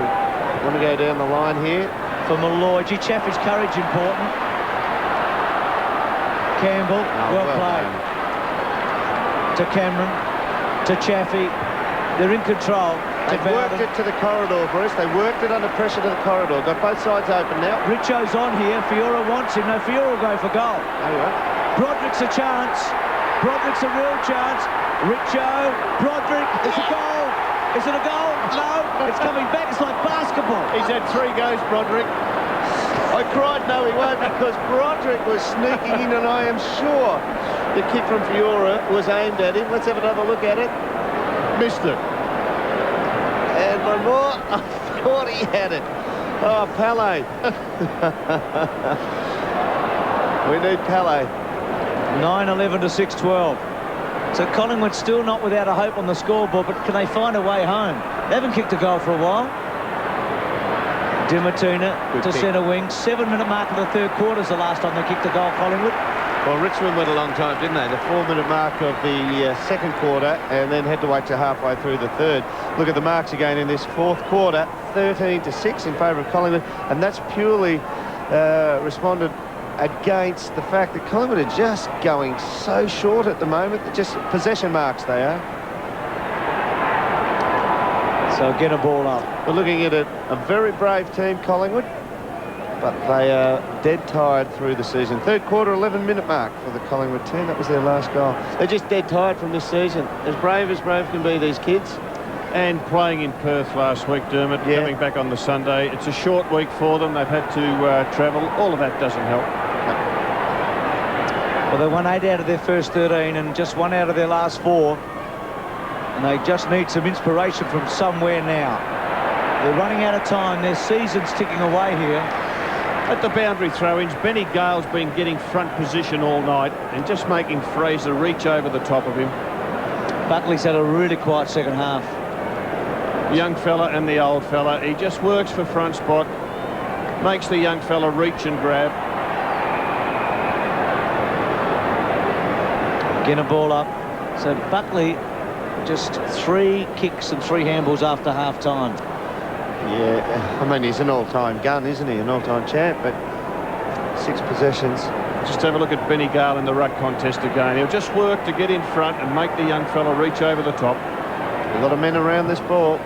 want to go down the line here. For Malloy. Gee, Chaffey's courage important. Campbell, well played. To Cameron, to Chaffey. They're in control. They've worked it to the corridor, Bruce. They worked it under pressure to the corridor. Got both sides open now. Richo's on here. Fiora wants him. No, Fiora will go for goal. Broderick's a chance. Broderick's a real chance. Richo, Broderick, it's a goal. Is it a goal? No, it's coming back. It's like basketball. He's had 3 goes, Broderick. I cried no he won't, because Broderick was sneaking in, and I am sure the kick from Fiora was aimed at him. Let's have another look at it. Missed it. And one more. I thought he had it. Oh, Pele. We need Pele. 9-11 to 6-12. So Collingwood still not without a hope on the scoreboard, but can they find a way home? They haven't kicked a goal for a while. Dimartina to centre wing. 7-minute mark of the third quarter is the last time they kicked a goal, Collingwood. Well, Richmond went a long time, didn't they? The 4-minute mark of the second quarter, and then had to wait till halfway through the third. Look at the marks again in this fourth quarter. 13-6 in favour of Collingwood, and that's purely responded against the fact that Collingwood are just going so short at the moment. Just possession marks they are. So again a ball up. We're looking at a very brave team, Collingwood, but they are dead tired through the season. Third quarter, 11-minute mark for the Collingwood team. That was their last goal. They're just dead tired from this season. As brave can be, these kids. And playing in Perth last week, Dermot, coming back on the Sunday. It's a short week for them. They've had to travel. All of that doesn't help. Well, they won 8 out of their first 13 and just 1 out of their last 4. And they just need some inspiration from somewhere now. They're running out of time. Their season's ticking away here. At the boundary throw-ins, Benny Gale's been getting front position all night and just making Fraser reach over the top of him. Buckley's had a really quiet second half. Young fella and the old fella. He just works for front spot, makes the young fella reach and grab. Again a ball up. So Buckley just 3 kicks and 3 handballs after half-time. Yeah, I mean, he's an all-time gun, isn't he? An all-time champ, but 6 possessions. Just have a look at Benny Gale in the ruck contest again. He'll just work to get in front and make the young fella reach over the top. A lot of men around this ball.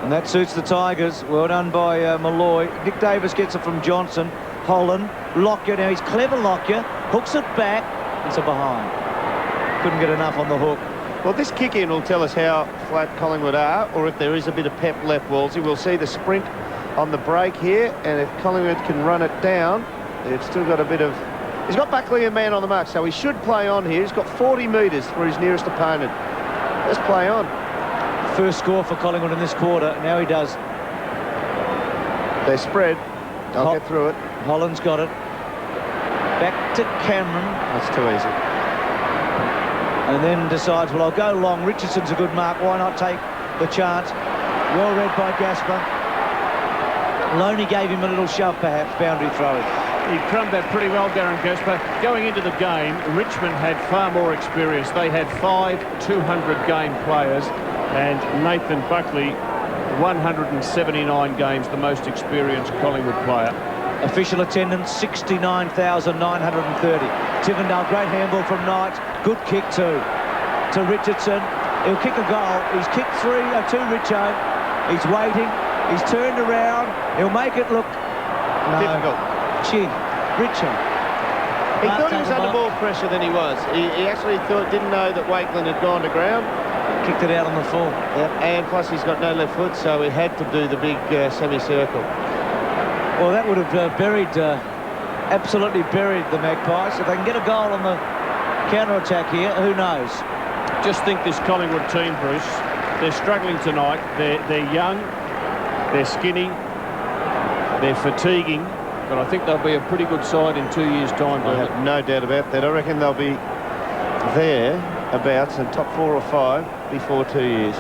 And that suits the Tigers. Well done by Malloy. Nick Davis gets it from Johnson. Holland. Lockyer. Now he's clever, Lockyer. Hooks it back. It's a behind. Couldn't get enough on the hook. Well, this kick-in will tell us how flat Collingwood are, or if there is a bit of pep left, Wolsey. We'll see the sprint on the break here, and if Collingwood can run it down, they've still got a bit of... He's got Buckley and man on the mark, so he should play on here. He's got 40 metres for his nearest opponent. Let's play on. First score for Collingwood in this quarter. Now he does. They spread. I'll get through it. Holland's got it. Back to Cameron. That's too easy. And then decides, well, I'll go long. Richardson's a good mark. Why not take the chance? Well read by Gasper. Loney gave him a little shove, perhaps, boundary throwing. He crumbed that pretty well, Darren Gasper. Going into the game, Richmond had far more experience. They had 5 200-game players, and Nathan Buckley, 179 games, the most experienced Collingwood player. Official attendance, 69,930. Tivendale, great handball from Knight. Good kick too. To Richardson. He'll kick a goal. He's kicked 2 Richo. He's waiting. He's turned around. He'll make it look... difficult. Chin. Richo. He thought he was under more pressure than he was. He actually didn't know that Wakeland had gone to ground. Kicked it out on the full. Yep. And plus he's got no left foot, so he had to do the big semicircle. Well, that would have absolutely buried the Magpies. If they can get a goal on the counter-attack here, who knows? Just think this Collingwood team, Bruce, they're struggling tonight. They're young, they're skinny, they're fatiguing, but I think they'll be a pretty good side in 2 years' time. I have no doubt about that. I reckon they'll be thereabouts in top 4 or 5 before 2 years.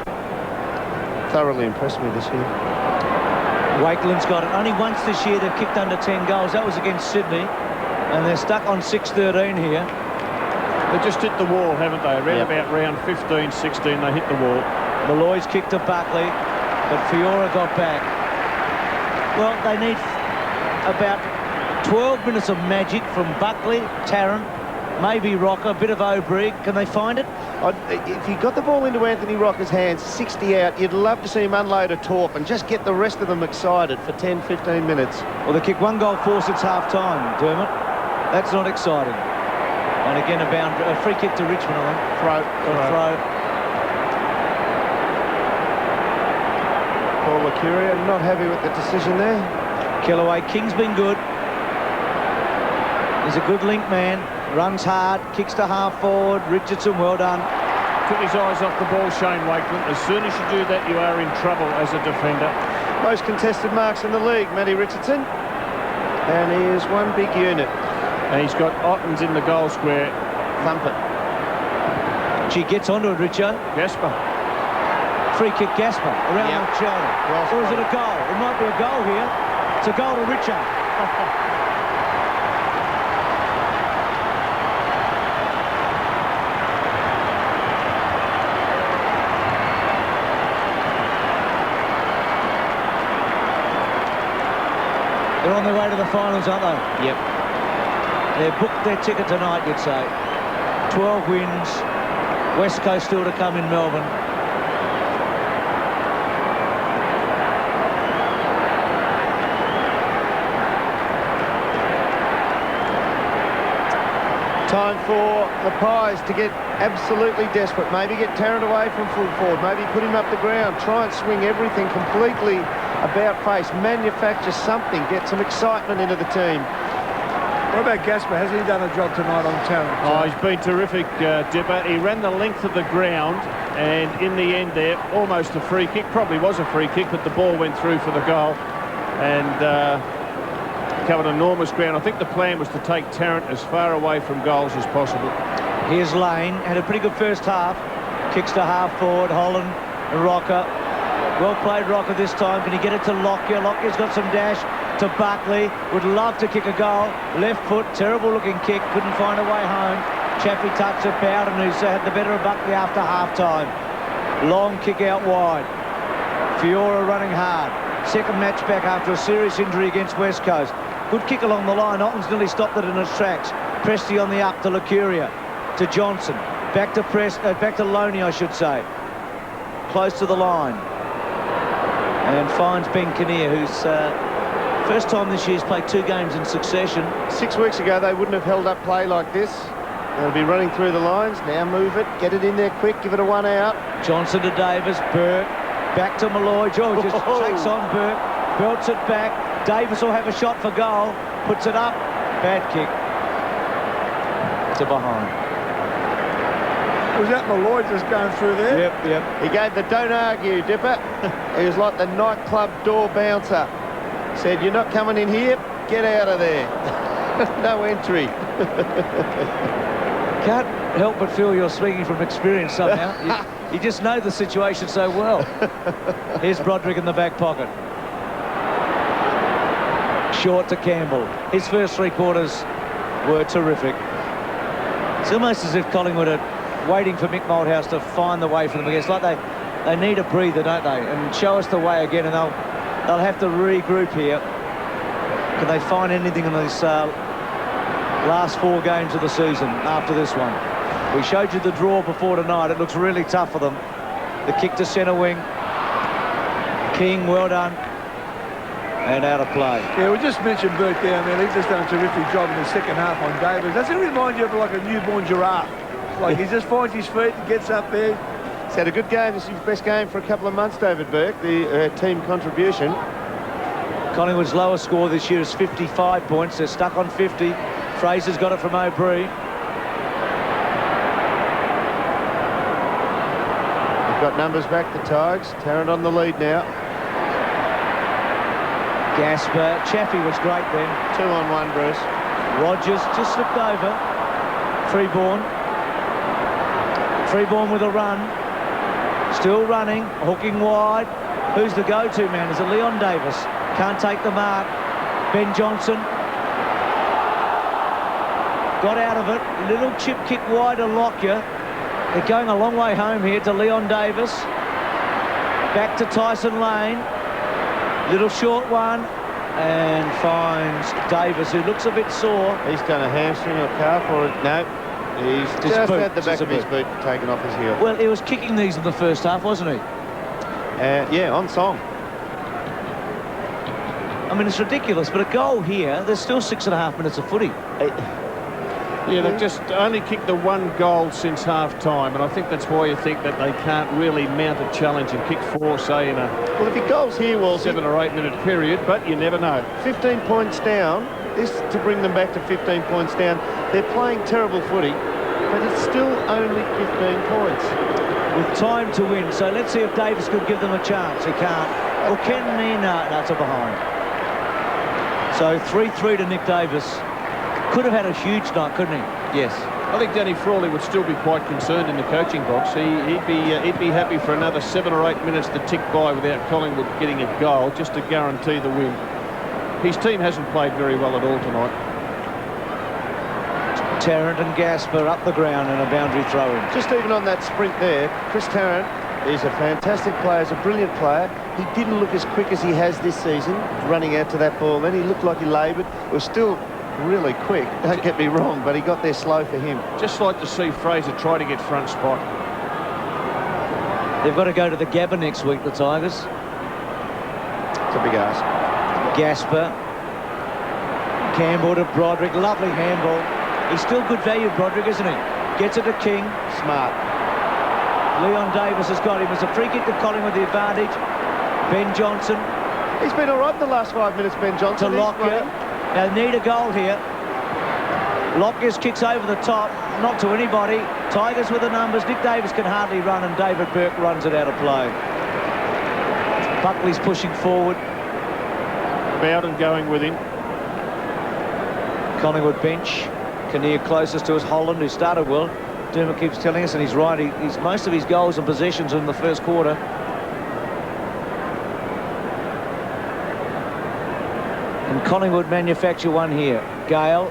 Thoroughly impressed me this year. Wakeland's got it. Only once this year they've kicked under 10 goals. That was against Sydney. And they're stuck on 6-13 here. They just hit the wall, haven't they? Around about round 15, 16, they hit the wall. Malloy's kicked to Buckley, but Fiora got back. Well, they need about 12 minutes of magic from Buckley, Tarrant, maybe Rocker, a bit of O'Brien. Can they find it? If you got the ball into Anthony Rocker's hands, 60 out, you'd love to see him unload a torp and just get the rest of them excited for 10, 15 minutes. Well, they kicked 1 goal for since half-time, Dermot. That's not exciting. And again, a free kick to Richmond, I think. Throw. Paul Lacuria not happy with the decision there. Kellaway, King's been good. He's a good link man. Runs hard, kicks to half forward. Richardson, well done. Took his eyes off the ball, Shane Wakeland. As soon as you do that, you are in trouble as a defender. Most contested marks in the league, Matty Richardson. And he is one big unit. And he's got Ottens in the goal square. Thump it. She gets onto it, Richo. Gasper. Free kick, Gasper, around the shoulder. Or is it a goal? It might be a goal here. It's a goal to Richo. They're on their way to the finals, aren't they? Yep. They've booked their ticket tonight, you'd say. 12 wins. West Coast still to come in Melbourne. Time for the Pies to get absolutely desperate. Maybe get Tarrant away from full forward. Maybe put him up the ground. Try and swing everything completely about face. Manufacture something. Get some excitement into the team. What about Gasper? Has he done a job tonight on Tarrant? Oh, he's been terrific, Dipper. He ran the length of the ground, and in the end there, almost a free kick. Probably was a free kick, but the ball went through for the goal. And... covered enormous ground. I think the plan was to take Tarrant as far away from goals as possible. Here's Lane. Had a pretty good first half. Kicks to half forward. Holland and Rocker. Well played, Rocker, this time. Can he get it to Lockyer? Lockyer's got some dash to Buckley. Would love to kick a goal. Left foot. Terrible looking kick. Couldn't find a way home. Chaffey touched it. Bowden, who's had the better of Buckley after half-time. Long kick out wide. Fiora running hard. Second match back after a serious injury against West Coast. Good kick along the line. Otten's nearly stopped it in its tracks. Presti on the up to Lacuria. To Johnson. Back to back to Loney, I should say. Close to the line. And finds Ben Kinnear, who's first time this year has played 2 games in succession. 6 weeks ago, they wouldn't have held up play like this. They'll be running through the lines. Now move it. Get it in there quick. Give it a 1 out. Johnson to Davis. Burke. Back to Malloy. George just takes on Burke. belts it back. Davis will have a shot for goal. Puts it up. Bad kick. To behind. Was that Malloy just going through there? Yep. He gave the don't argue, Dipper. He was like the nightclub door bouncer. Said, you're not coming in here, get out of there. No entry. Can't help but feel you're speaking from experience somehow. You just know the situation so well. Here's Broderick in the back pocket. Short to Campbell. His first 3 quarters were terrific. It's almost as if Collingwood are waiting for Mick Malthouse to find the way for them again. It's like they need a breather, don't they? And show us the way again, and they'll have to regroup here. Can they find anything in these last 4 games of the season after this one? We showed you the draw before tonight. It looks really tough for them. The kick to centre wing. King, well done. And out of play. Yeah, we just mentioned Burt down there. He's just done a terrific job in the second half on Davis. Doesn't it remind you of like a newborn giraffe? Like he just finds his feet and gets up there. He's had a good game. This is his best game for a couple of months, David Burke, the team contribution. Collingwood's lowest score this year is 55 points. They're stuck on 50. Fraser's got it from O'Brien. They've got numbers back, the Tigers. Tarrant on the lead now. Gasper. Chaffee was great then. 2-on-1, Bruce. Rogers just slipped over. Freeborn. Freeborn with a run. Still running. Hooking wide. Who's the go-to man? Is it Leon Davis? Can't take the mark. Ben Johnson. Got out of it. Little chip kick wide to Lockyer. They're going a long way home here to Leon Davis. Back to Tyson Lane. Little short one. And finds Davis, who looks a bit sore. He's done a hamstring or calf or no. He's just had the back of his boot taken off his heel. Well, he was kicking these in the first half, wasn't he? Yeah, on song. I mean, it's ridiculous, but a goal here, there's still 6.5 minutes of footy. Yeah, they've just only kicked the 1 goal since half-time, and I think that's why you think that they can't really mount a challenge and kick 4, say, in a well, if he goals here, well, 7 or 8 minute period, but you never know. 15 points down. This to bring them back to 15 points down. They're playing terrible footy, but it's still only 15 points. With time to win, so let's see if Davis could give them a chance. He can't. Or can he? No, that's a behind. So 3-3 to Nick Davis. Could have had a huge night, couldn't he? Yes. I think Danny Frawley would still be quite concerned in the coaching box. He'd be happy for another 7 or 8 minutes to tick by without Collingwood getting a goal, just to guarantee the win. His team hasn't played very well at all tonight. Tarrant and Gasper up the ground and a boundary throw-in. Just even on that sprint there, Chris Tarrant is a fantastic player, he's a brilliant player. He didn't look as quick as he has this season, running out to that ball. Then he looked like he laboured. It was still really quick, don't get me wrong, but he got there slow for him. Just like to see Fraser try to get front spot. They've got to go to the Gabba next week, the Tigers. It's a big ask. Gasper. Campbell to Broderick. Lovely handball. He's still good value, Broderick, isn't he? Gets it to King. Smart. Leon Davis has got him. It's a free kick to Collingwood the advantage. Ben Johnson. He's been all right in the last 5 minutes, Ben Johnson. To Lockyer. They need a goal here. Lockyer's kicks over the top. Not to anybody. Tigers with the numbers. Nick Davis can hardly run, and David Burke runs it out of play. Buckley's pushing forward. Bowden going with him. Collingwood bench. Kinnear closest to us. Holland, who started well. Dermot keeps telling us, and he's right. He's most of his goals and possessions in the first quarter. And Collingwood manufacture one here. Gale,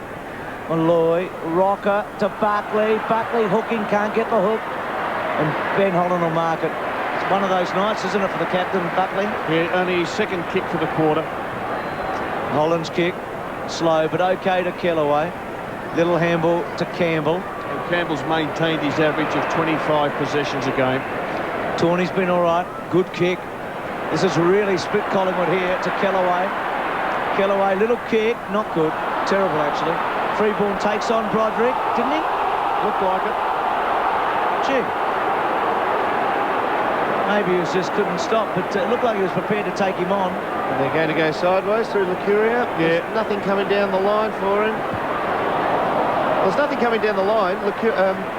Malloy, Rocker to Bartlett. Bartlett hooking, can't get the hook. And Ben Holland will mark it. It's one of those nights, isn't it, for the captain, Bartlett? Yeah, only his second kick for the quarter. Holland's kick, slow, but okay to Kellaway. Little handball to Campbell. And Campbell's maintained his average of 25 possessions a game. Tawney's been all right. Good kick. This is really split Collingwood here to Kellaway. Kellaway, little kick, not good. Terrible, actually. Freeborn takes on Broderick, didn't he? Looked like it. Gee. Maybe he just couldn't stop, but it looked like he was prepared to take him on. And they're going to go sideways through Lucuria. There's nothing coming down the line for him. There's nothing coming down the line.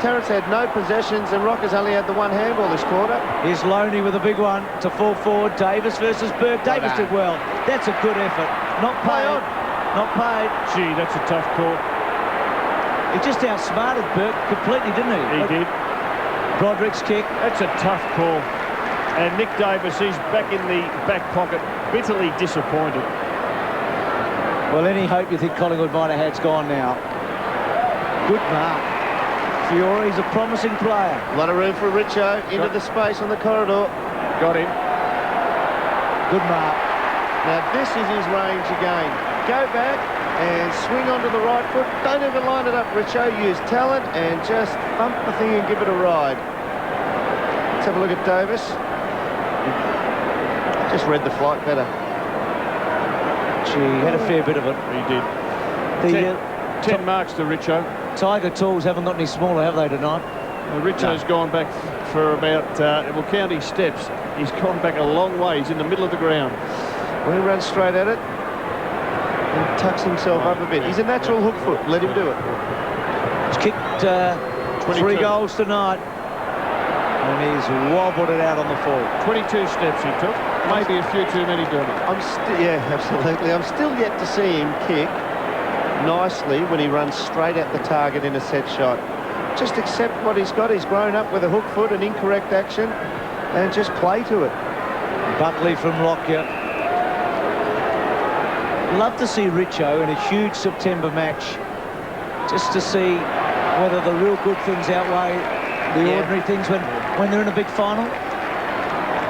Terrence had no possessions and Rockers only had the one handball this quarter. Here's Loney with a big one to fall forward. Davis versus Burke. Davis did well. That's a good effort. Not paid. Not paid. Gee, that's a tough call. He just outsmarted Burke completely, didn't he? He did. Broderick's kick. That's a tough call. And Nick Davis, he's back in the back pocket, bitterly disappointed. Well, any hope you think Collingwood might have had's gone now. Good mark. Fiore's a promising player. A lot of room for Richo into the space on the corridor. Got him. Good mark. Now this is his range again. Go back and swing onto the right foot. Don't even line it up, Richo. Use talent and just thump the thing and give it a ride. Let's have a look at Davis. Just read the flight better. Gee, he had a fair bit of it. He did. 10 marks to Richo. Tiger tools haven't got any smaller, have they, tonight? Richo's gone back for about, we'll count his steps. He's gone back a long way. He's in the middle of the ground. Well, he runs straight at it and tucks himself up a bit. He's a natural hook foot. Let him do it. He's kicked 3 goals tonight. And he's wobbled it out on the fall. 22 steps he took. Maybe a few too many, Dermot. Yeah, absolutely. I'm still yet to see him kick nicely when he runs straight at the target in a set shot. Just accept what he's got. He's grown up with a hook foot and incorrect action and just play to it. Buckley from Lockyer. Love to see Richo in a huge September match just to see whether the real good things outweigh the ordinary things when they're in a big final.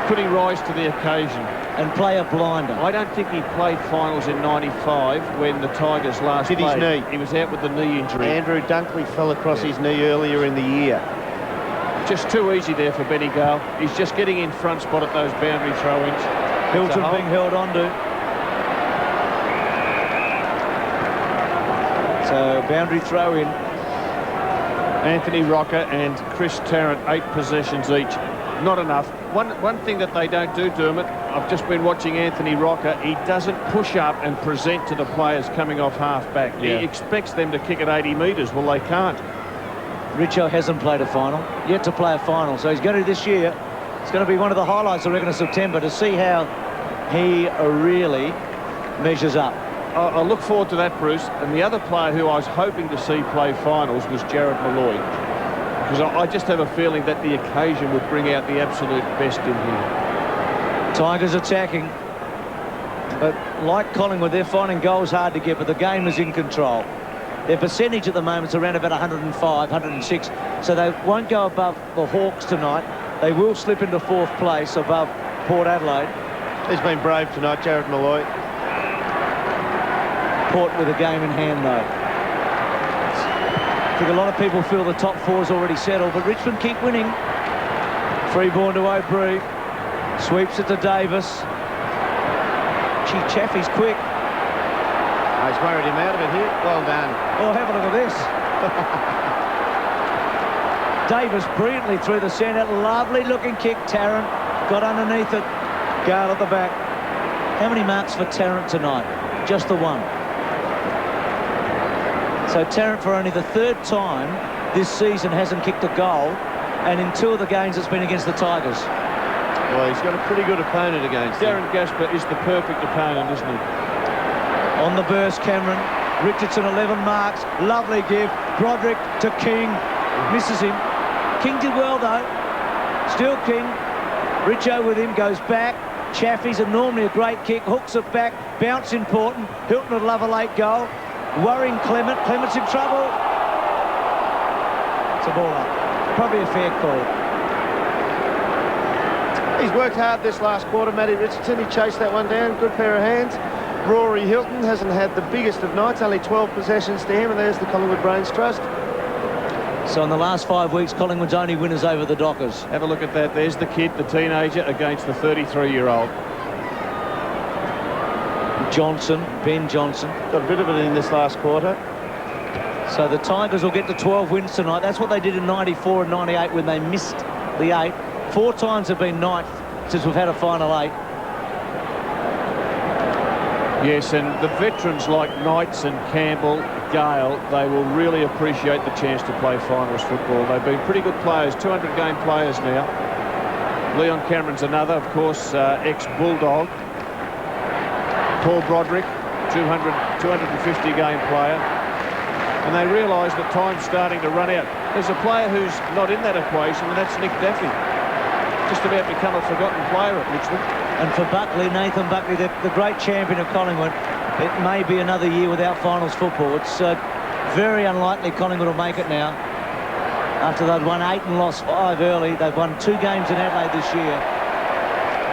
Could he rise to the occasion? And play a blinder. I don't think he played finals in '95 when the Tigers last Did played. his knee. He was out with the knee injury. Andrew Dunkley fell across his knee earlier in the year. Just too easy there for Benny Gale. He's just getting in front spot at those boundary throw-ins. Hilton being held onto. So boundary throw-in. Anthony Rocker and Chris Tarrant, 8 possessions each. Not enough. One thing that they don't do, Dermot, I've just been watching Anthony Rocker. He doesn't push up and present to the players coming off half-back. He expects them to kick at 80 metres. Well, they can't. Richo hasn't played a final, yet to play a final. So he's going to this year. It's going to be one of the highlights, I reckon, of September, to see how he really measures up. I look forward to that, Bruce. And the other player who I was hoping to see play finals was Jared Malloy. Because I just have a feeling that the occasion would bring out the absolute best in him. Tigers attacking. But like Collingwood, they're finding goals hard to get, but the game is in control. Their percentage at the moment is around about 105, 106, so they won't go above the Hawks tonight. They will slip into 4th place above Port Adelaide. He's been brave tonight, Jared Malloy. Port with a game in hand, though. I think a lot of people feel the top 4's already settled, but Richmond keep winning. Freeborn to O'Brien. Sweeps it to Davis. Gee, Chaffee's quick. Oh, he's worried him out of it here. Well done. Oh, have a look at this. Davis brilliantly through the centre. Lovely looking kick. Tarrant got underneath it. Gale at the back. How many marks for Tarrant tonight? Just the one. So Tarrant, for only the 3rd time this season, hasn't kicked a goal, and in 2 of the games it's been against the Tigers. Well, he's got a pretty good opponent against him. Darren Gasper is the perfect opponent, isn't he? On the burst, Cameron. Richardson, 11 marks. Lovely give. Broderick to King. Misses him. King did well, though. Still King. Richo with him, goes back. Chaffee's normally a great kick. Hooks it back. Bounce important. Hilton would love a late goal. Worrying Clement. Clement's in trouble. It's a ball up. Probably a fair call. He's worked hard this last quarter, Matty Richardson. He chased that one down. Good pair of hands. Rory Hilton hasn't had the biggest of nights. Only 12 possessions to him, and there's the Collingwood Brains Trust. So in the last 5 weeks, Collingwood's only winners over the Dockers. Have a look at that. There's the kid, the teenager, against the 33-year-old. Johnson, Ben Johnson. Got a bit of it in this last quarter. So the Tigers will get to 12 wins tonight. That's what they did in '94 and '98 when they missed the 8. 4 times have been ninth since we've had a final 8. Yes, and the veterans like Knights and Campbell, Gale, they will really appreciate the chance to play finals football. They've been pretty good players, 200-game players now. Leon Cameron's another, of course, ex-Bulldog. Paul Broderick, 250-game player. And they realise that time's starting to run out. There's a player who's not in that equation, and that's Nick Daffy. Just about become a forgotten player at Richmond. And for Buckley, Nathan Buckley, the great champion of Collingwood, it may be another year without finals football. It's very unlikely Collingwood will make it now. After they'd won 8 and lost 5 early, they've won 2 games in Adelaide this year.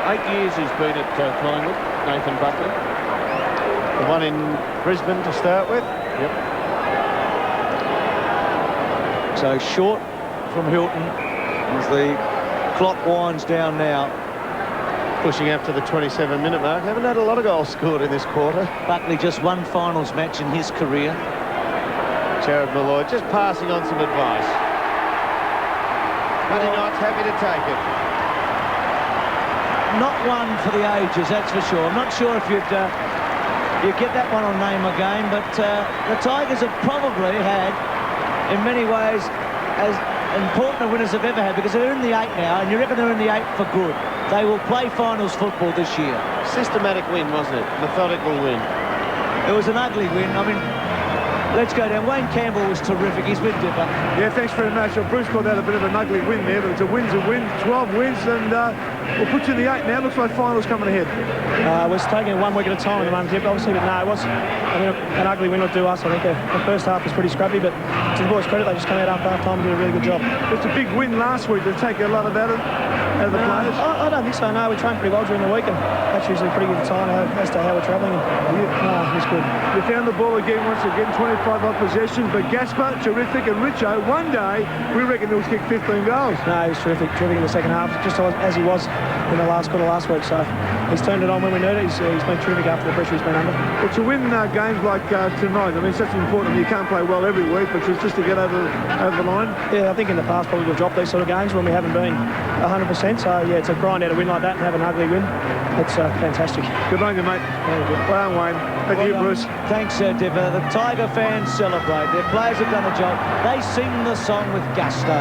8 years he's been at Collingwood, Nathan Buckley. The one in Brisbane to start with. Yep. So short from Hilton as the clock winds down now. Pushing up to the 27-minute mark. Haven't had a lot of goals scored in this quarter. Buckley just one finals match in his career. Jared Malloy just passing on some advice. Monday Knight's happy to take it. Not one for the ages, that's for sure. I'm not sure if you'd get that one on Name a Game, but the Tigers have probably had, in many ways, as important a winners they've ever had, because they're in the 8 now, and you reckon they're in the 8 for good. They will play finals football this year. Systematic win, wasn't it? Methodical win. It was an ugly win. I mean, let's go down. Wayne Campbell was terrific. He's with Dipper. Yeah, thanks very much. Well, Bruce called that a bit of an ugly win there, but it's a win's a win. 12 wins, and we'll put you in the 8 now. Looks like finals coming ahead. We're taking it 1 week at a time at the moment, Dip, obviously, but no, it was an ugly win would do us. I think the first half was pretty scrappy, but to the boys' credit, they just came out after half-time and did a really good job. It's a big win last week. Did it take a lot of that out of the players? I don't think so, no. We trained pretty well during the week, and that's usually a pretty good sign as to how we're travelling. It's good. You found the ball again once again, 25 off possession, but Gaspar, terrific, and Richo, one day, we reckon he'll kick 15 goals. No, he was terrific in the second half, just as he was in the last quarter last week, so he's turned it on when we need it. He's been terrific after the pressure he's been under. Well, to win games like tonight, I mean, it's such important. You can't play well every week, but just to get over the line. Yeah, I think in the past probably we've dropped these sort of games when we haven't been 100%, so yeah, it's a grind out a win like that and have an ugly win. It's fantastic. Good on you, mate. Well done, Wayne. Thank you, Bruce. Thanks, Dipper. The Tiger fans celebrate. Their players have done a job. They sing the song with gusto.